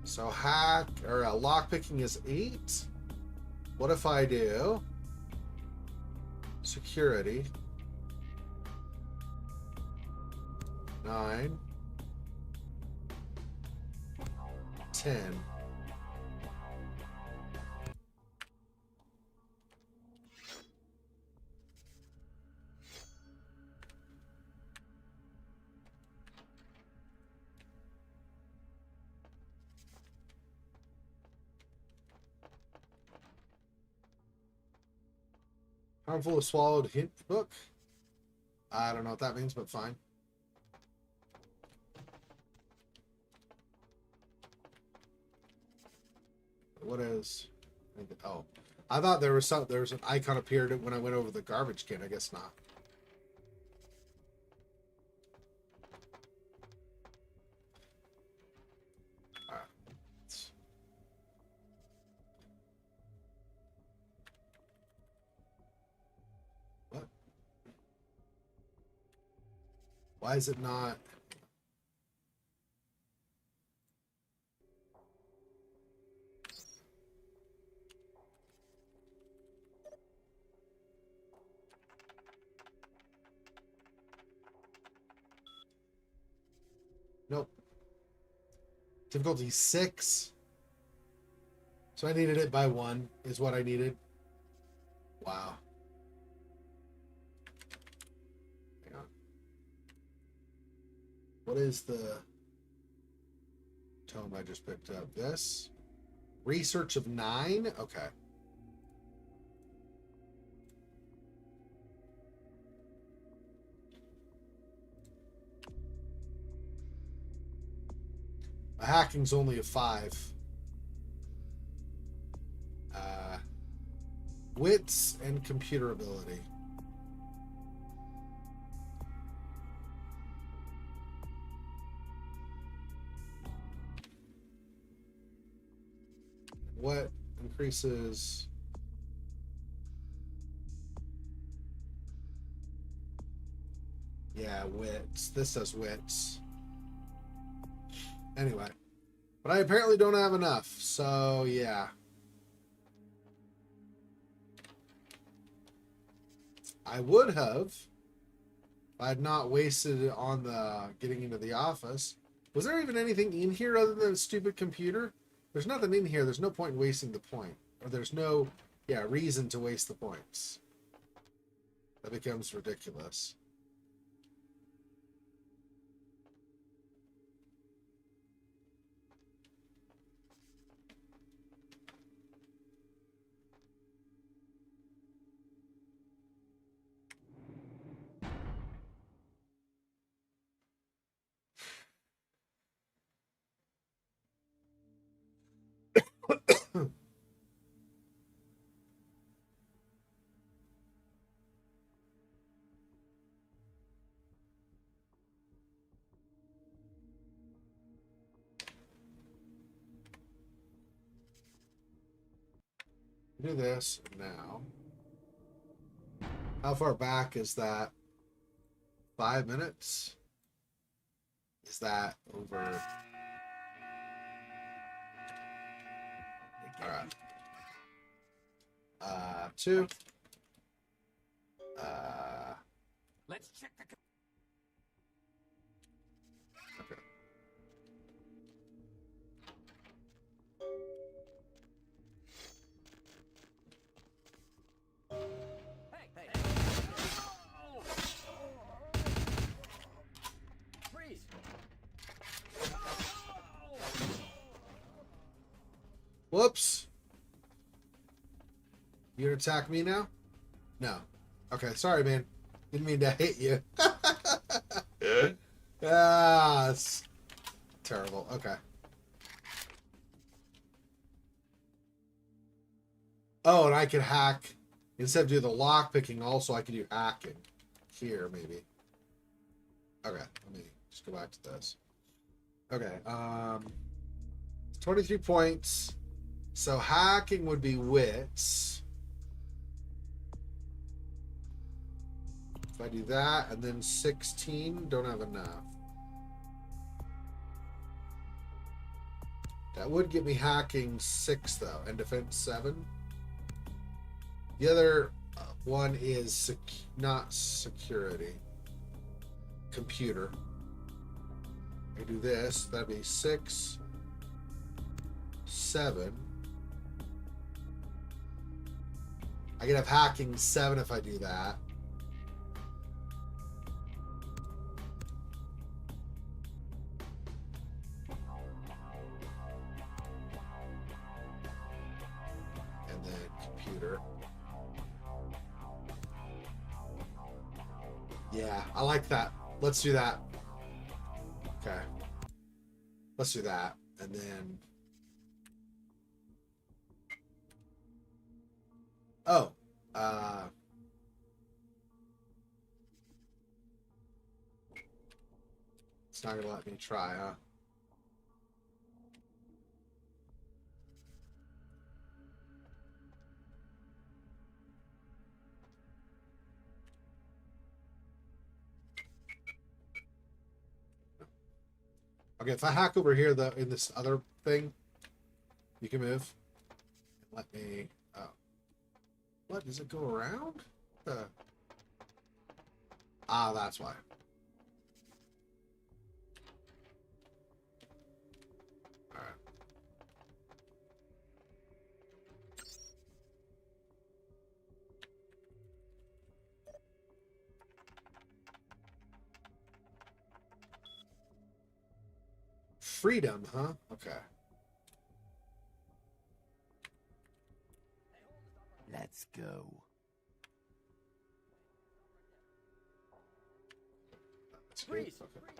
So hack... Or lockpicking is 8. What if I do... Security. 9. 10. Harmful of swallowed hint book. I don't know what that means, but fine. What is... Oh. I thought there was an icon appeared when I went over the garbage can. I guess not. Alright. What? Why is it not... Nope. Difficulty 6. So I needed it by 1 is what I needed. Wow. Hang on. What is the tome I just picked up? This? Research of 9? Okay. Hacking's only a 5. Wits and computer ability. What increases... Yeah, wits. This does wits. Anyway. But I apparently don't have enough, so yeah. I would have if I had not wasted it on the getting into the office. Was there even anything in here other than a stupid computer? There's nothing in here. There's no point in wasting the point. Or there's no, reason to waste the points. That becomes ridiculous. Do this now. How far back is that? 5 minutes? Is that over? Alright. 2. Let's check the. Okay. Freeze! Whoops. You gonna attack me now? No. Okay, sorry, man. Didn't mean to hit you. It's terrible. Okay. Oh, and I could hack. Instead of do the lock picking, also I could do hacking. Here, maybe. Okay, let me just go back to this. Okay, 23 points. So hacking would be wits. If I do that, and then 16, don't have enough. That would give me hacking 6, though, and defense 7. The other one is not security. Computer. I do this. That'd be 6, 7. I could have hacking 7 if I do that. And then computer. Yeah, I like that. Let's do that. Okay. Let's do that. And then... Oh. It's not going to let me try, huh? Okay, if I hack over here, in this other thing, you can move. Let me... Oh. What? Does it go around? Ah, that's why. Alright. Freedom, huh? Okay. Let's go. That's good. Okay.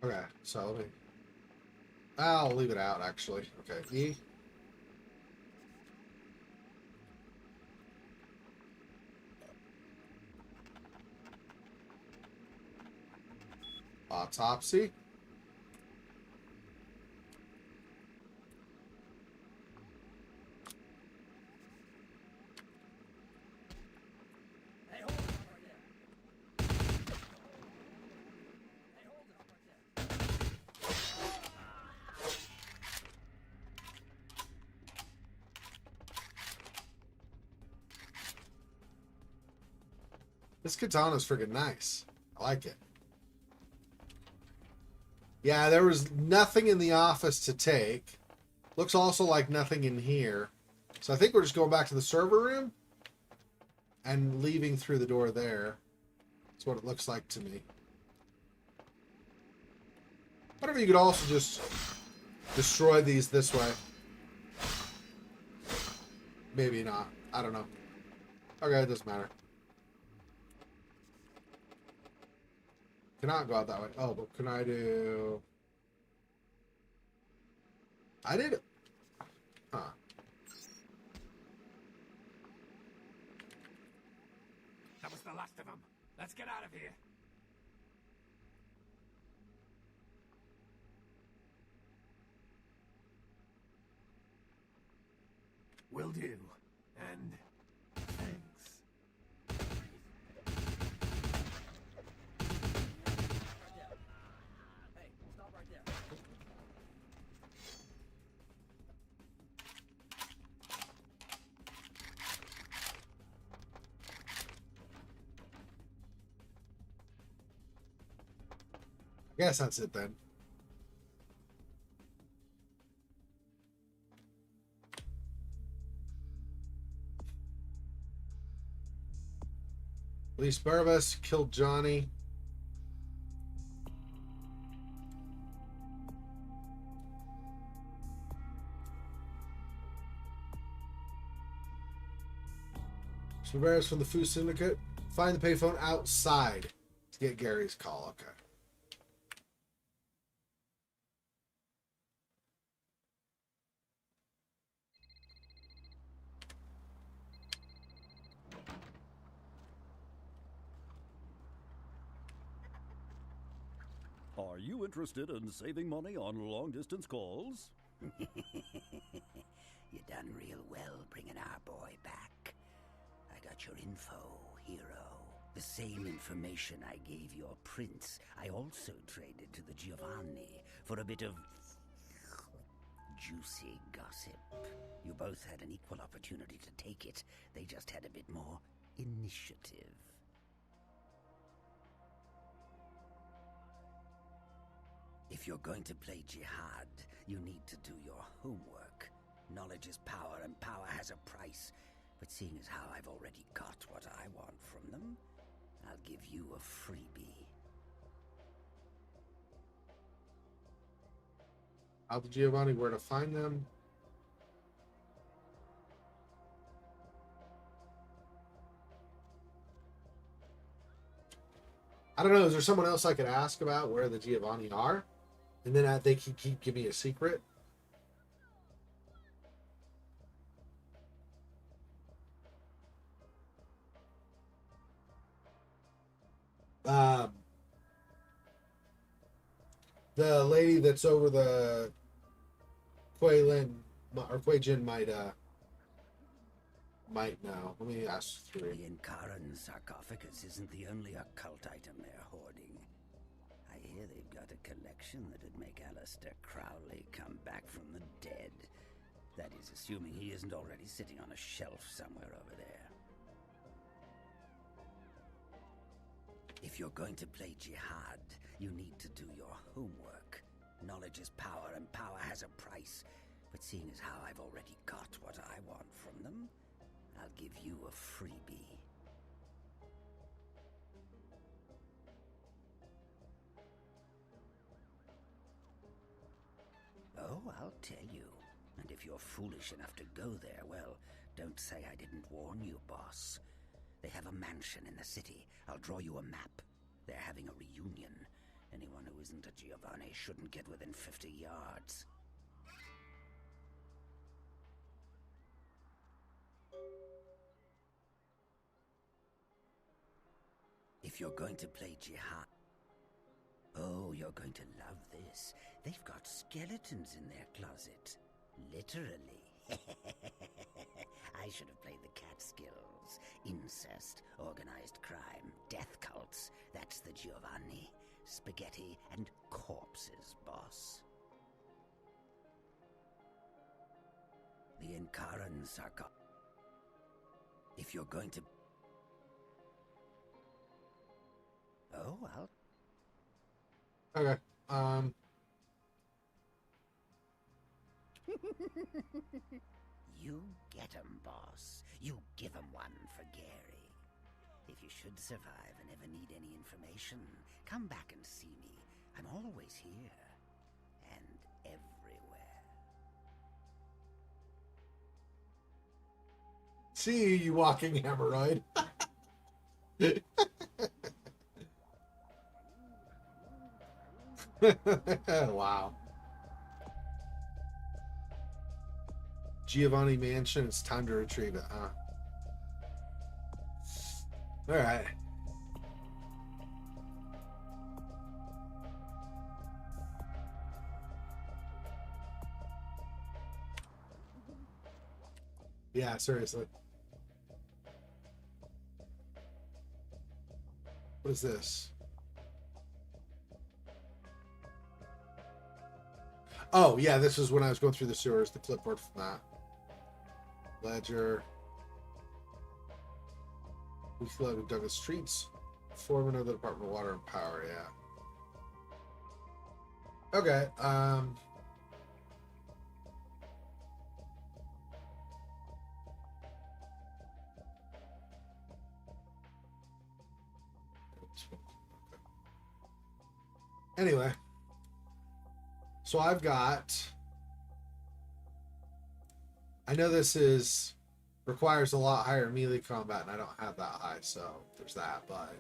Okay, so let me... I'll leave it out, actually. Okay, E. Autopsy. This katana's freaking nice. I like it. Yeah, there was nothing in the office to take. Looks also like nothing in here. So I think we're just going back to the server room and leaving through the door there. That's what it looks like to me. Whatever, you could also just destroy these this way. Maybe not. I don't know. Okay, it doesn't matter. Cannot go out that way. Oh, but can I do... I did. Huh. That was the last of them. Let's get out of here. Will do. And thanks. Hey, stop right there. I guess that's it then. Police Barabas killed Johnny. Barabas from the Food Syndicate. Find the payphone outside to get Gary's call. Okay. Are you interested in saving money on long-distance calls? You done real well bringing our boy back. I got your info, hero. The same information I gave your prince, I also traded to the Giovanni for a bit of juicy gossip. You both had an equal opportunity to take it. They just had a bit more initiative. If you're going to play jihad, you need to do your homework. Knowledge is power, and power has a price. But seeing as how I've already got what I want from them, I'll give you a freebie. Out to Giovanni, where to find them. I don't know. Is there someone else I could ask about where the Giovanni are? And then they can keep giving me a secret. The lady that's over the Quaylin or Quayjin might know. Let me ask three. The Inkaran sarcophagus isn't the only occult item they're hoarding. I hear they've got a collection that'd make Alistair Crowley come back from the dead. That is, assuming he isn't already sitting on a shelf somewhere over there. If you're going to play jihad, you need to do your homework. Knowledge is power, and power has a price. But seeing as how I've already got what I want from them, I'll give you a freebie. Oh, I'll tell you. And if you're foolish enough to go there, well, don't say I didn't warn you, boss. They have a mansion in the city. I'll draw you a map. They're having a reunion. Anyone who isn't a Giovanni shouldn't get within 50 yards. If you're going to play jihad... Oh, you're going to love this. They've got skeletons in their closet. Literally. I should have played the Catskills. Incest, organized crime, death cults. That's the Giovanni. Spaghetti and corpses, boss. The Inkaran sarcophagus. If you're going to... Oh, I'll... Okay. You get 'em, boss. You give 'em one for Gary. If you should survive and ever need any information, come back and see me. I'm always here. And everywhere. See you walking hemorrhoid. Wow. Giovanni Mansion. It's time to retrieve it, huh? All right. Yeah, seriously. What is this? Oh, yeah, this is when I was going through the sewers, the clipboard from that. Ledger. We flooded Douglas Streets. Foreman of the Department of Water and Power, yeah. Okay, anyway. So I've got... I know this requires a lot higher melee combat, and I don't have that high, so there's that, but...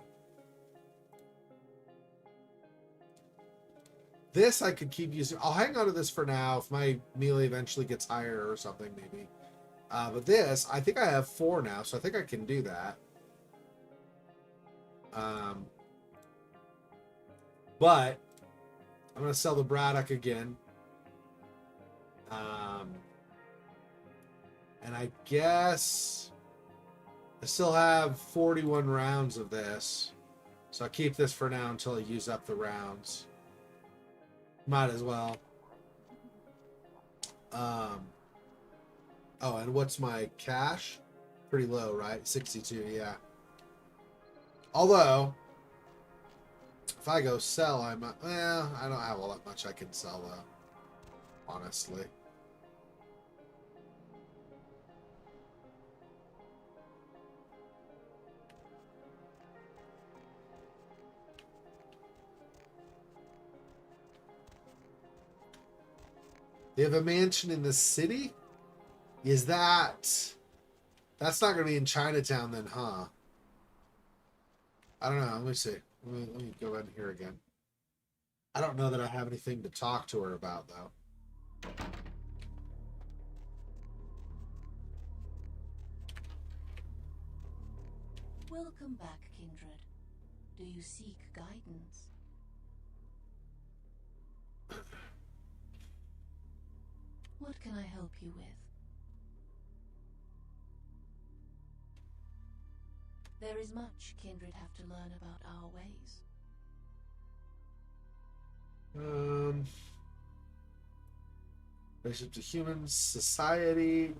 This I could keep using. I'll hang on to this for now. If my melee eventually gets higher or something, maybe. But this, I think I have 4 now, so I think I can do that. But I'm going to sell the Braddock again. And I guess I still have 41 rounds of this. So I'll keep this for now until I use up the rounds. Might as well. Oh, and what's my cash? Pretty low, right? 62, yeah. Although, if I go sell, I don't have all that much I can sell, though. Honestly. They have a mansion in the city? Is that... That's not going to be in Chinatown then, huh? I don't know. Let me see. Let me go ahead here again. I don't know that I have anything to talk to her about, though. Welcome back, Kindred. Do you seek guidance? What can I help you with? There is much Kindred have to learn about our ways. Relationship to humans, society.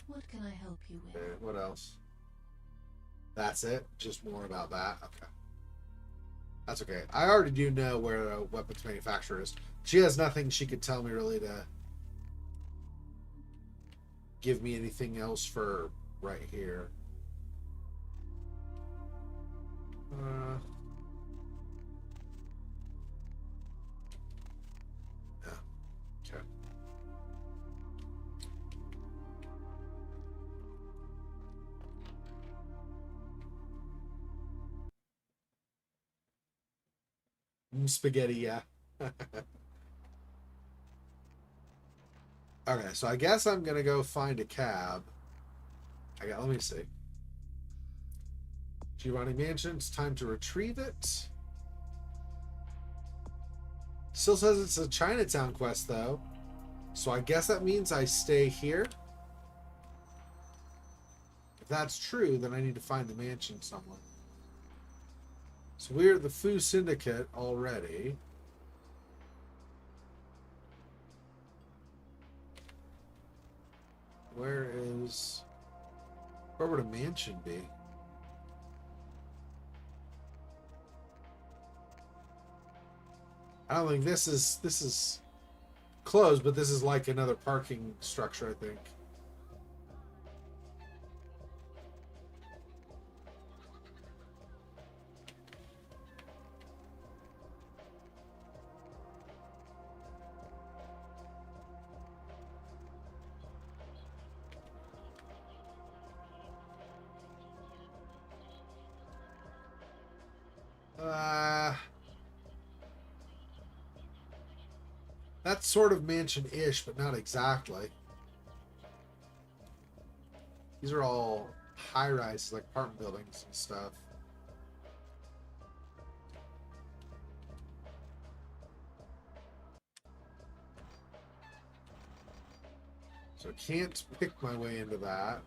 What can I help you with? What else? That's it? Just more about that? Okay. That's okay. I already do know where a weapons manufacturer is. She has nothing she could tell me really to give me anything else for right here. Yeah. Okay. Spaghetti, yeah. Okay, so I guess I'm gonna go find a cab. Let me see. Giovanni Mansion, it's time to retrieve it. Still says it's a Chinatown quest, though. So I guess that means I stay here. If that's true, then I need to find the mansion somewhere. So we're at the Fu Syndicate already. Where would a mansion be? I don't think this is closed, but this is like another parking structure, I think. That's sort of mansion-ish, but not exactly. These are all high rises, like apartment buildings and stuff. So I can't pick my way into that.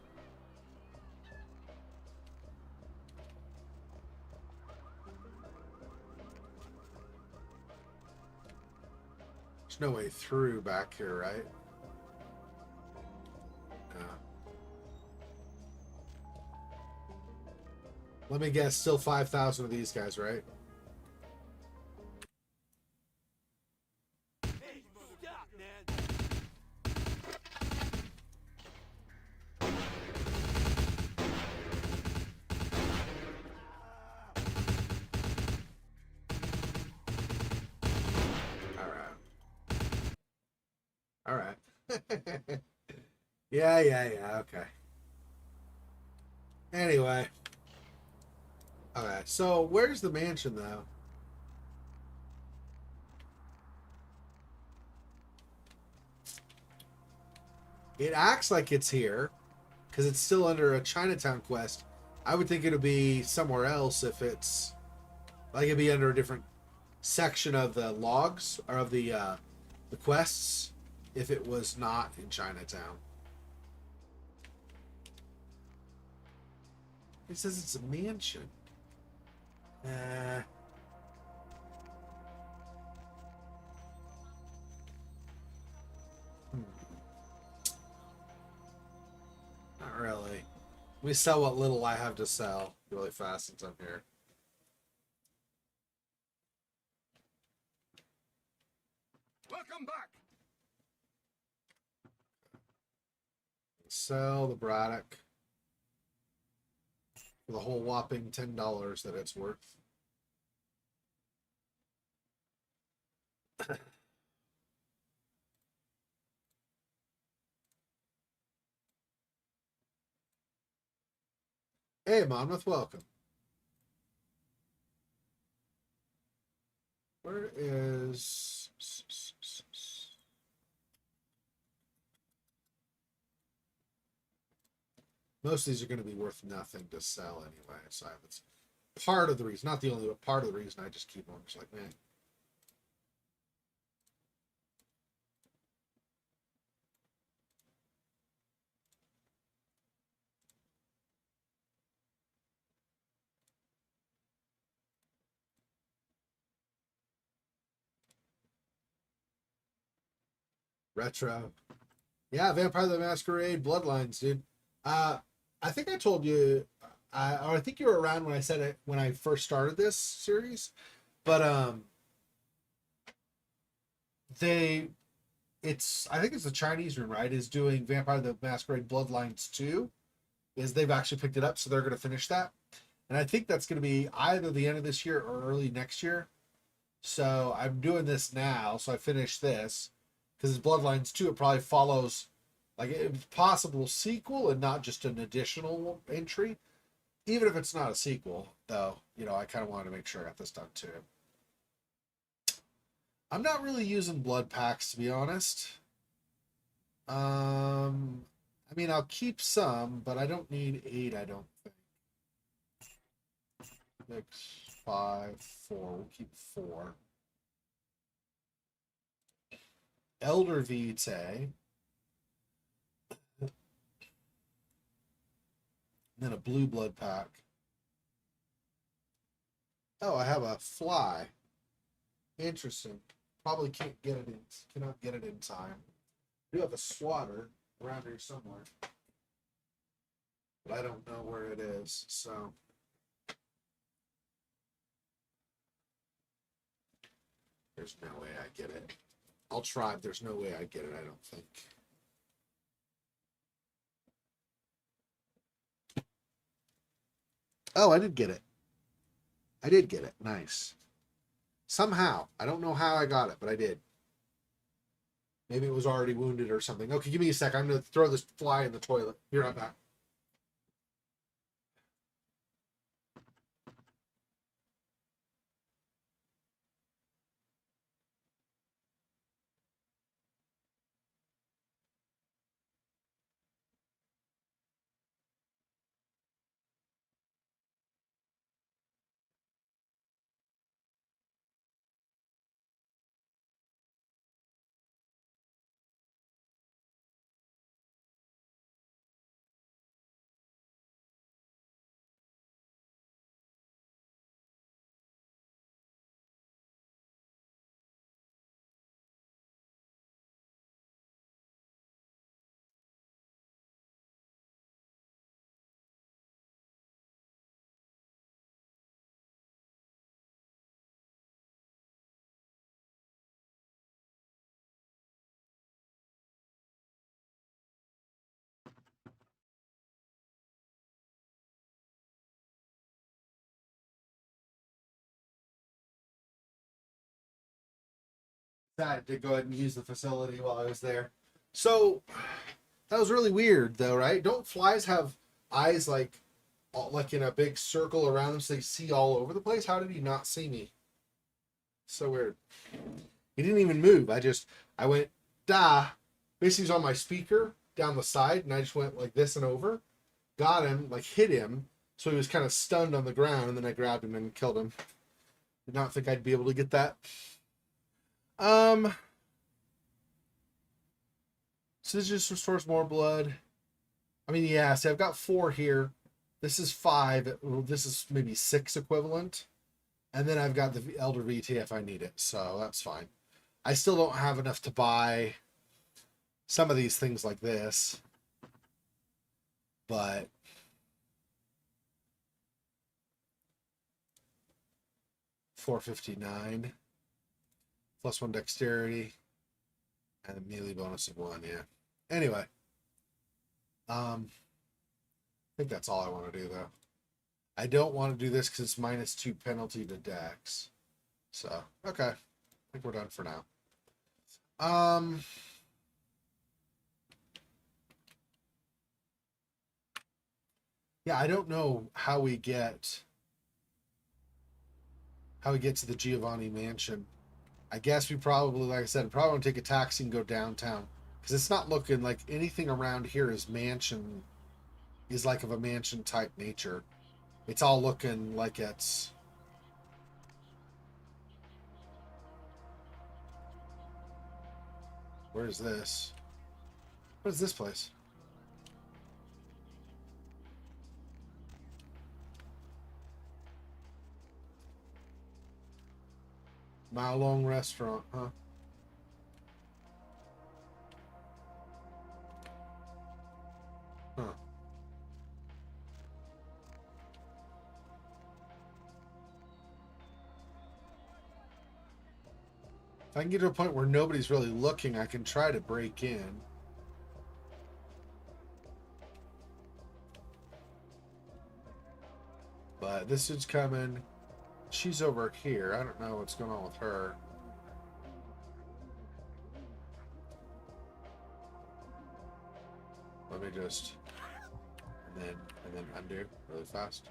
There's no way through back here, right? No. Let me guess, still 5,000 of these guys, right? Hey, stop, man! All right. Yeah, okay. Anyway. Okay, so where's the mansion, though? It acts like it's here, because it's still under a Chinatown quest. I would think it would be somewhere else if it's... Like, it'd be under a different section of the logs, or of the quests, if it was not in Chinatown. It says it's a mansion. Not really. Let me sell what little I have to sell really fast since I'm here. Welcome back. Sell the Braddock for the whole whopping $10 that it's worth. Hey, Monmouth, welcome. Where is... Most of these are going to be worth nothing to sell anyway, so it's part of the reason, not the only, but part of the reason I just keep on just like, man. Retro. Yeah, Vampire the Masquerade, Bloodlines, dude. I think I told you, or I think you were around when I said it when I first started this series, but I think it's the Chinese room, right? Is doing Vampire the Masquerade Bloodlines 2. Is they've actually picked it up, so they're going to finish that, and I think that's going to be either the end of this year or early next year. So I'm doing this now, so I finish this because it's Bloodlines 2. It probably follows. Like, it's possible sequel and not just an additional entry. Even if it's not a sequel, though, you know, I kind of wanted to make sure I got this done too. I'm not really using blood packs, to be honest. I mean, I'll keep some, but I don't need 8, I don't think. 6, 5, 4. We'll keep 4. Elder Vitae. And then a blue blood pack. Oh, I have a fly. Interesting. Probably cannot get it in time. I do have a swatter around here somewhere, but I don't know where it is. So there's no way I get it. I'll try. There's no way I get it. I don't think. Oh, I did get it. I did get it. Nice. Somehow. I don't know how I got it, but I did. Maybe it was already wounded or something. Okay, give me a sec. I'm going to throw this fly in the toilet. Here, I'm back. decided to go ahead and use the facility while I was there. So that was really weird, though, right? Don't flies have eyes like in a big circle around them so they see all over the place? How did he not see me? So weird. He didn't even move. I went, basically he was on my speaker down the side, and I just went like this and over. Got him, like hit him, so he was kind of stunned on the ground, and then I grabbed him and killed him. Did not think I'd be able to get that. So this just restores more blood. I mean, yeah, see, I've got 4 here. This is 5. This is maybe 6 equivalent. And then I've got the Elder VT if I need it, so that's fine. I still don't have enough to buy some of these things like this. But $459 +1 dexterity and a melee bonus of 1, yeah. Anyway. I think that's all I want to do, though. I don't want to do this because it's -2 penalty to dex. So, okay. I think we're done for now. Yeah, I don't know how we get to the Giovanni mansion. I guess we probably, like I said, probably want to take a taxi and go downtown. Because it's not looking like anything around here is like of a mansion type nature. It's all looking like it's... Where is this? What is this place? Mile Long Restaurant, huh? Huh. If I can get to a point where nobody's really looking, I can try to break in. But this dude's coming. She's over here. I don't know what's going on with her. Let me just... And then undo really fast.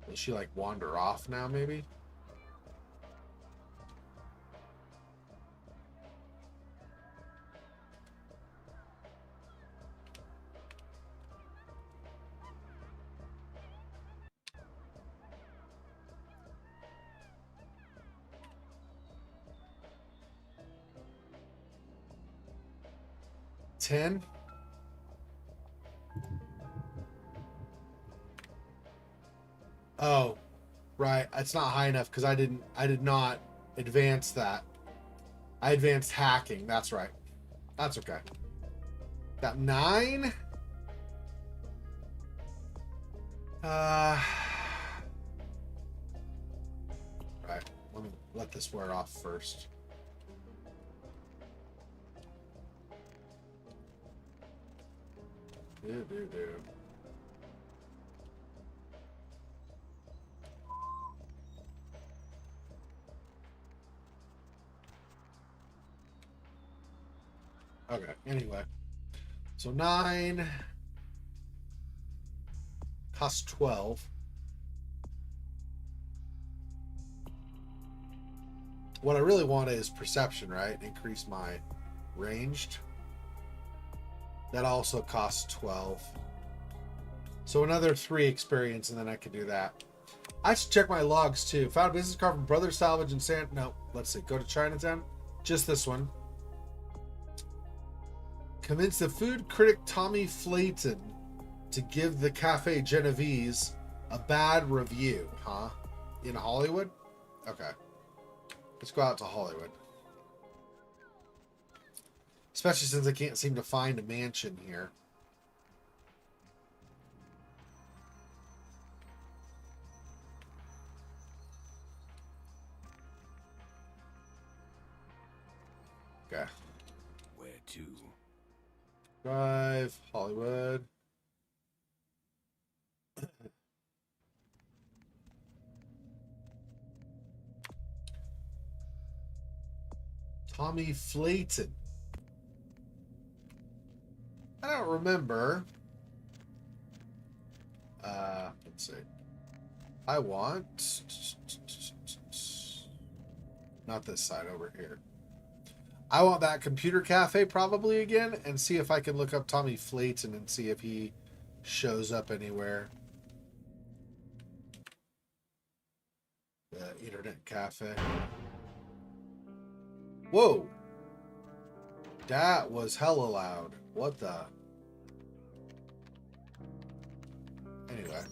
Will she like wander off now, maybe? $10? Oh, right. It's not high enough because I did not advance that. I advanced hacking. That's right. That's okay. Got 9. Right. Let me let this wear off first. Do. Okay, anyway. So 9 costs 12. What I really want is perception, right? Increase my ranged. That also costs 12. So another 3 experience, and then I can do that. I should check my logs too. Found a business card from Brother Salvage in San... No, let's see. Go to Chinatown. Just this one. Convince the food critic Tommy Flayton to give the Cafe Genovese a bad review, huh? In Hollywood? Okay. Let's go out to Hollywood. Especially since I can't seem to find a mansion here. Okay. Where to? Drive, Hollywood. Tommy Flayton. I don't remember. Let's see. I want... Not this side, over here. I want that computer cafe probably again, and see if I can look up Tommy Flayton and see if he shows up anywhere. The internet cafe. Whoa! That was hella loud. What the? Anyway.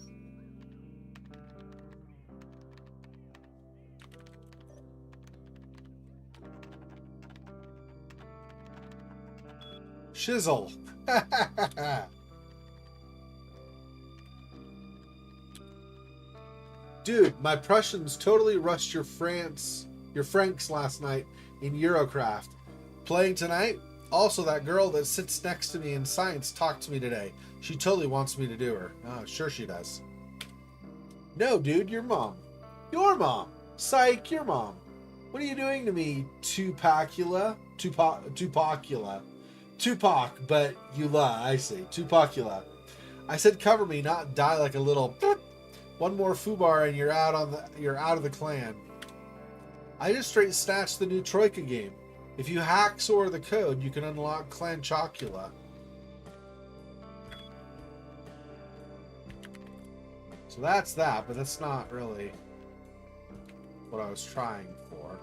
Shizzle. Dude, my Prussians totally rushed your Franks last night in Eurocraft. Playing tonight? Also, that girl that sits next to me in science talked to me today. She totally wants me to do her. Oh, sure she does. No, dude, your mom. Your mom. Psych, your mom. What are you doing to me, Tupacula? Tupacula. Tupac, but you lie. I see. Tupacula. I said cover me, not die like a little... One more foobar and you're out of the clan. I just straight snatched the new Troika game. If you hack SOAR the code, you can unlock Clan Chocula. So that's that, but that's not really what I was trying for.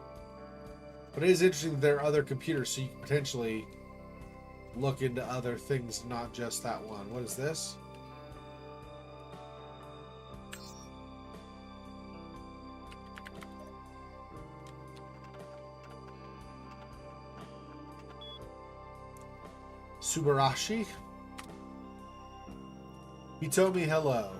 But it is interesting that there are other computers, so you can potentially look into other things, not just that one. What is this? Subarashi. He told me hello.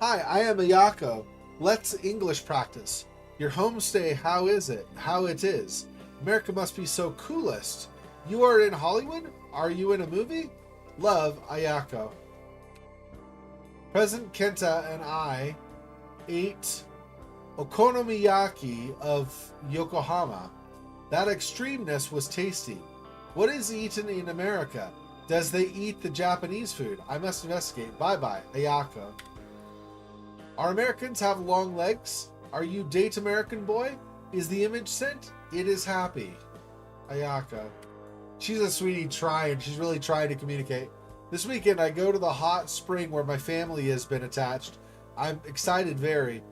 Hi, I am Ayako. Let's English practice. Your homestay, how is it? How it is. America must be so coolest. You are in Hollywood? Are you in a movie? Love, Ayako. President Kenta and I ate okonomiyaki of Yokohama. That extremeness was tasty. What is eaten in America? Does they eat the Japanese food? I must investigate. Bye-bye, Ayako. Are Americans have long legs? Are you date American boy? Is the image sent? It is happy. Ayako. She's a sweetie trying. She's really trying to communicate. This weekend I go to the hot spring where my family has been attached. I'm excited very.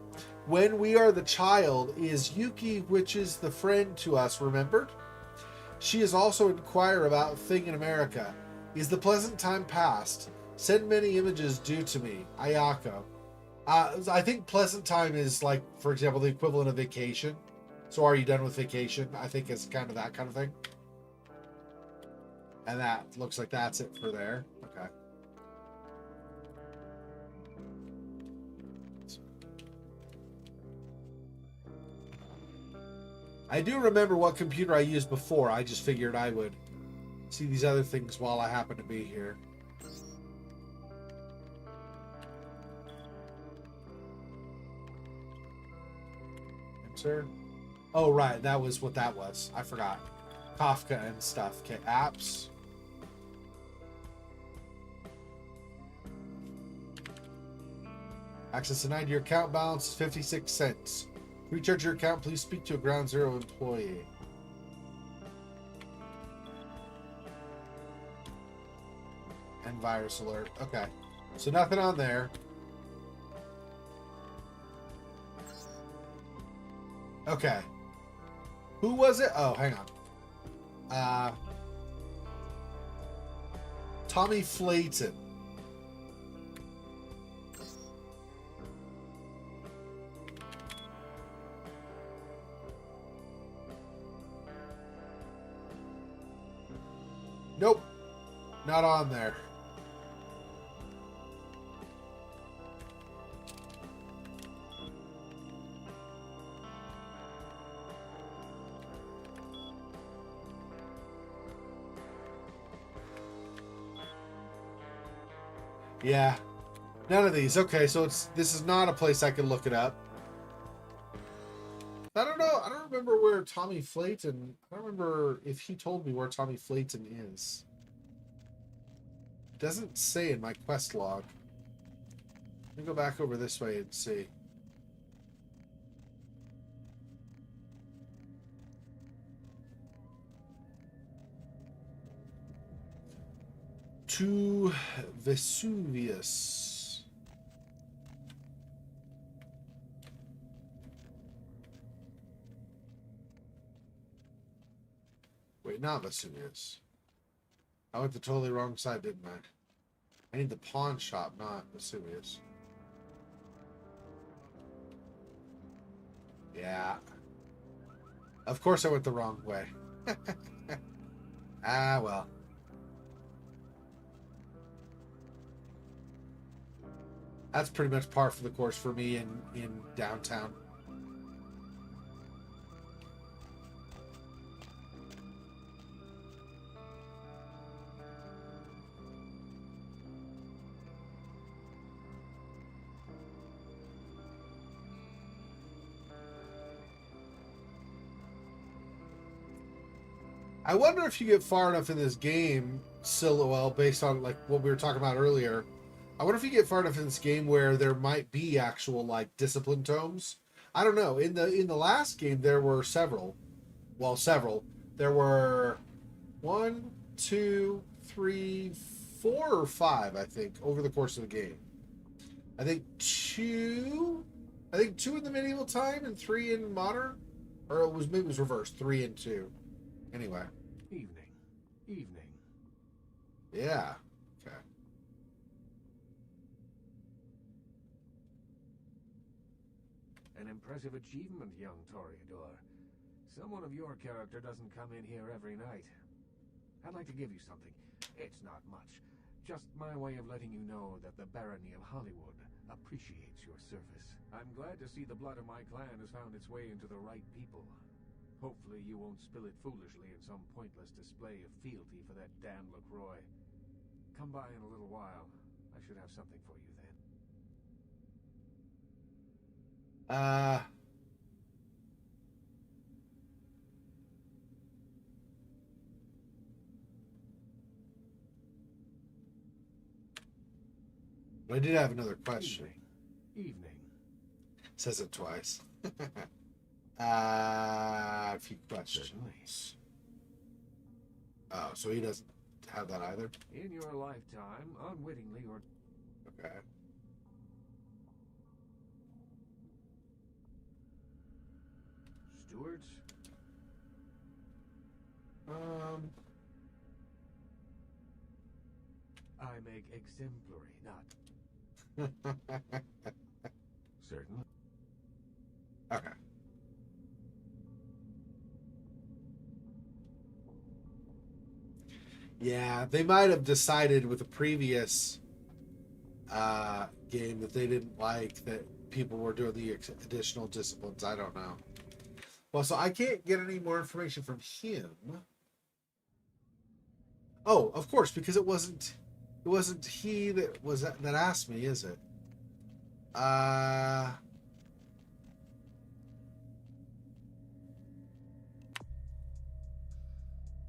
When we are the child is Yuki, which is the friend to us, remembered? She is also inquire about thing in America. Is the pleasant time past? Send many images due to me. Ayako. I think pleasant time is like, for example, the equivalent of vacation. So are you done with vacation? I think it's kind of that kind of thing. And that looks like that's it for there. Okay. I do remember what computer I used before. I just figured I would see these other things while I happen to be here. Enter. Oh, right. That was what that was. I forgot. Kafka and stuff. Okay, apps. Access denied. Your account balance is 56 cents. To recharge your account, please speak to a Ground Zero employee. And virus alert. Okay. So nothing on there. Okay. Who was it? Oh, hang on. Tommy Flayton. Nope. Not on there. Yeah. None of these. Okay, so this is not a place I can look it up. I don't know. I don't remember where where Tommy Flayton... I don't remember if he told me where Tommy Flayton is. It doesn't say in my quest log. Let me go back over this way and see. To Vesuvius. Wait, not Vesuvius. I went the totally wrong side, didn't I? I need the pawn shop, not Vesuvius. Yeah. Of course I went the wrong way. Ah, well. That's pretty much par for the course for me in downtown. I wonder if you get far enough in this game, Silhouette, based on like what we were talking about earlier. I wonder if you get far enough in this game where there might be actual like discipline tomes. I don't know. In the last game there were several. Well, several. There were 1, 2, 3, 4 or 5, I think, over the course of the game. I think two in the medieval time and 3 in modern, or maybe it was reversed, 3 and 2. Anyway. Evening. Yeah. Okay. An impressive achievement, young Toreador. Someone of your character doesn't come in here every night. I'd like to give you something. It's not much. Just my way of letting you know that the Barony of Hollywood appreciates your service. I'm glad to see the blood of my clan has found its way into the right people. Hopefully you won't spill it foolishly in some pointless display of fealty for that Dan LaCroix. Come by in a little while. I should have something for you then. I did have another question. Evening. Says it twice. A few questions. Certainly. Oh, so he doesn't have that either? In your lifetime, unwittingly or... Okay. Stewards? I make exemplary, not... Certainly. Okay. Yeah, they might have decided with the previous game that they didn't like that people were doing the additional disciplines. I don't know. Well, so I can't get any more information from him. Oh, of course, because it wasn't he that was that asked me, is it?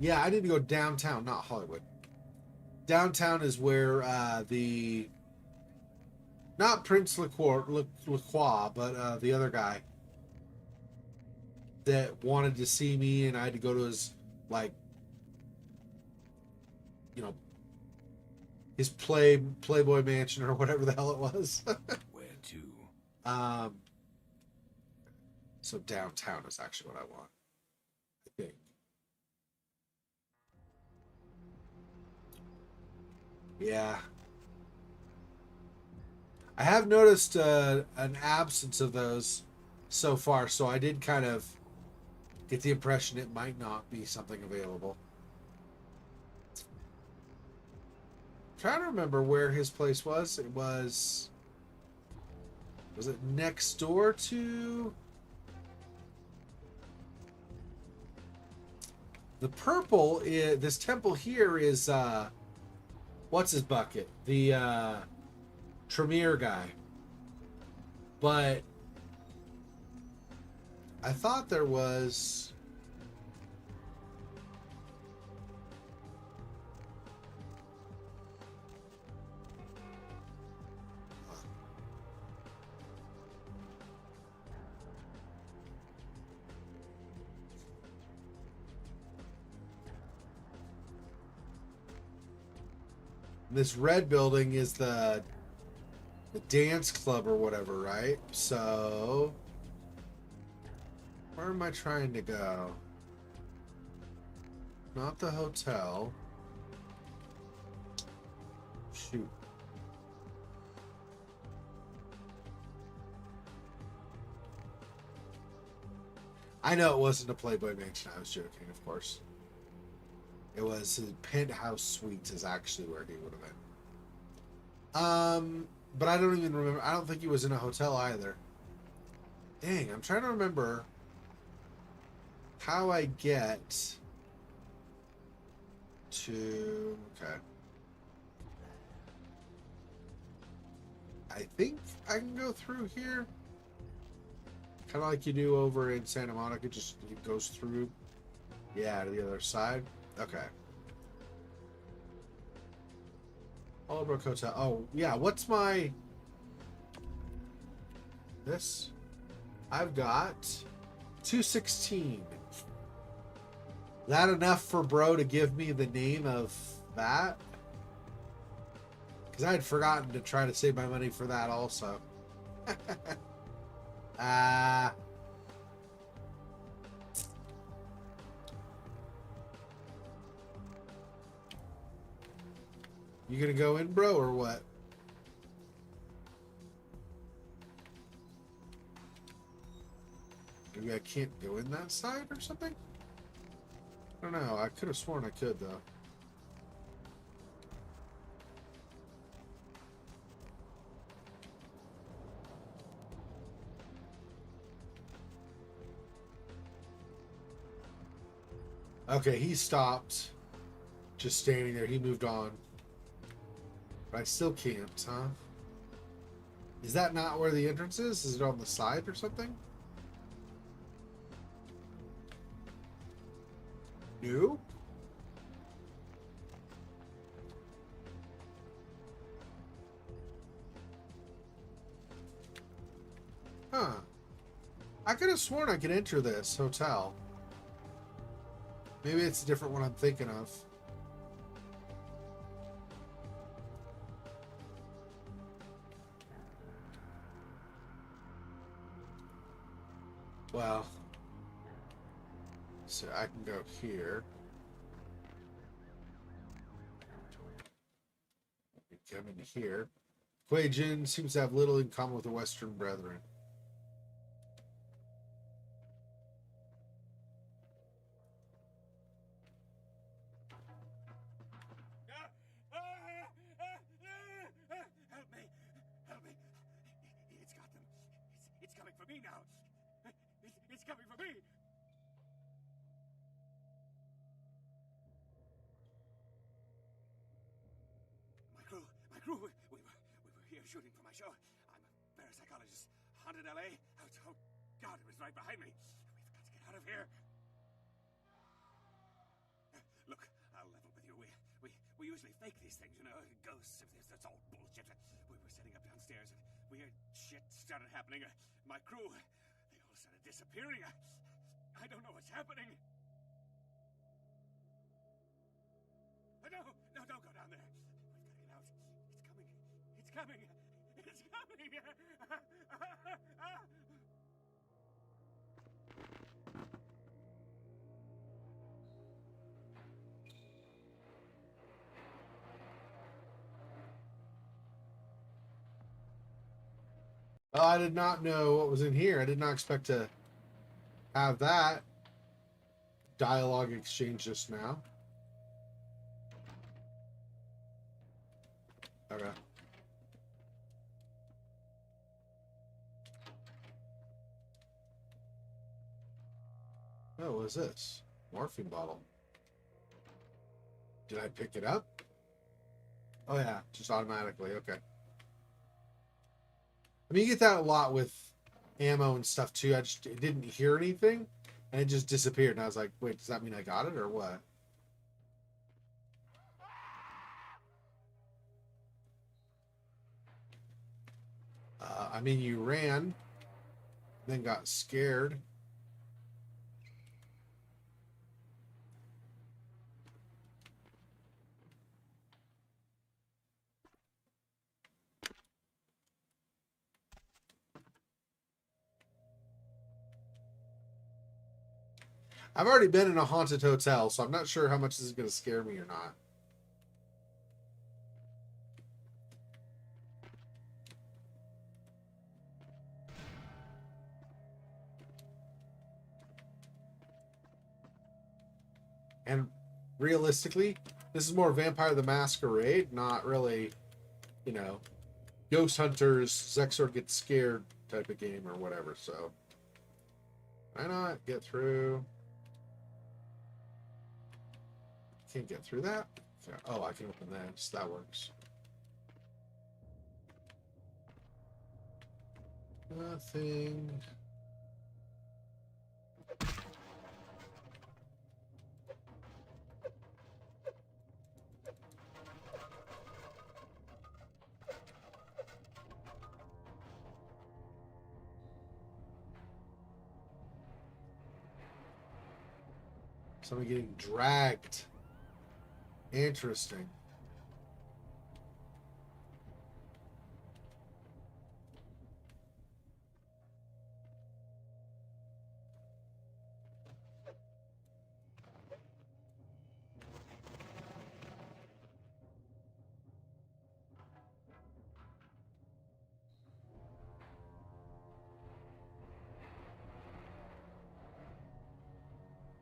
Yeah, I need to go downtown, not Hollywood. Downtown is where not Prince Lacroix, but the other guy that wanted to see me, and I had to go to his, like, you know, his Playboy mansion or whatever the hell it was. Where to? So downtown is actually what I want, I think. Yeah. I have noticed an absence of those so far, so I did kind of get the impression it might not be something available. I'm trying to remember where his place was. It was it next door to the purple? This temple here is what's his bucket? The Tremere guy. But I thought there was This red building is the dance club or whatever, right? So where am I trying to go? Not the hotel. Shoot. I know it wasn't a Playboy Mansion. I was joking, of course. It was his penthouse suites is actually where he would have been. But I don't even remember. I don't think he was in a hotel either. Dang, I'm trying to remember how I get to... Okay. I think I can go through here. Kind of like you do over in Santa Monica. Just it goes through. Yeah, to the other side. Okay. Holbrook Hotel. Oh, yeah. What's my... This? I've got 216. That enough for bro to give me the name of that? Because I had forgotten to try to save my money for that also. You gonna go in, bro, or what? Maybe I can't go in that side or something? I don't know. I could have sworn I could, though. Okay, he stopped. Just standing there. He moved on. But I still can't, huh? Is that not where the entrance is? Is it on the side or something? No? Huh. I could have sworn I could enter this hotel. Maybe it's a different one I'm thinking of. Well, so I can go here. Come in here. Kuei Jin seems to have little in common with the Western Brethren. Help me! Help me! It's got them. It's coming for me now. It's coming for me. My crew. We were here shooting for my show. I'm a parapsychologist. Haunted LA. Oh God, it was right behind me. We've got to get out of here. Look, I'll level with you. We usually fake these things, you know, ghosts. That's all bullshit. We were sitting up downstairs and weird shit started happening. My crew, they all started disappearing. I don't know what's happening. No, don't go down there. We've got to get out. It's coming. It's coming. Oh, I did not know what was in here. I did not expect to have that dialogue exchange just now. Okay. Oh, what is this? Morphine bottle. Did I pick it up? Oh yeah, just automatically. Okay. I mean, you get that a lot with ammo and stuff too. I just didn't hear anything, and it just disappeared. And I was like, "Wait, does that mean I got it or what?" I mean, you ran, then got scared. I've already been in a haunted hotel, so I'm not sure how much this is going to scare me or not. And realistically, this is more Vampire the Masquerade, not really, you know, Ghost Hunters, Zexor gets scared type of game or whatever. So, why not get through? Can't get through that? Oh, I can open this. That works. Nothing. Somebody getting dragged. Interesting.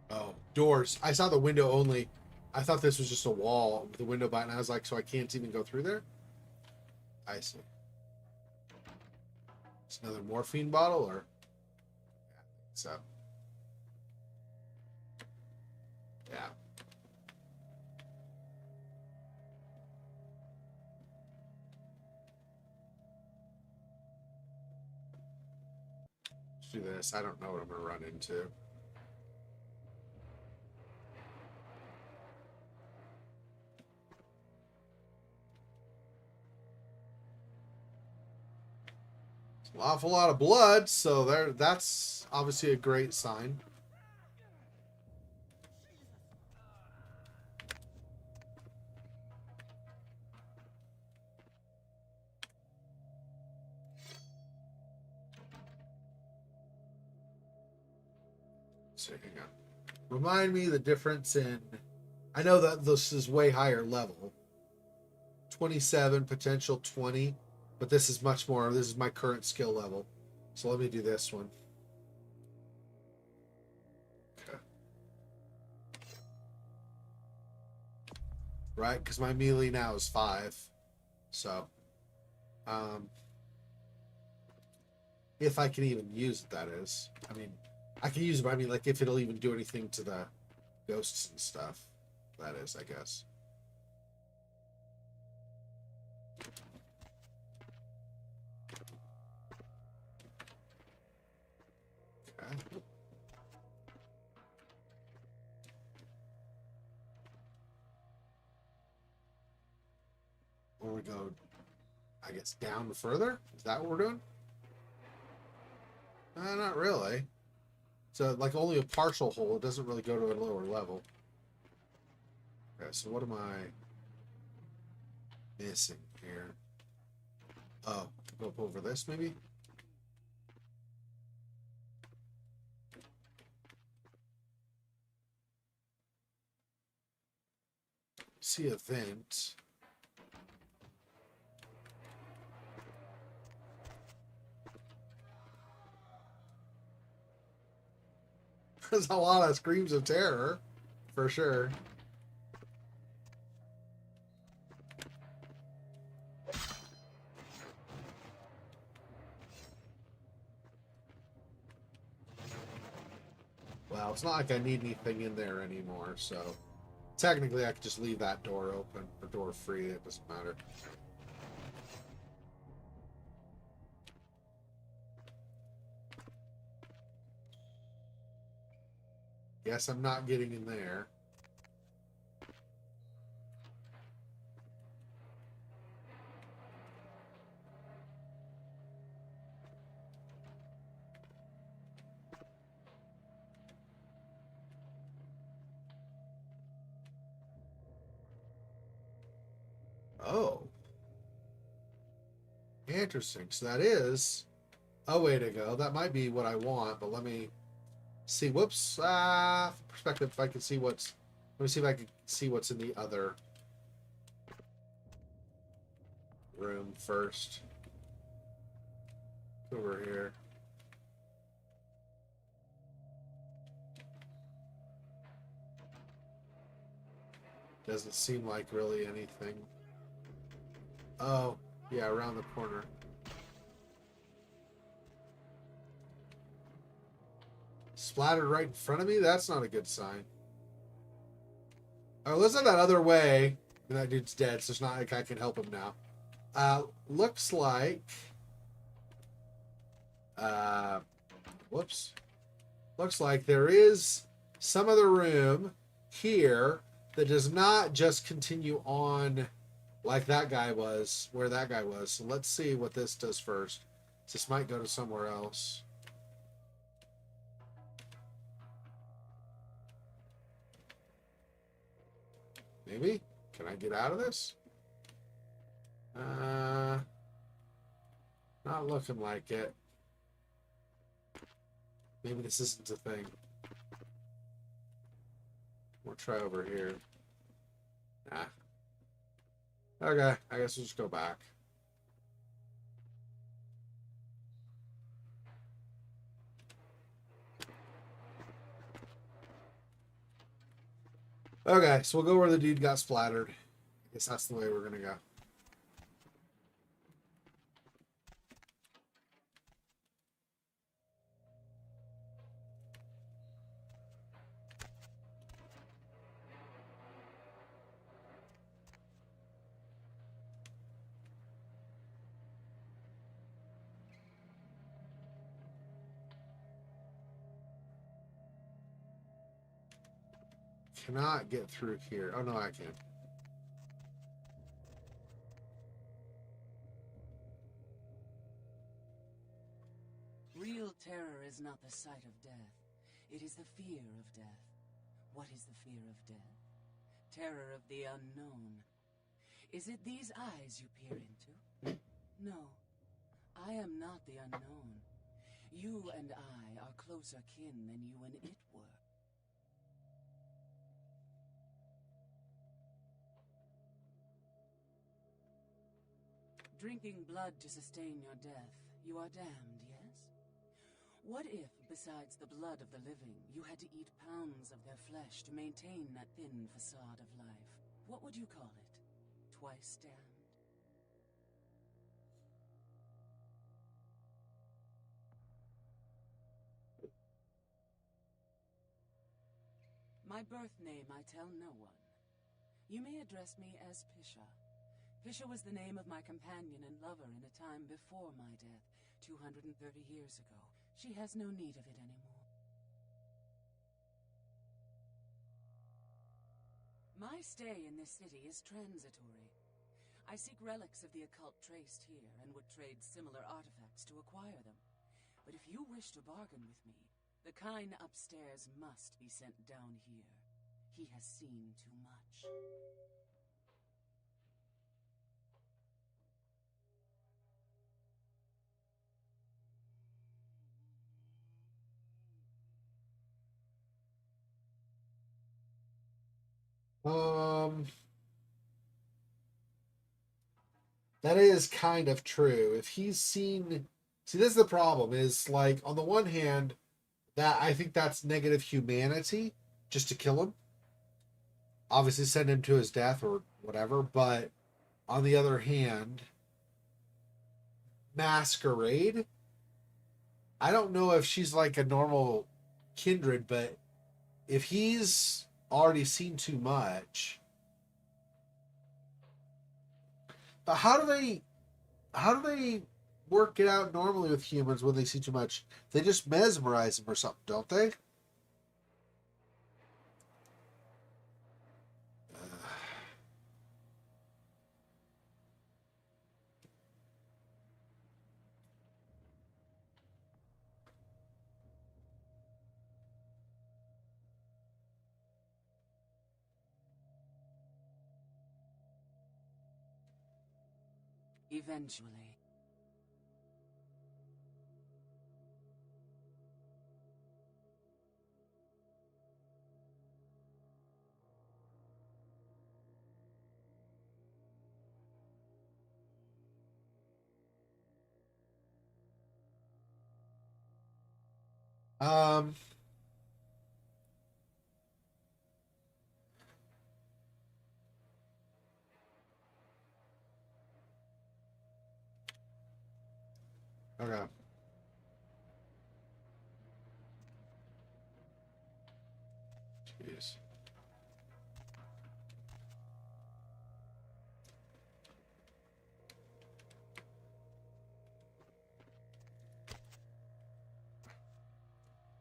Oh, doors. I saw the window only. I thought this was just a wall with a window by it, and I was like, so I can't even go through there? I see. It's another morphine bottle, or? So. Yeah. Let's do this. I don't know what I'm going to run into. An awful lot of blood, so that's obviously a great sign. So hang on. Remind me the difference in, I know that this is way higher level. 27, potential 20, but this is much more, this is my current skill level. So let me do this one. Okay. Right, because my melee now is 5. So, if I can even use it, that is. I mean, I can use it, but I mean, like, if it'll even do anything to the ghosts and stuff. That is, I guess. Okay. Or we go, I guess, down further? Is that what we're doing? Not really. So, like, only a partial hole. It doesn't really go to a lower level. Okay, so what am I missing here? Oh, go up over this, maybe? See a vent. There's a lot of screams of terror, for sure. Well, it's not like I need anything in there anymore, so technically I could just leave that door open, or door free, it doesn't matter. Guess I'm not getting in there. Oh. Interesting. So that is a way to go. That might be what I want, but let me See, whoops. Perspective, if I can see what's... Let me see if I can see what's in the other room first. Over here. Doesn't seem like really anything. Oh, yeah, around the corner. Splattered right in front of me? That's not a good sign. Oh, let's go that other way. That dude's dead, so it's not like I can help him now. Looks like... whoops. Looks like there is some other room here that does not just continue on like that guy was, where that guy was. So let's see what this does first. This might go to somewhere else. Maybe? Can I get out of this? Not looking like it. Maybe this isn't a thing. We'll try over here. Nah. Okay, I guess we'll just go back. Okay, so we'll go where the dude got splattered. I guess that's the way we're gonna go. Cannot get through here. Oh, no, I can. Real terror is not the sight of death. It is the fear of death. What is the fear of death? Terror of the unknown. Is it these eyes you peer into? No. I am not the unknown. You and I are closer kin than you and it were. Drinking blood to sustain your death, you are damned, yes? What if, besides the blood of the living, you had to eat pounds of their flesh to maintain that thin facade of life? What would you call it? Twice damned? My birth name I tell no one. You may address me as Pisha. Pisha was the name of my companion and lover in a time before my death, 230 years ago. She has no need of it anymore. My stay in this city is transitory. I seek relics of the occult traced here and would trade similar artifacts to acquire them. But if you wish to bargain with me, the kind upstairs must be sent down here. He has seen too much. That is kind of true. If he's seen... See, this is the problem, is, like, on the one hand, that I think that's negative humanity, just to kill him. Obviously send him to his death or whatever, but on the other hand, masquerade, I don't know if she's like a normal kindred, but if he's already seen too much... But how do they work it out normally with humans when they see too much? They just mesmerize them or something, don't they? Eventually. Um. Okay. Jeez.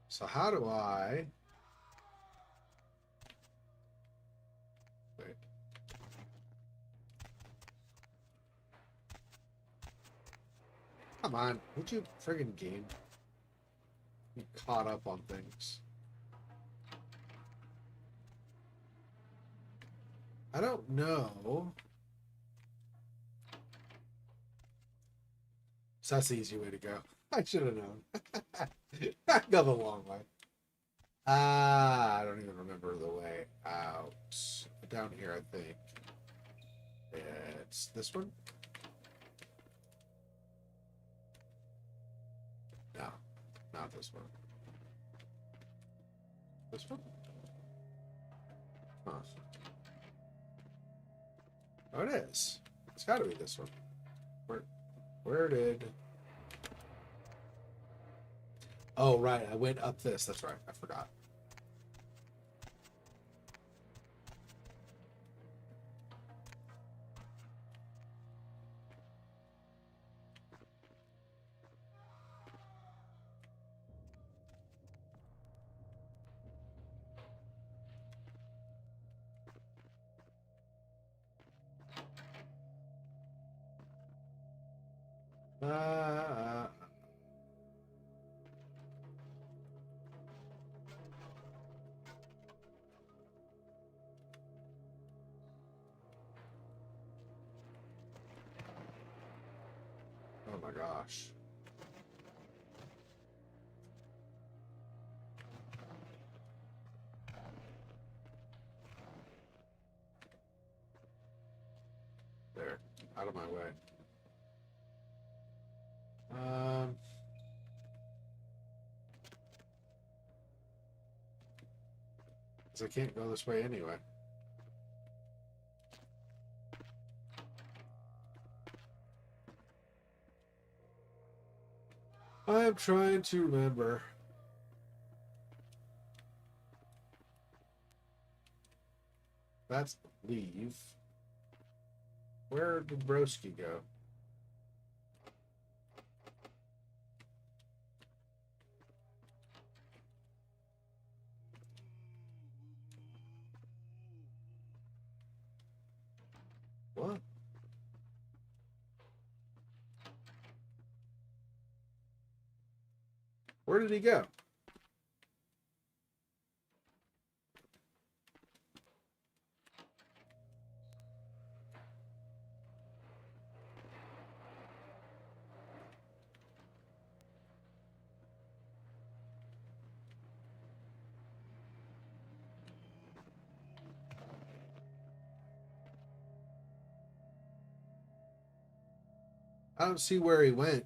So how do I... Wait. Come on. Would you friggin' game? You caught up on things. I don't know. So that's the easy way to go. I should have known. I go the long way. I don't even remember the way out. Down here, I think. It's this one? No, not this one. This one? Huh. Oh, it is. It's got to be this one. Where did... Oh, right. I went up this. That's right. I forgot. Oh my gosh. There. Out of my way. Because I can't go this way anyway. I'm trying to remember. That's leave. Where did Broski go? What? Where did he go? I don't see where he went.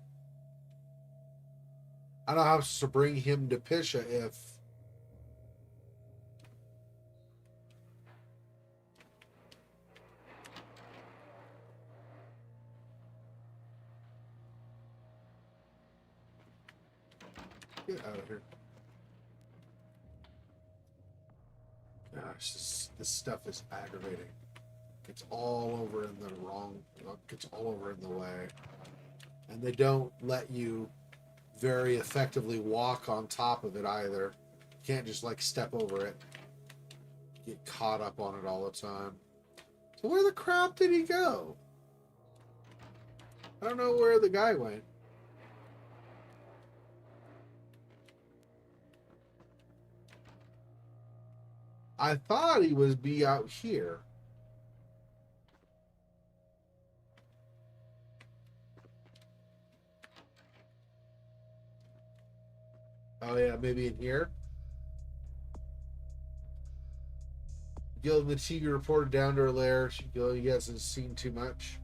I don't know how to bring him to Pisha if... Get out of here. Gosh, this stuff is aggravating. It's all over in the wrong... It's all over in the way. And they don't let you very effectively walk on top of it either. You can't just like step over it. Get caught up on it all the time. So where the crap did he go? I don't know where the guy went. I thought he was be out here. Oh yeah, maybe in here. Gil and the TV reported down to her lair. He hasn't seen too much.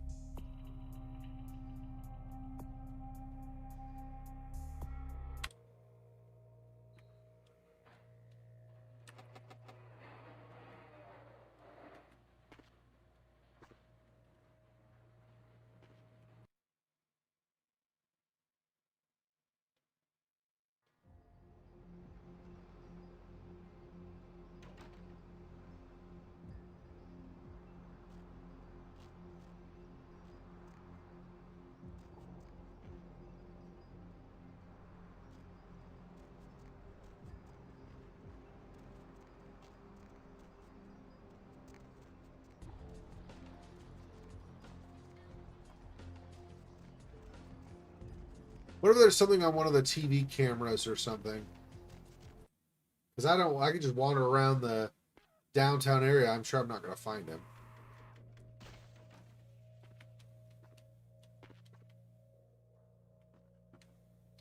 What if there's something on one of the TV cameras or something? Because I can just wander around the downtown area. I'm sure I'm not going to find him.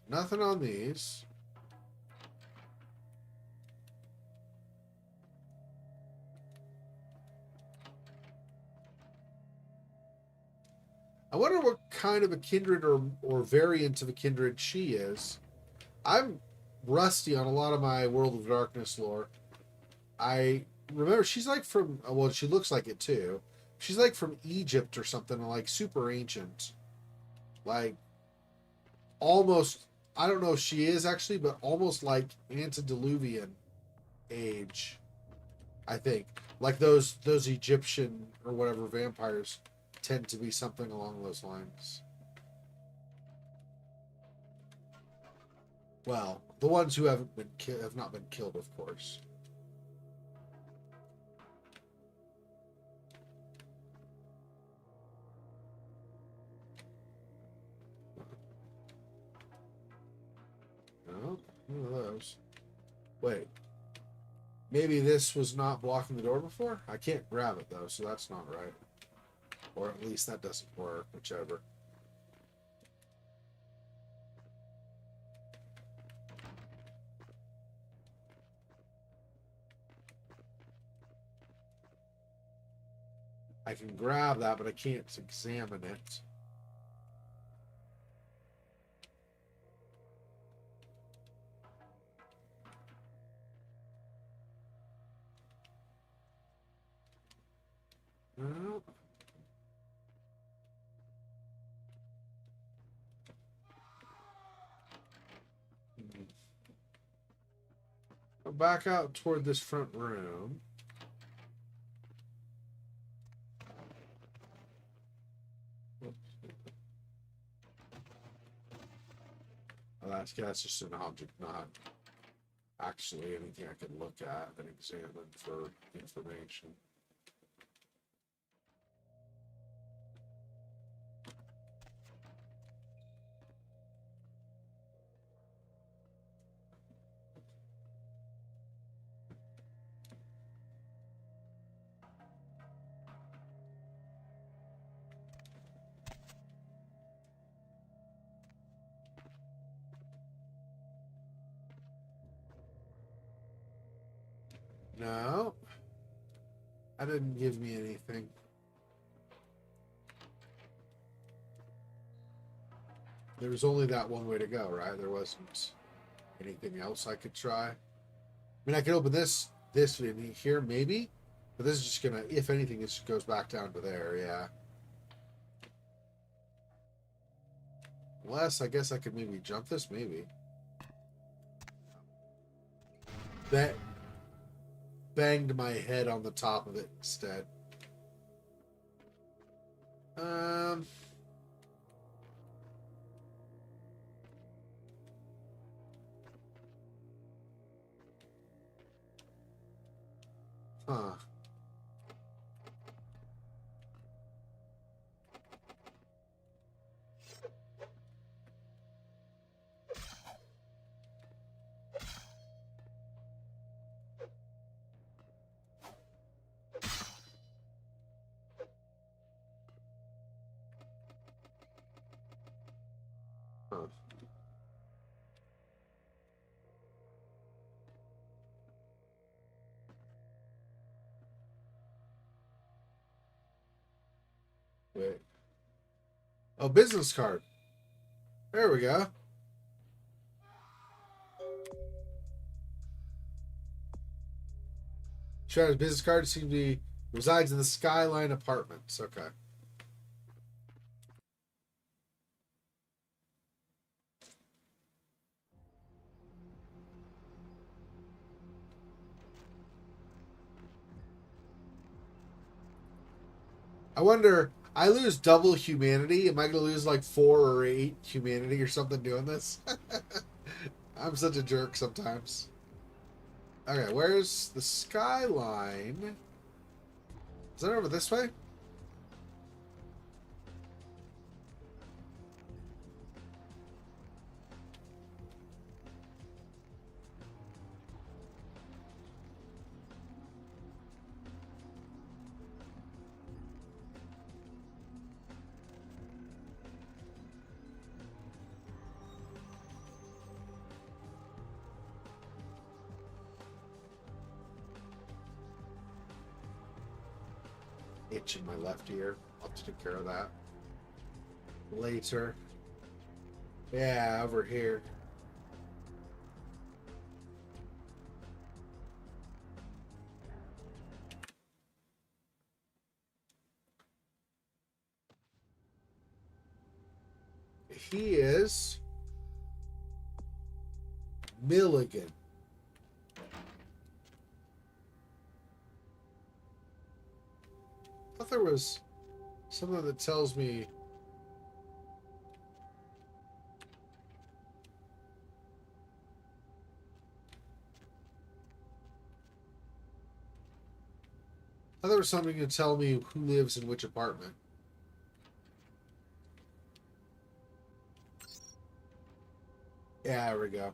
Nothing on these. I wonder what kind of a kindred or variant of a kindred she is. I'm rusty on a lot of my World of Darkness lore. I remember she's like from, well, she looks like it too. She's like from Egypt or something, like super ancient. Like almost, I don't know if she is actually, but almost like antediluvian age, I think. Like those Egyptian or whatever vampires tend to be something along those lines. Well, the ones who have not been killed, of course. No, none of those. Wait. Maybe this was not blocking the door before? I can't grab it, though, so that's not right. Or at least that doesn't work, whichever. I can grab that, but I can't examine it. No. Go back out toward this front room. Oh, that's just an object, not actually anything I can look at and examine for information. No. That didn't give me anything. There was only that one way to go, right? There wasn't anything else I could try. I mean, I could open this in here, maybe. But this is just gonna, if anything, it just goes back down to there, yeah. Unless, I guess I could maybe jump this, maybe. That banged my head on the top of it instead. Huh. Huh. Wait. Oh, business card. There we go. Shredder's business card seems to be resides in the Skyline Apartments. Okay. I wonder, I lose double humanity. Am I going to lose like 4 or 8 humanity or something doing this? I'm such a jerk sometimes. Okay, where's the Skyline? Is that over this way? itch in my left ear. I'll have to take care of that later. Yeah, over here. He is Milligan. I thought there was something that tells me I thought there was something to tell me who lives in which apartment. Yeah, there we go.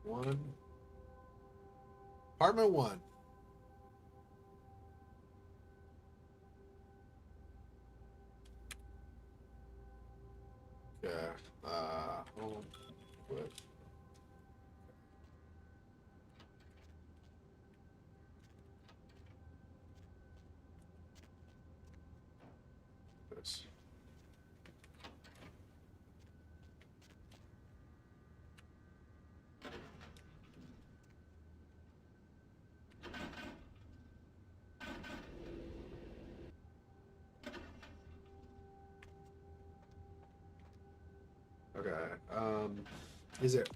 One. Apartment 1. Yeah. Home with. This. Okay. Is it?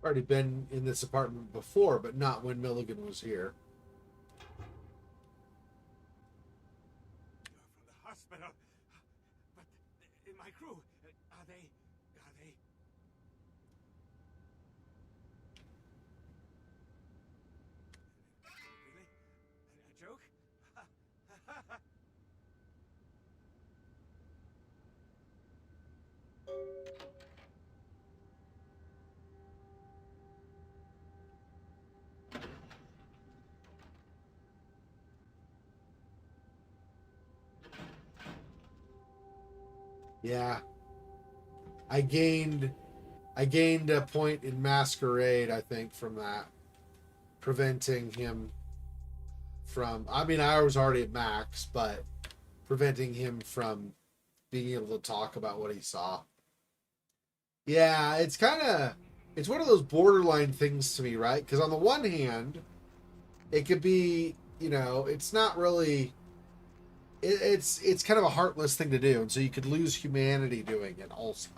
Already been in this apartment before, but not when Milligan was here. You're from the hospital. But my crew, are they... Really? A joke? Yeah. I gained a point in masquerade, I think, from that. Preventing him from, I mean, I was already at max, but preventing him from being able to talk about what he saw. Yeah, it's one of those borderline things to me, right? Because on the one hand, it could be, it's not really, it's kind of a heartless thing to do, and so you could lose humanity doing it also.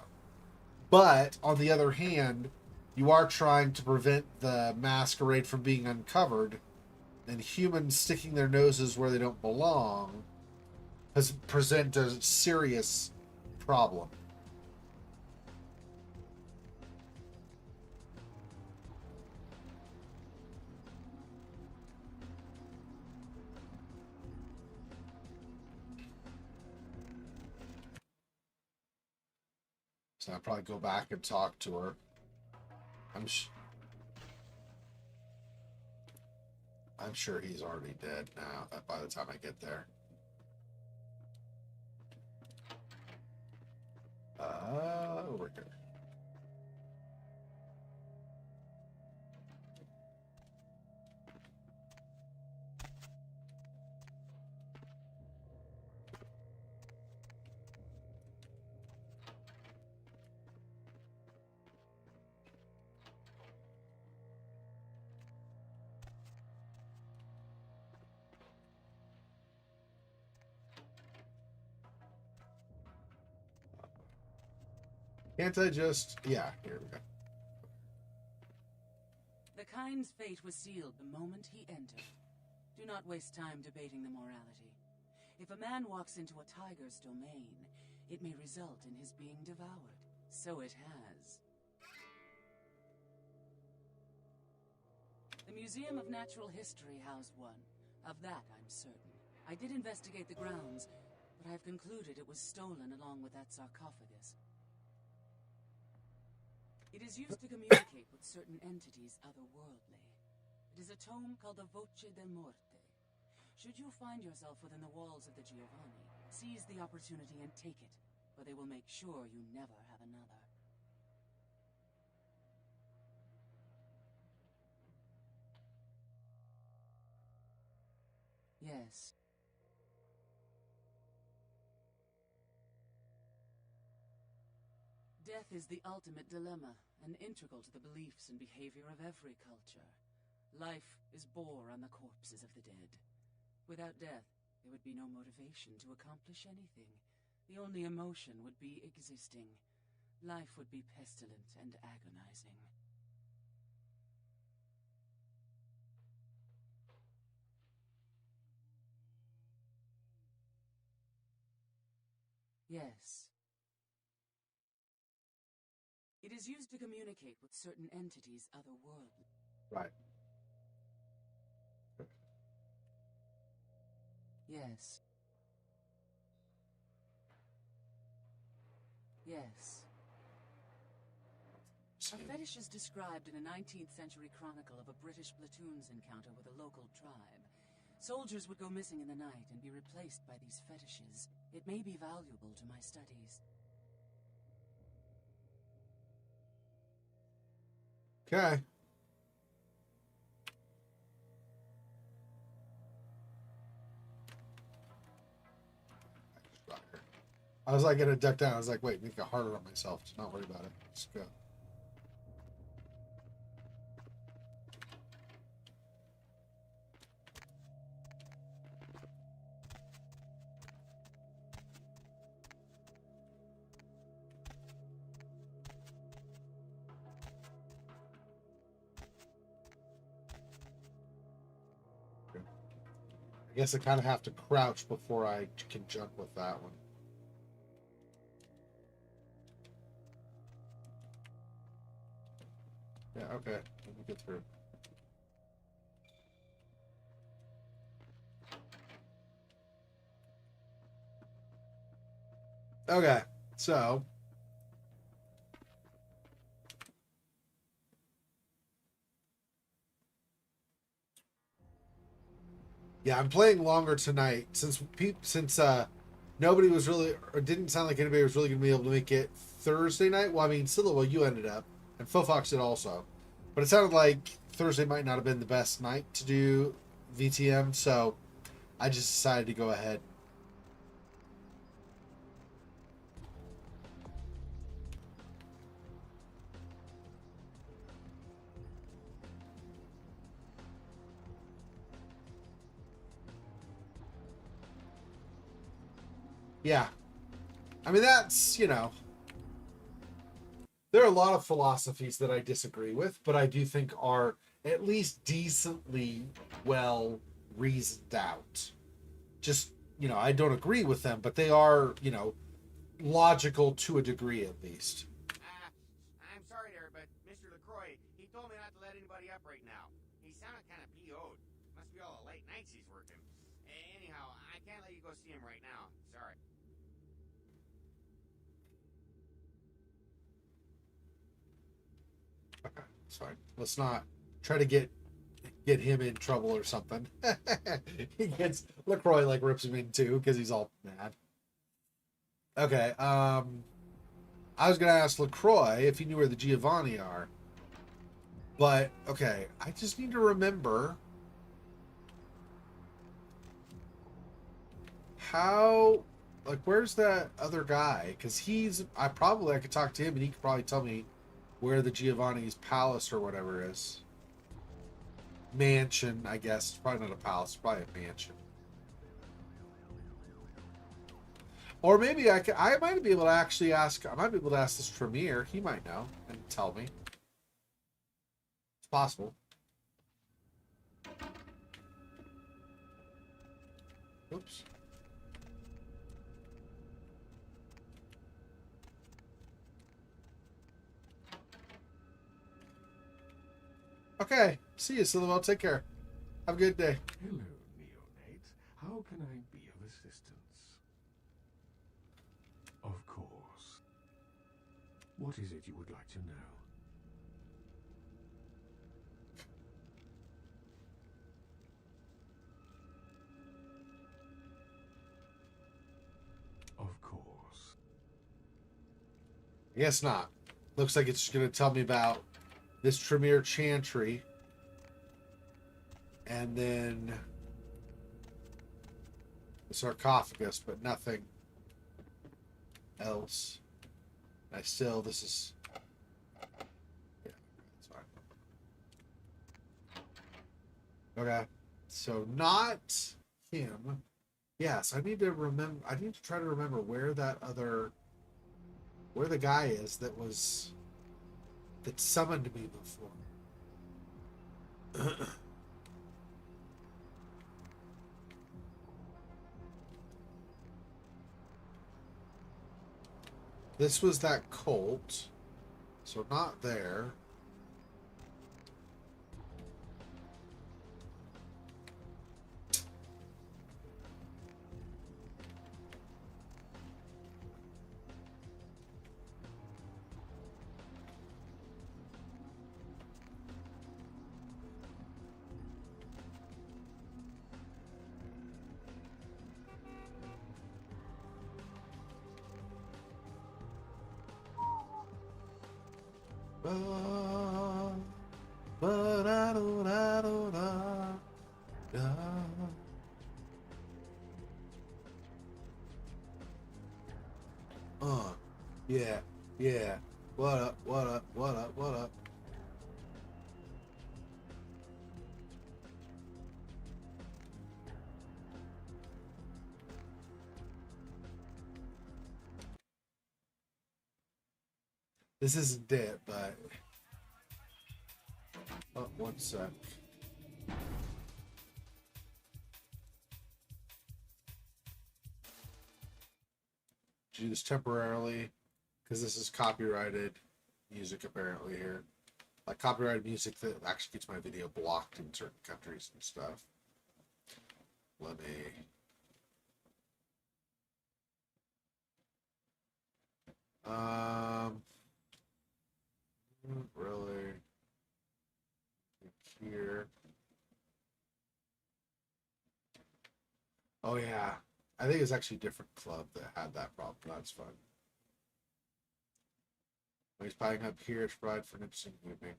But on the other hand, you are trying to prevent the masquerade from being uncovered, and humans sticking their noses where they don't belong present a serious problem. So I'll probably go back and talk to her. I'm sure he's already dead now by the time I get there. Over here. Can't I just... Yeah, here we go. The Kind's fate was sealed the moment he entered. Do not waste time debating the morality. If a man walks into a tiger's domain, it may result in his being devoured. So it has. The Museum of Natural History housed one. Of that, I'm certain. I did investigate the grounds, but I've concluded it was stolen along with that sarcophagus. It is used to communicate with certain entities otherworldly. It is a tome called the Voce de Morte. Should you find yourself within the walls of the Giovanni, seize the opportunity and take it, or they will make sure you never have another. Yes. Death is the ultimate dilemma, and integral to the beliefs and behavior of every culture. Life is bore on the corpses of the dead. Without death, there would be no motivation to accomplish anything. The only emotion would be existing. Life would be pestilent and agonizing. Yes. It is used to communicate with certain entities otherworldly. Right. Yes. Yes. A fetish is described in a 19th century chronicle of a British platoon's encounter with a local tribe. Soldiers would go missing in the night and be replaced by these fetishes. It may be valuable to my studies. Okay. I was like gonna duck down. I was like, wait, make it harder on myself. Just not worry about it. Just go. I guess I kind of have to crouch before I can jump with that one. Yeah, okay. Let me get through. Okay, so yeah, I'm playing longer tonight since nobody was really, or didn't sound like anybody was really going to be able to make it Thursday night. Well, I mean, Sillowell, you ended up, and Fofox did also, but it sounded like Thursday might not have been the best night to do VTM, so I just decided to go ahead. Yeah. I mean, that's, there are a lot of philosophies that I disagree with, but I do think are at least decently well reasoned out. Just, I don't agree with them, but they are, logical to a degree at least. I'm sorry there, but Mr. LaCroix, he told me not to let anybody up right now. He sounded kind of PO'd. Must be all the late nights he's working. Anyhow, I can't let you go see him right now. Sorry. Okay, it's fine. Let's not try to get him in trouble or something. He gets LaCroix rips him in too because he's all mad. Okay, I was gonna ask LaCroix if he knew where the Giovanni are, but okay, I just need to remember how, where's that other guy? Because I could talk to him and he could probably tell me where the Giovanni's palace or whatever is. Mansion, I guess. It's probably not a palace. It's probably a mansion. Or maybe I might be able to actually ask. I might be able to ask this Tremere. He might know and tell me. It's possible. Oops. Okay. See you, Silverwell. Take care. Have a good day. Hello, neonate. How can I be of assistance? Of course. What is it you would like to know? Of course. I guess not. Looks like it's going to tell me about this Tremere Chantry. And then the sarcophagus, but nothing else. This is... Yeah, that's fine. Okay. So not him. Yes, I need to remember... I need to try to remember where that other... Where the guy is that summoned me before. This was that cult. So not there. Yeah, yeah. What up, what up, what up, what up? This isn't it, but... Oh, one sec. Do this temporarily, because this is copyrighted music apparently here. Like copyrighted music that actually gets my video blocked in certain countries and stuff. Let me... Really? Here. Oh yeah. I think it's actually a different club that had that problem. That's fun. When he's buying up here, it's provide for an interesting movie.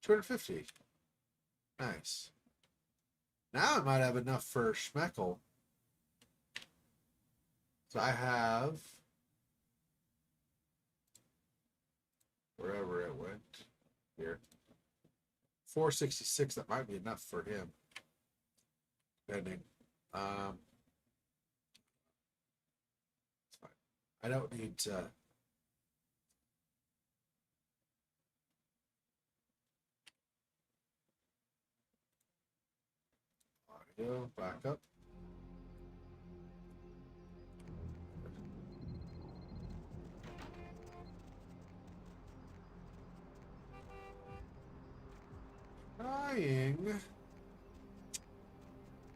250. Nice. Now I might have enough for Schmeckel. So I have... Wherever it went. Here. 466. That might be enough for him. Depending. It's fine. I don't need to... Audio, back up. Trying.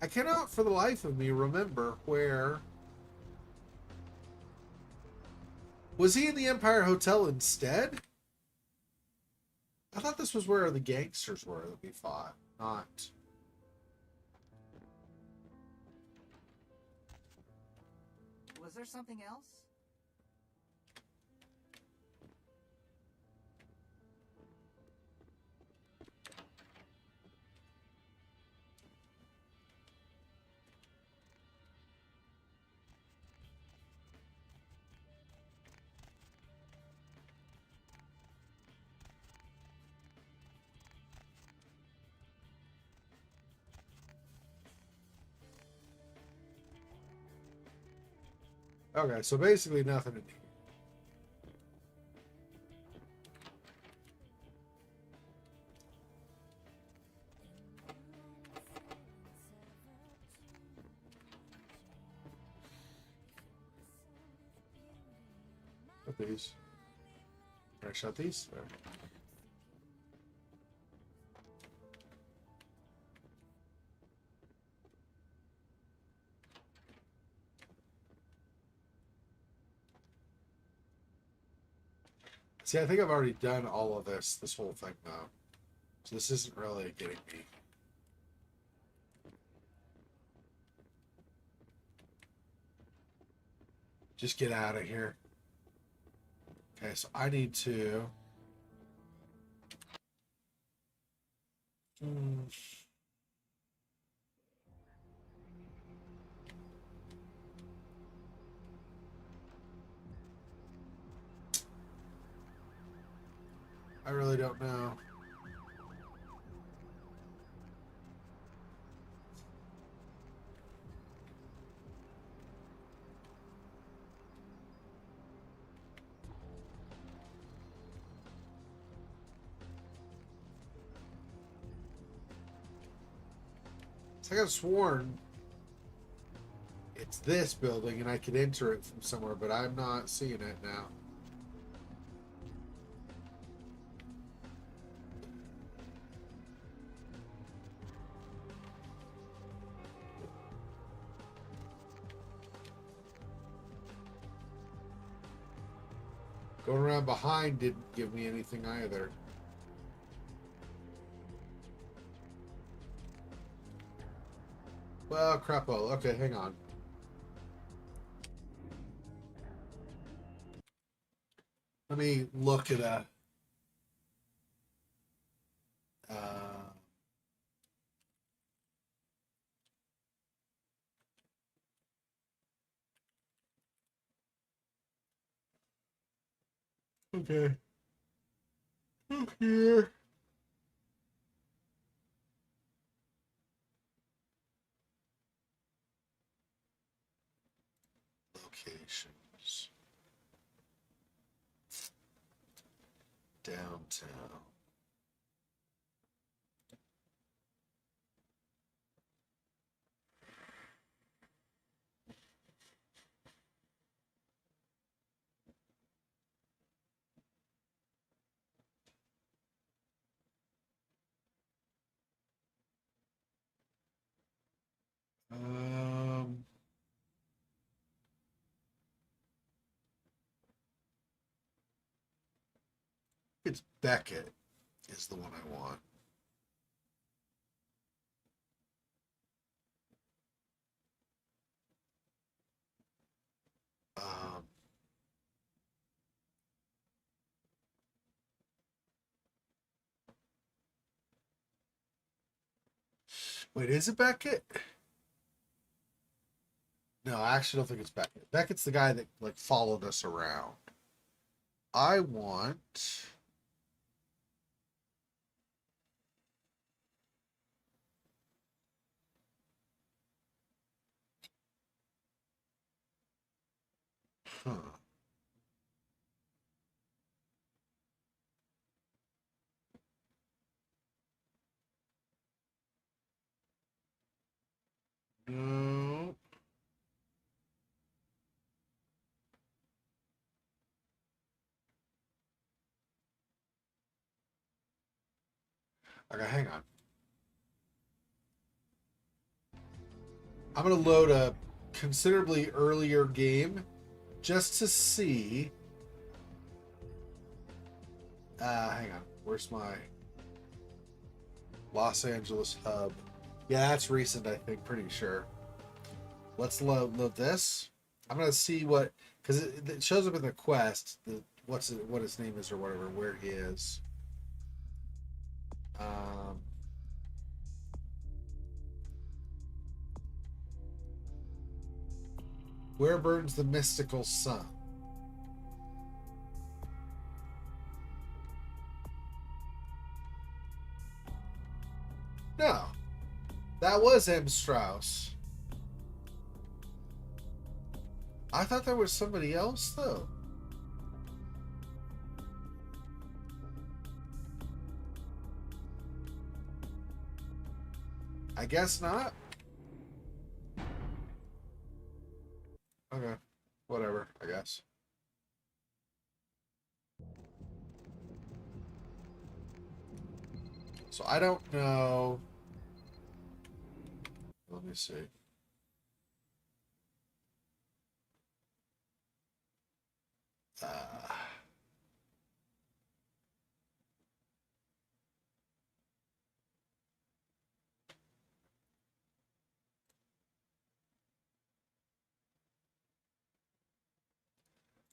I cannot for the life of me remember where... Was he in the Empire Hotel instead? I thought this was where the gangsters were that we fought. Not. Was there something else? Okay, so basically nothing in here. Shut these. Can I shut these? There. See, I think I've already done all of this whole thing though. So this isn't really getting me. Just get out of here. Okay, so I need to... I really don't know. I could have sworn it's this building and I could enter it from somewhere, but I'm not seeing it now. Going around behind didn't give me anything either. Well, crapo. Okay, hang on. Let me look at a... okay. Look here. Locations. Downtown. It's Beckett is the one I want. Wait, is it Beckett? No, I actually don't think it's Beckett. Beckett's the guy that like followed us around. I want... Huh. No. Okay, hang on. I'm going to load a considerably earlier game just to see. Hang on. Where's my Los Angeles hub? Yeah, that's recent, I think. Pretty sure. Let's load this. I'm going to see what... Because it shows up in the quest. What his name is or whatever. Where he is. Where burns the mystical sun? No. That was M. Strauss. I thought there was somebody else, though. I guess not. Okay. Whatever, I guess. So I don't know. Let me see. Uh,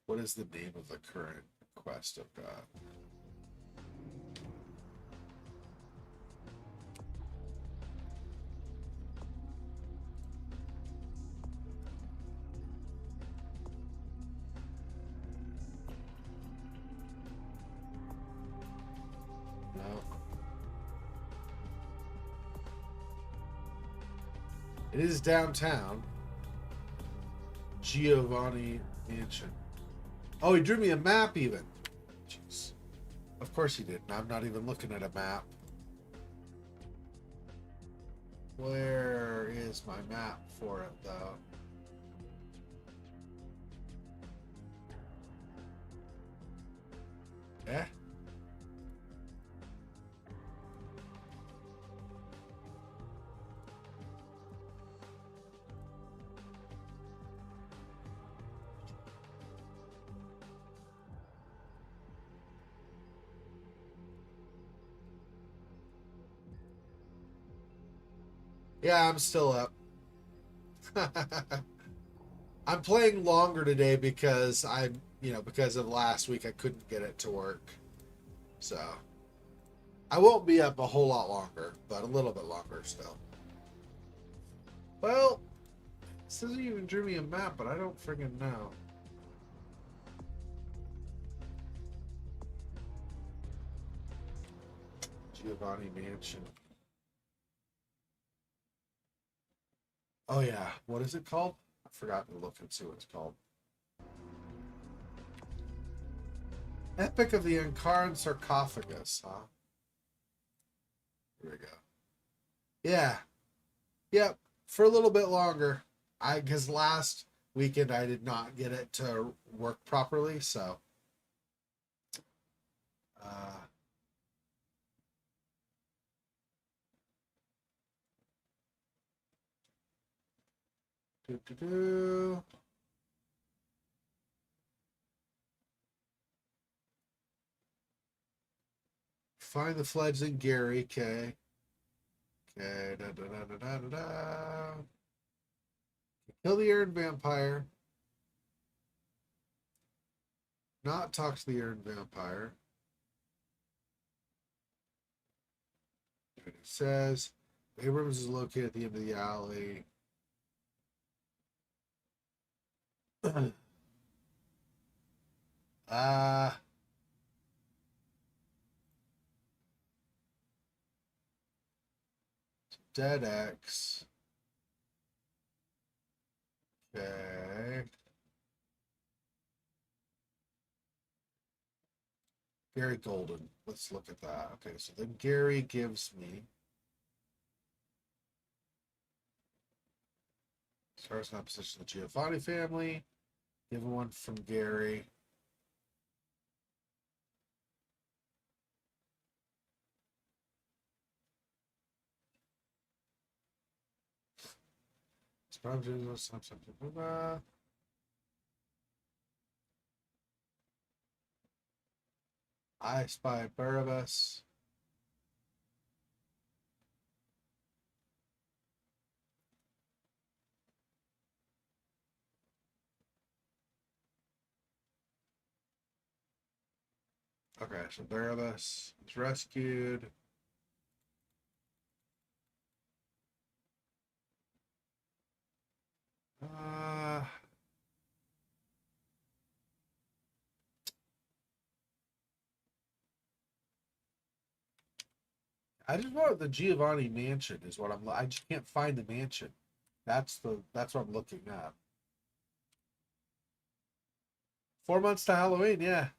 what is the name of the current quest I've got? No. It is downtown. Giovanni Mansion. Oh, he drew me a map even. Jeez. Of course he did. I'm not even looking at a map. Where is my map for it, though? Eh? Yeah, I'm still up. I'm playing longer today because because of last week I couldn't get it to work. So I won't be up a whole lot longer, but a little bit longer still. Well, this doesn't even drew me a map, but I don't friggin' know. Giovanni Mansion. Oh yeah, what is it called? I forgot to look and see what it's called. Epic of the Ankaran Sarcophagus, huh? Here we go. Yeah. Yep. For a little bit longer. Because last weekend I did not get it to work properly, so. Doo-doo-doo. Find the fledgling Gary, okay. Okay, da da da da da da da. Kill the Errand Vampire. Not talk to the Errand Vampire. It says Abrams is located at the end of the alley. Dead X. Okay. Gary Golden. Let's look at that. Okay, so then Gary gives me. Starts in opposition to the Giovanni family. Give one from Gary. I Spy Barabbas. Okay, so Barabbas is rescued. I just want the Giovanni mansion is what I just can't find the mansion. That's what I'm looking at. 4 months to Halloween, yeah.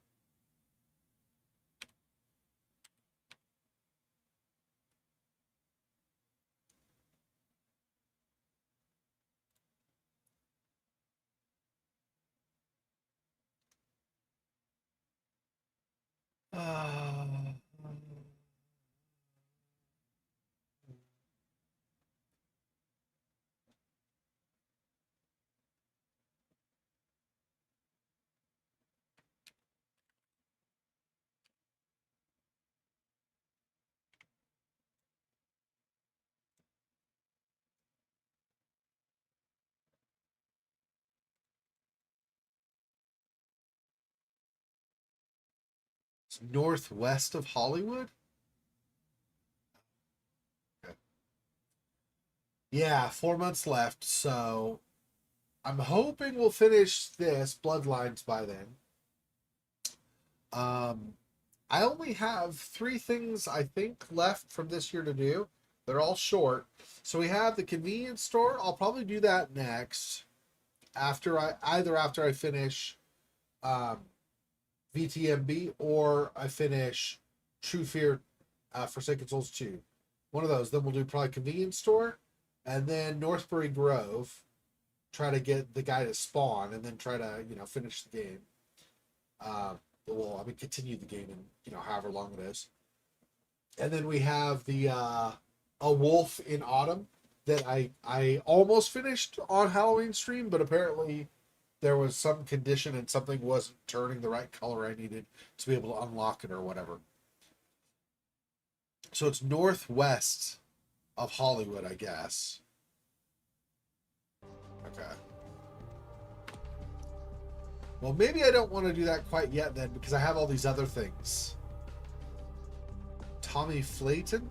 It's northwest of Hollywood? Okay. Yeah, 4 months left, so I'm hoping we'll finish this Bloodlines by then. I only have 3 things, I think, left from this year to do. They're all short. So we have the convenience store. I'll probably do that next. After I finish VTMB or I finish True Fear Forsaken Souls 2. One of those. Then we'll do probably convenience store. And then Northbury Grove. Try to get the guy to spawn and then try to, finish the game. Continue the game in, however long it is. And then we have the A Wolf in Autumn that I almost finished on Halloween stream, but apparently there was some condition and something wasn't turning the right color I needed to be able to unlock it or whatever. So it's northwest of Hollywood, I guess. Okay. Well, maybe I don't want to do that quite yet then, because I have all these other things. Tommy Flayton?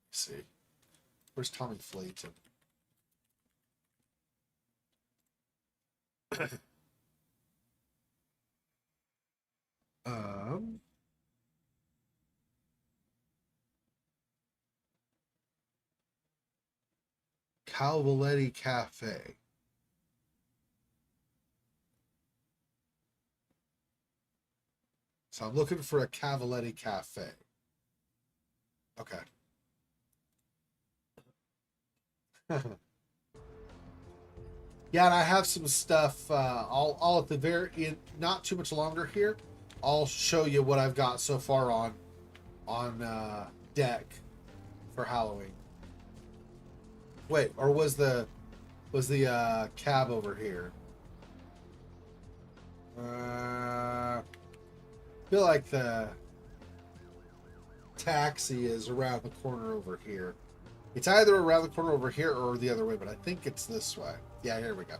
Let's see. Where's Tommy Flayton? Cavaletti Cafe. So I'm looking for a Cavaletti Cafe. Okay. Yeah, and I have some stuff. I'll at the very not too much longer here. I'll show you what I've got so far on deck for Halloween. Wait, or was the cab over here? I feel like the taxi is around the corner over here. It's either around the corner over here or the other way, but I think it's this way. Yeah, here we go.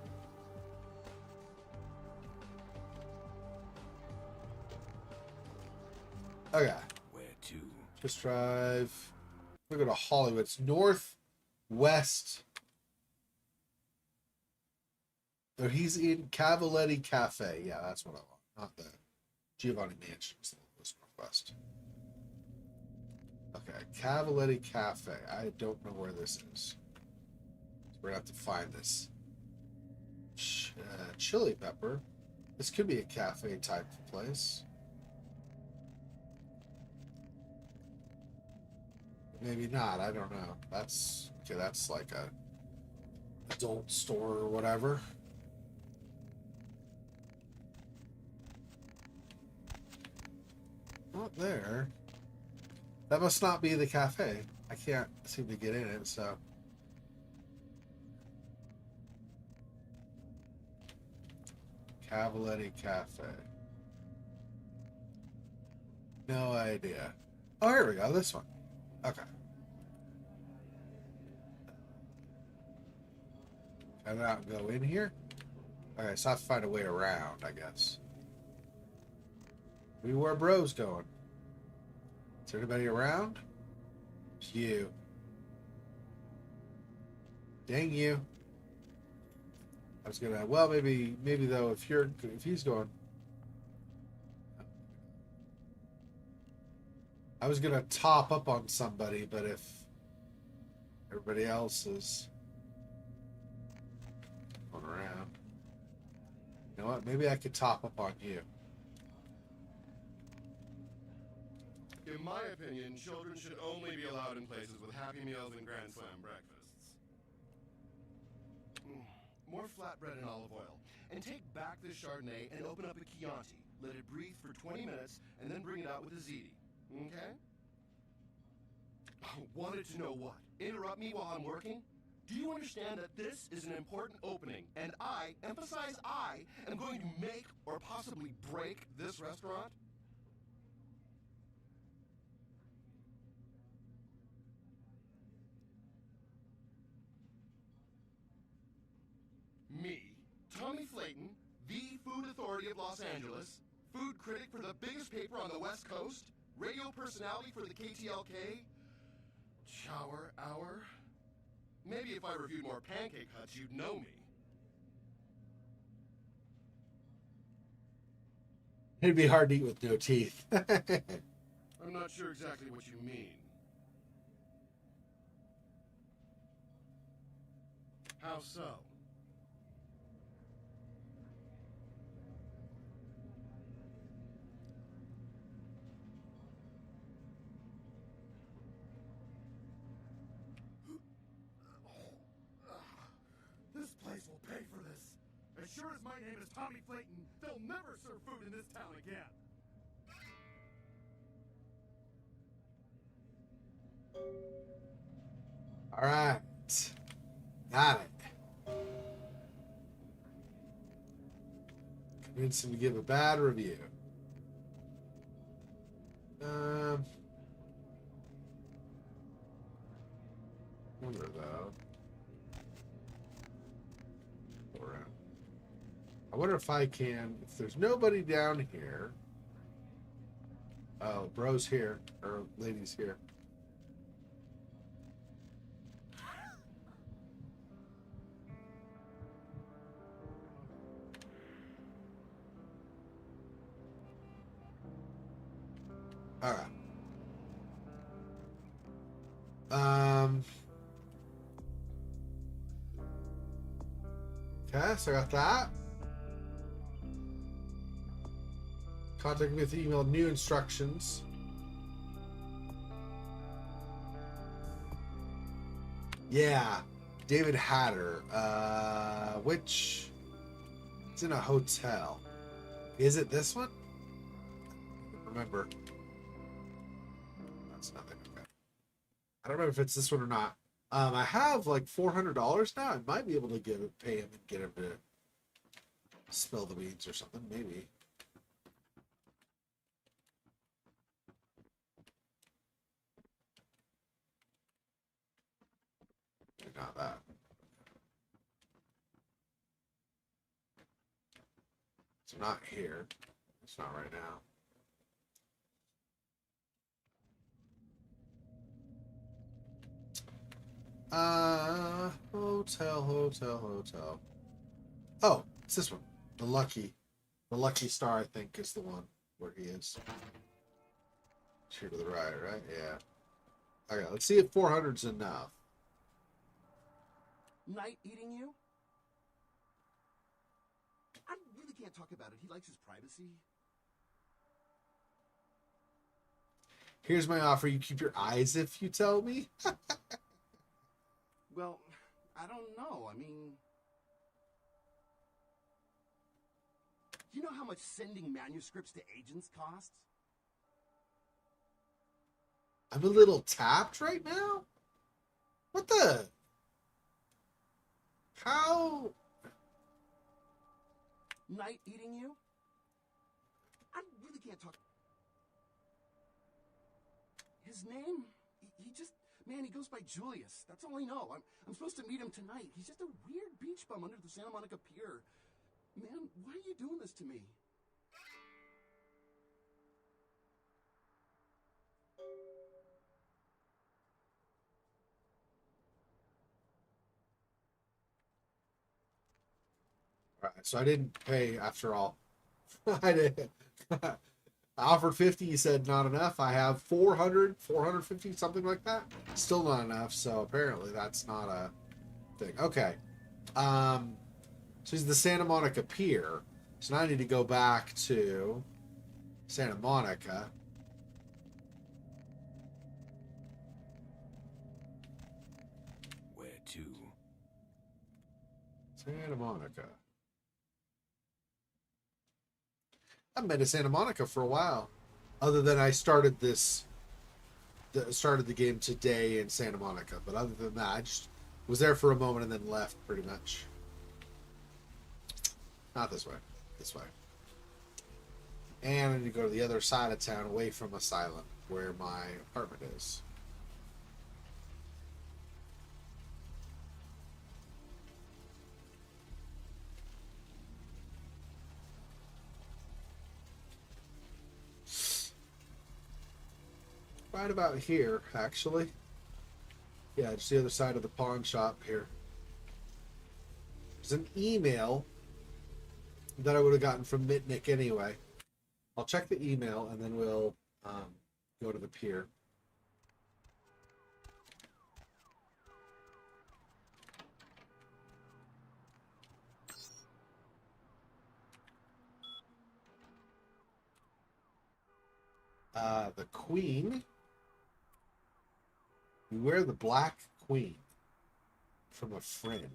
Okay. Where to? Just drive. We go to Hollywood. It's northwest. So he's in Cavaletti Cafe. Yeah, that's what I want. Not the Giovanni Mansion. It's northwest. Okay, Cavaletti Cafe. I don't know where this is. So we're gonna have to find this. Chili Pepper. This could be a cafe type place. Maybe not. I don't know. That's okay. That's like a adult store or whatever. Not there. That must not be the cafe. I can't seem to get in it, so. Cavaletti Cafe. No idea. Oh, here we go. This one. Okay. Can I not go in here? Okay, so I have to find a way around, I guess. Maybe where bro's going. Is there anybody around? It's you. Dang you. I was gonna, well, maybe though, if he's going. I was gonna top up on somebody, but if everybody else is going around, you know what? Maybe I could top up on you. In my opinion, children should only be allowed in places with Happy Meals and Grand Slam breakfasts. More flatbread and olive oil. And take back this Chardonnay and open up a Chianti. Let it breathe for 20 minutes and then bring it out with a ziti. Okay? Wanted to know what? Interrupt me while I'm working? Do you understand that this is an important opening and I, emphasize I, am going to make or possibly break this restaurant? Me, Tommy Flayton, Authority of Los Angeles, food critic for the biggest paper on the West Coast, radio personality for the KTLK, shower hour. Maybe if I reviewed more pancake huts, you'd know me. It'd be hard to eat with no teeth. I'm not sure exactly what you mean. How so? This place will pay for this. As sure as my name is Tommy Flayton, they'll never serve food in this town again. All right. Got it. Convince him to give a bad review. Wonder though. I wonder if I can, if there's nobody down here. Oh, bro's here, or lady's here. All right. Okay, so I got that. Contact me with the email new instructions. Yeah, David Hatter. Which it's in a hotel. Is it this one? I don't remember. That's nothing. Okay. I don't remember if it's this one or not. I have like $400 now. I might be able to pay him and get him to spill the beans or something. Maybe. Not that. It's not here. It's not right now. Hotel. Oh, it's this one. The Lucky Star, I think, is the one where he is. It's here to the right, right? Yeah. Okay, let's see if 400's enough. Night eating you? I really can't talk about it. He likes his privacy. Here's my offer. You keep your eyes if you tell me. Well, I don't know. I mean, you know how much sending manuscripts to agents costs? I'm a little tapped right now? What the? How? Night eating you? I really can't talk. His name? He just... Man, he goes by Julius. That's all I know. I'm supposed to meet him tonight. He's just a weird beach bum under the Santa Monica Pier. Man, why are you doing this to me? All right, so I didn't pay after all. I did. I offered 50. You said not enough. I have 400, 450, something like that. Still not enough. So apparently that's not a thing. Okay. So he's the Santa Monica Pier. So now I need to go back to Santa Monica. Where to? Santa Monica. I haven't been to Santa Monica for a while. Other than I started the game today in Santa Monica. But other than that, I just was there for a moment and then left pretty much. Not this way. This way. And I need to go to the other side of town away from Asylum where my apartment is. right about here, actually. Yeah, it's the other side of the pawn shop here. There's an email that I would have gotten from Mitnick anyway. I'll check the email and then we'll go to the pier. The Queen. Beware the Black Queen. From a friend.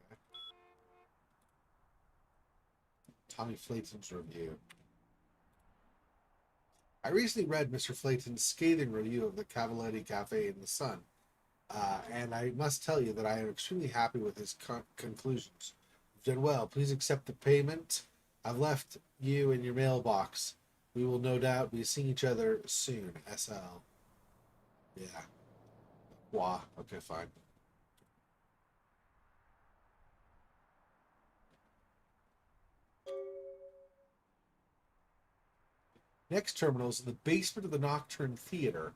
Okay. Tommy Flayton's review. I recently read Mr. Flayton's scathing review of the Cavaletti Cafe in the Sun, and I must tell you that I am extremely happy with his conclusions. You've done well. Please accept the payment. I've left you in your mailbox. We will no doubt be seeing each other soon. SL. Yeah. Wah. Okay, fine. Next terminal is in the basement of the Nocturne Theater,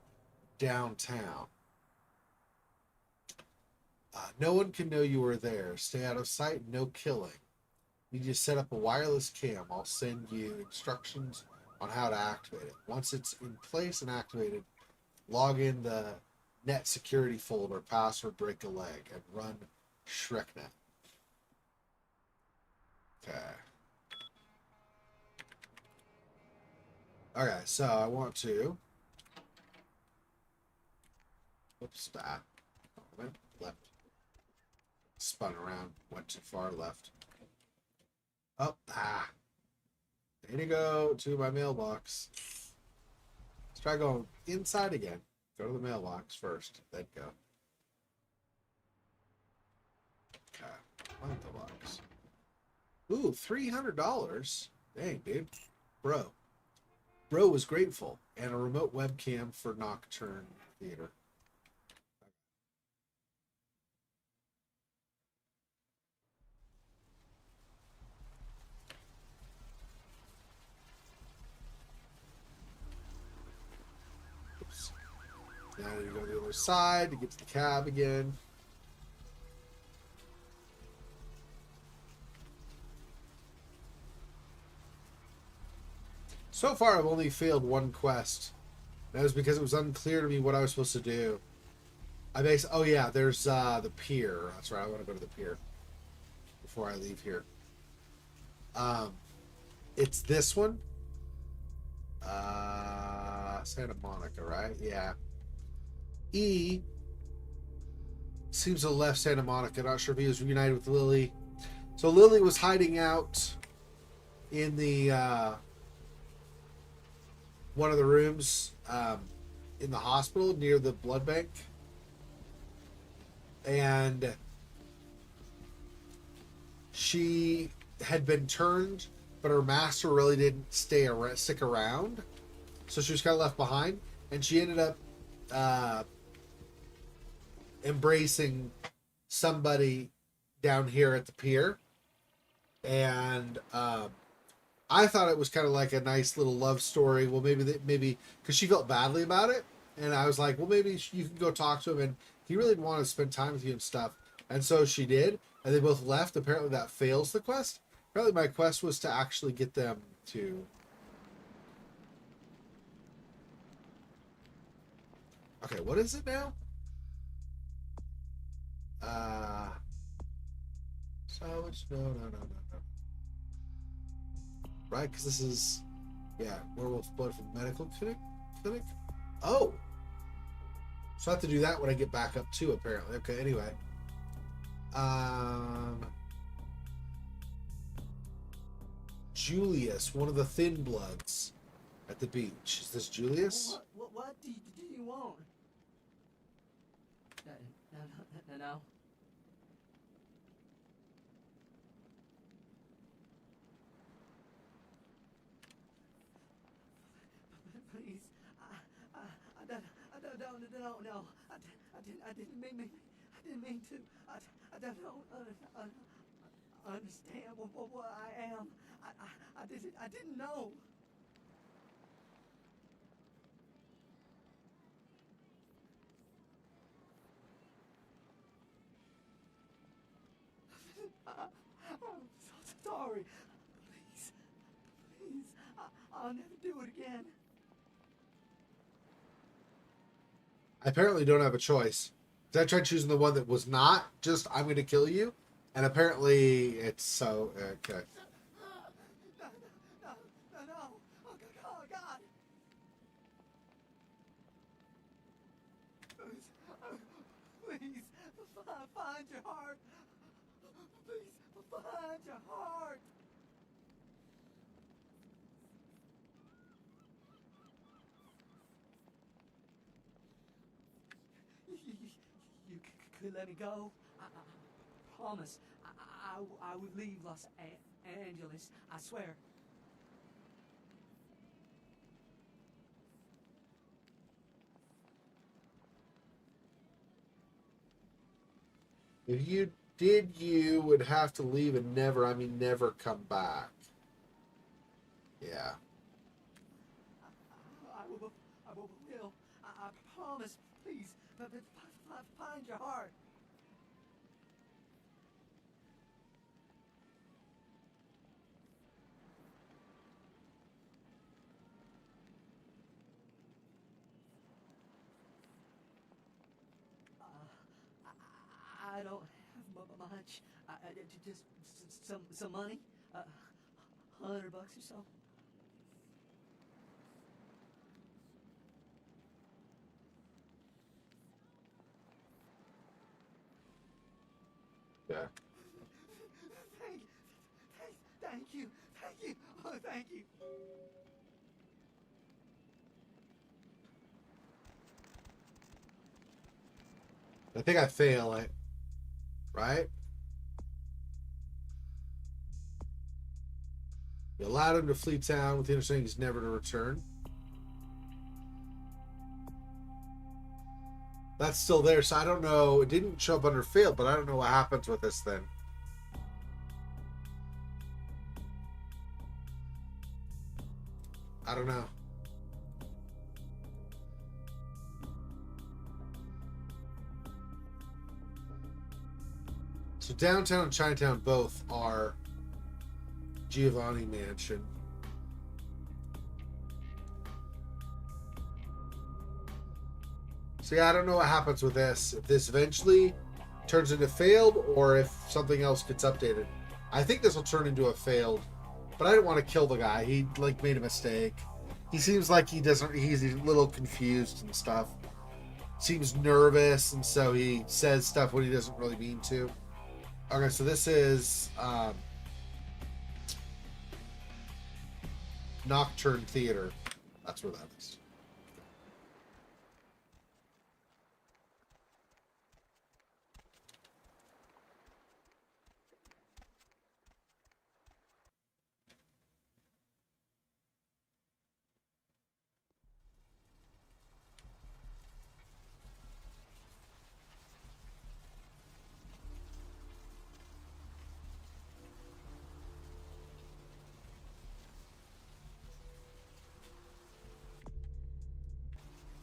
downtown. No one can know you are there. Stay out of sight. No killing. You just set up a wireless cam. I'll send you instructions on how to activate it. Once it's in place and activated, log in the net security folder, password break a leg, and run ShrekNet. Okay. Okay, so I want to... Whoops, that. Went left. Spun around. Went too far left. Oh, There you go to my mailbox. Let's try going inside again. Go to the mailbox first, then go. Okay, find the box. Ooh, $300. Dang, dude. Bro was grateful. And a remote webcam for Nocturne Theater. Oops. Now you go to the other side to get to the cab again. So far, I've only failed one quest. That was because it was unclear to me what I was supposed to do. Oh yeah, there's the pier. That's right, I want to go to the pier before I leave here. It's this one. Santa Monica, right? Yeah. E seems to have left Santa Monica. Not sure if he was reunited with Lily. So Lily was hiding out in the one of the rooms in the hospital near the blood bank, and she had been turned, but her master really didn't stick around, so she was kind of left behind, and she ended up embracing somebody down here at the pier, and I thought it was kind of like a nice little love story. Well, maybe because she felt badly about it, and I was like, well, maybe you can go talk to him, and he really didn't want to spend time with you and stuff, and so she did, and they both left. Apparently, that fails the quest. Apparently, my quest was to actually get them to. Okay, what is it now? So it's no. Right, because this is, yeah, werewolf blood from medical clinic. Oh, so I have to do that when I get back up too. Apparently, okay. Anyway, Julius, one of the thin bloods at the beach. Is this Julius? What do you want? No. Please, I don't know. I didn't mean to. I don't understand what I am. I didn't know. I'll never do it again. I apparently don't have a choice. I tried choosing the one that was not just I'm going to kill you, and apparently it's so okay. No. Oh, God. Please, find your heart. Please, find your heart. You could let me go. I promise. I would leave Los Angeles. I swear. If you did, you would have to leave and never come back. Yeah. I will. I promise. Please, find your heart. I don't have much. Just some money. $100 or so. Yeah. Thank you. Oh, thank you. I think I fail it. Right? You allowed him to flee town with the understanding he's never to return. That's still there, so I don't know. It didn't show up under failed, but I don't know what happens with this then. I don't know. So downtown and Chinatown both are Giovanni Mansion. So yeah, I don't know what happens with this. If this eventually turns into failed or if something else gets updated. I think this will turn into a failed, but I didn't want to kill the guy. He made a mistake. He seems like he's a little confused and stuff. Seems nervous, and so he says stuff when he doesn't really mean to. Okay, so this is Nocturne Theater. That's where that is.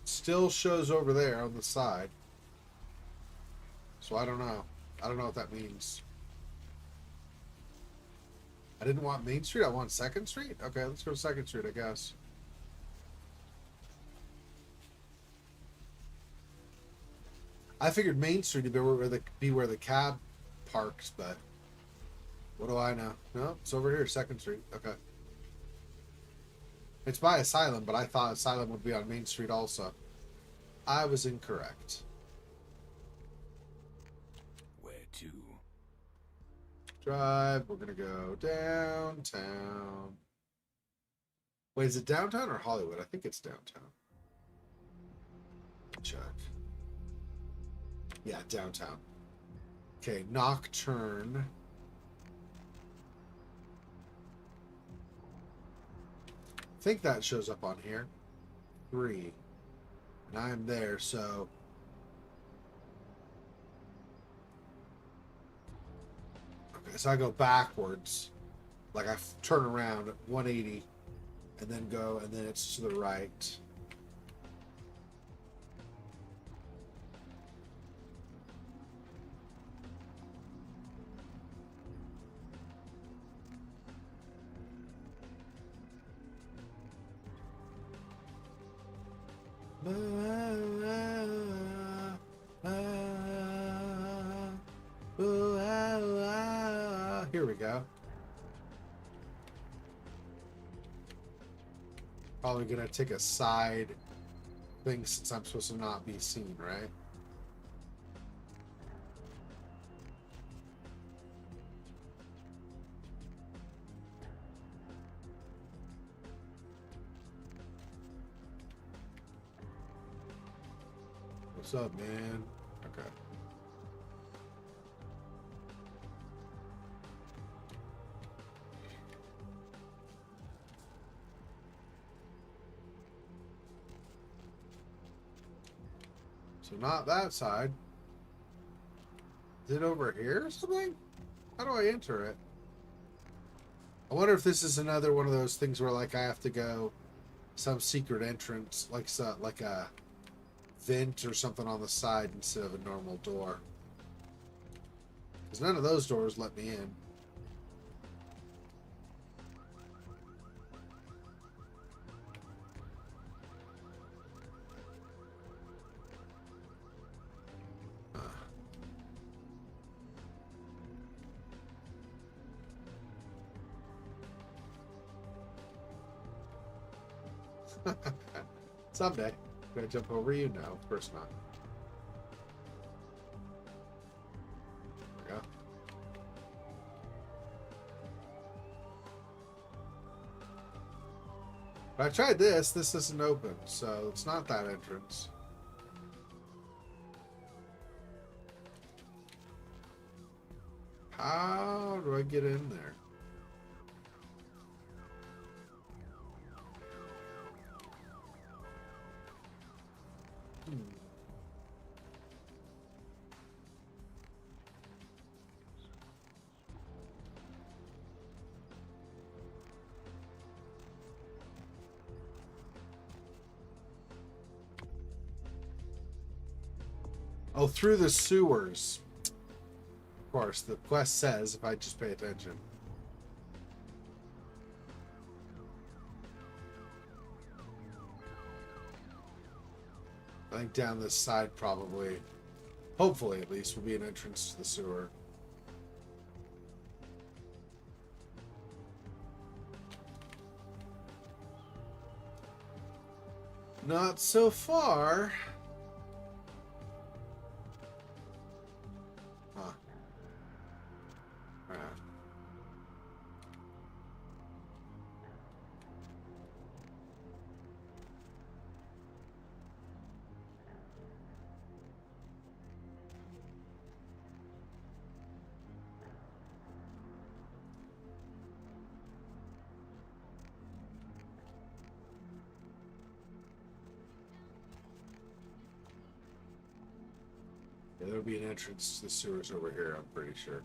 Still shows over there on the side. So I don't know. I don't know what that means. I didn't want Main Street. I want 2nd Street? Okay, let's go to 2nd Street, I guess. I figured Main Street would be where the cab parks, but what do I know? No, it's over here, 2nd Street. Okay. It's by Asylum, but I thought Asylum would be on Main Street also. I was incorrect. Where to? Drive. We're going to go downtown. Wait, is it downtown or Hollywood? I think it's downtown. Check. Yeah, downtown. Okay, Nocturne. I think that shows up on here. 3. And I'm there, so... Okay, so I go backwards. Like I turn around at 180 and then go, and then it's to the right. we go. Probably gonna take a side thing since I'm supposed to not be seen, right? What's up, man? Okay. So not that side. Is it over here or something? How do I enter it? I wonder if this is another one of those things where like I have to go some secret entrance, like a vent or something on the side instead of a normal door. Because none of those doors let me in. Someday. Can I jump over you? No, of course not. There we go. But I tried this. This isn't open, so it's not that entrance. How do I get in there? Oh, through the sewers. Of course, the quest says if I just pay attention. I think down this side probably, hopefully at least, will be an entrance to the sewer. Not so far. Huh. Alright. Yeah, there'll be an entrance to the sewers over here, I'm pretty sure.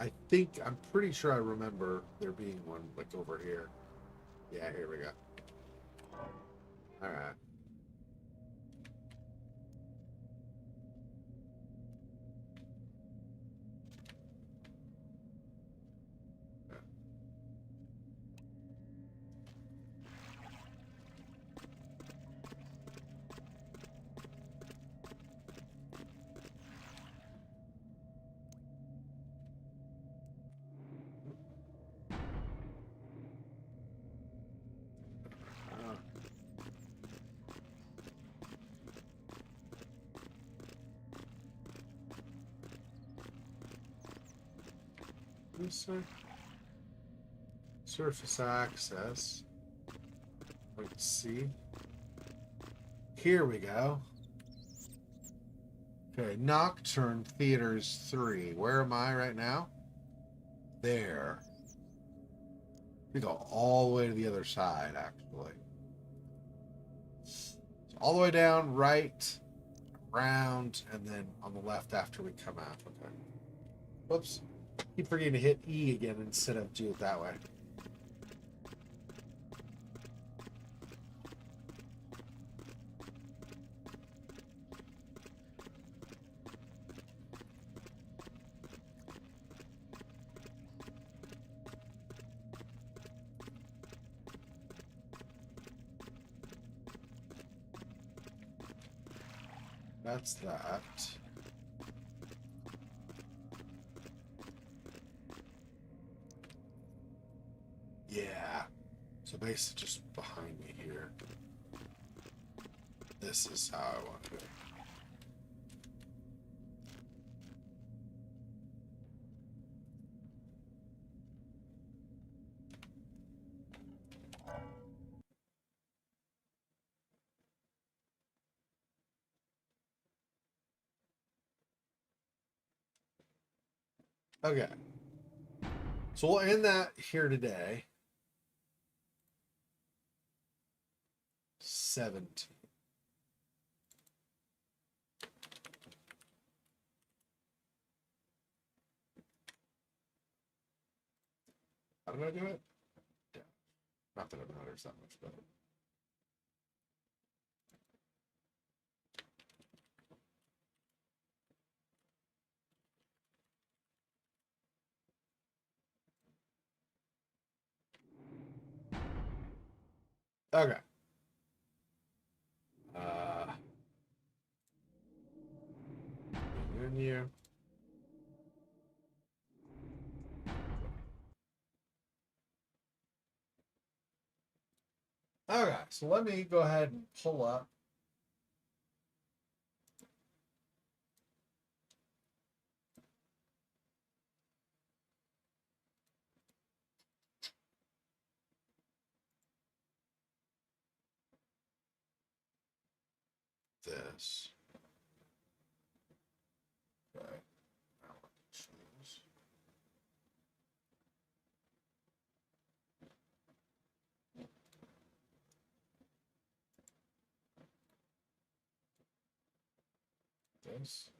I'm pretty sure I remember there being one, like, over here. Yeah, here we go. Alright. Surface access. Let's see. Here we go. Okay, Nocturne Theaters 3. Where am I right now? There. We go all the way to the other side, actually. So all the way down, right, around, and then on the left after we come out. Okay. Whoops. Keep forgetting to hit E again instead of do it that way. That's that. So basically just behind me here. This is how I want to do it. Okay. So we'll end that here today. 17. How did I do it? Yeah. Not that it matters that much, but. Okay. Menu. Okay, so let me go ahead and pull up this. Okay. Now I can choose. This.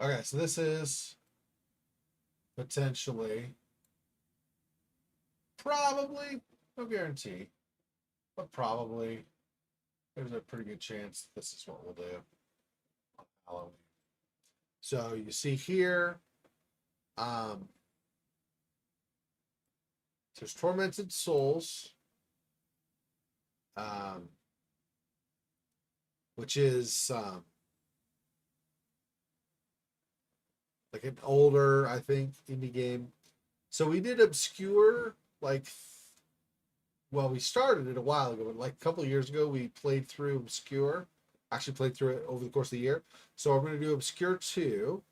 Okay, so this is potentially, probably, no guarantee, but probably there's a pretty good chance this is what we'll do on Halloween. So you see here, there's tormented souls, which is like an older, I think, indie game. So we did Obscure, like, well, we started it a while ago, but like a couple of years ago, we played through Obscure. Actually played through it over the course of the year. So we're going to do Obscure 2,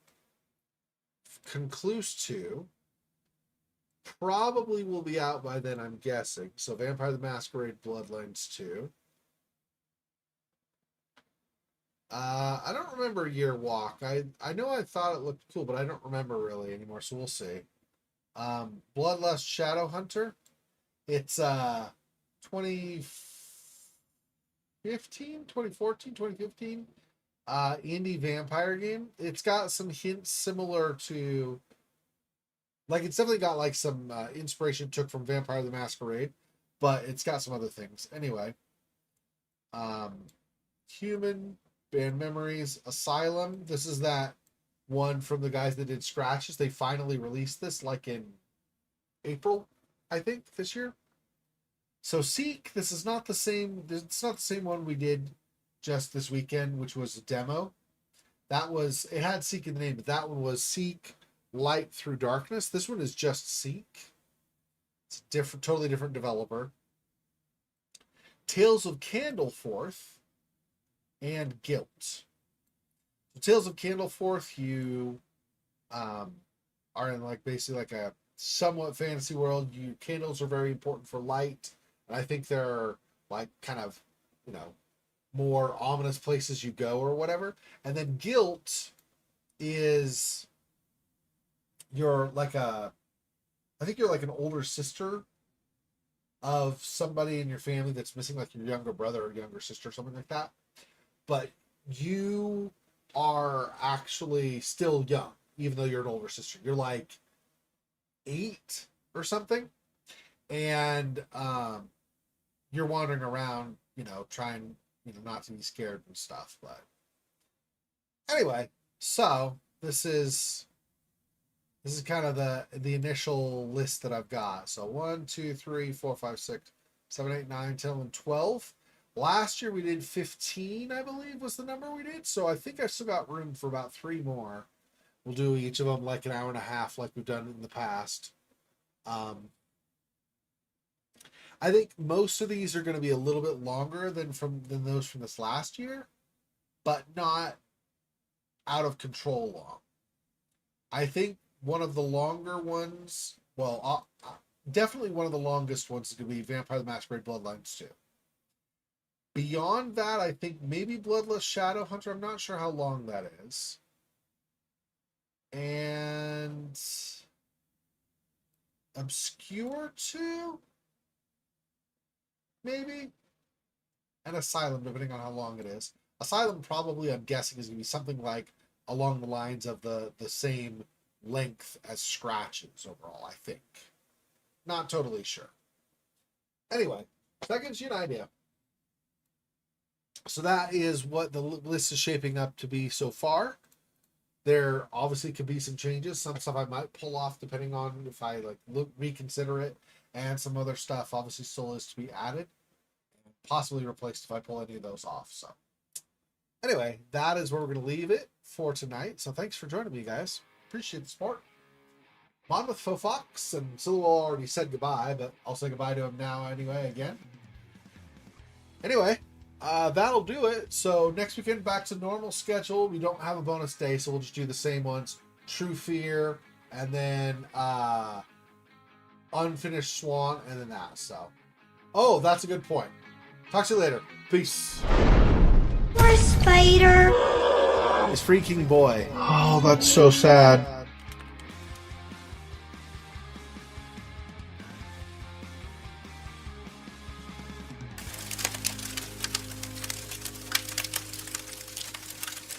Concluse 2. Probably will be out by then, I'm guessing. So Vampire the Masquerade Bloodlines 2. I don't remember Year Walk. I know I thought it looked cool, but I don't remember really anymore, so we'll see. Bloodlust Shadow Hunter. It's 2015 indie vampire game. It's got some hints similar to, like, it's definitely got like some inspiration took from Vampire the Masquerade, but it's got some other things. Anyway, Human, Band Memories, Asylum. This is that one from the guys that did Scratches. They finally released this like in April, I think, this year. So Seek, this is not the same. It's not the same one we did just this weekend, which was a demo. That was, it had Seek in the name, but that one was Seek Light Through Darkness. This one is just Seek. It's a different, totally different developer. Tales of Candleforth and Guilt. The Tales of Candleforth, you are in like basically like a somewhat fantasy world. Candles are very important for light, and I think they're like kind of, you know, more ominous places you go or whatever. And then Guilt is you're like I think you're like an older sister of somebody in your family that's missing, like your younger brother or younger sister or something like that. But you are actually still young, even though you're an older sister. You're like 8 or something. And you're wandering around, you know, trying, you know, not to be scared and stuff. But anyway, so this is This is kind of the initial list that I've got. So 1, 2, 3, 4, 5, 6, 7, 8, 9, 10, and 12. Last year we did 15, I believe was the number we did. So I think I still got room for about 3 more. We'll do each of them like an hour and a half like we've done in the past. I think most of these are going to be a little bit longer than those from this last year, but not out of control long. I think one of the longer ones, well, definitely one of the longest ones is going to be Vampire the Masquerade Bloodlines 2. Beyond that, I think maybe Bloodless Shadowhunter. I'm not sure how long that is. And Obscure 2? Maybe? And Asylum, depending on how long it is. Asylum probably, I'm guessing, is going to be something like along the lines of the same length as Scratches overall, I think. Not totally sure. Anyway, that gives you an idea. So that is what the list is shaping up to be so far. There obviously could be some changes. Some stuff I might pull off depending on if I reconsider it. And some other stuff obviously still is to be added. Possibly replaced if I pull any of those off. So anyway, that is where we're going to leave it for tonight. So thanks for joining me, guys. Appreciate the support. Monmouth Faux Fox and Silhouette already said goodbye, but I'll say goodbye to him now anyway again. Anyway, that'll do it. So next weekend, back to normal schedule. We don't have a bonus day, so we'll just do the same ones. True Fear, and then Unfinished Swan, and then that. So, oh, that's a good point. Talk to you later. Peace. Poor spider. His freaking boy. Oh, that's so sad.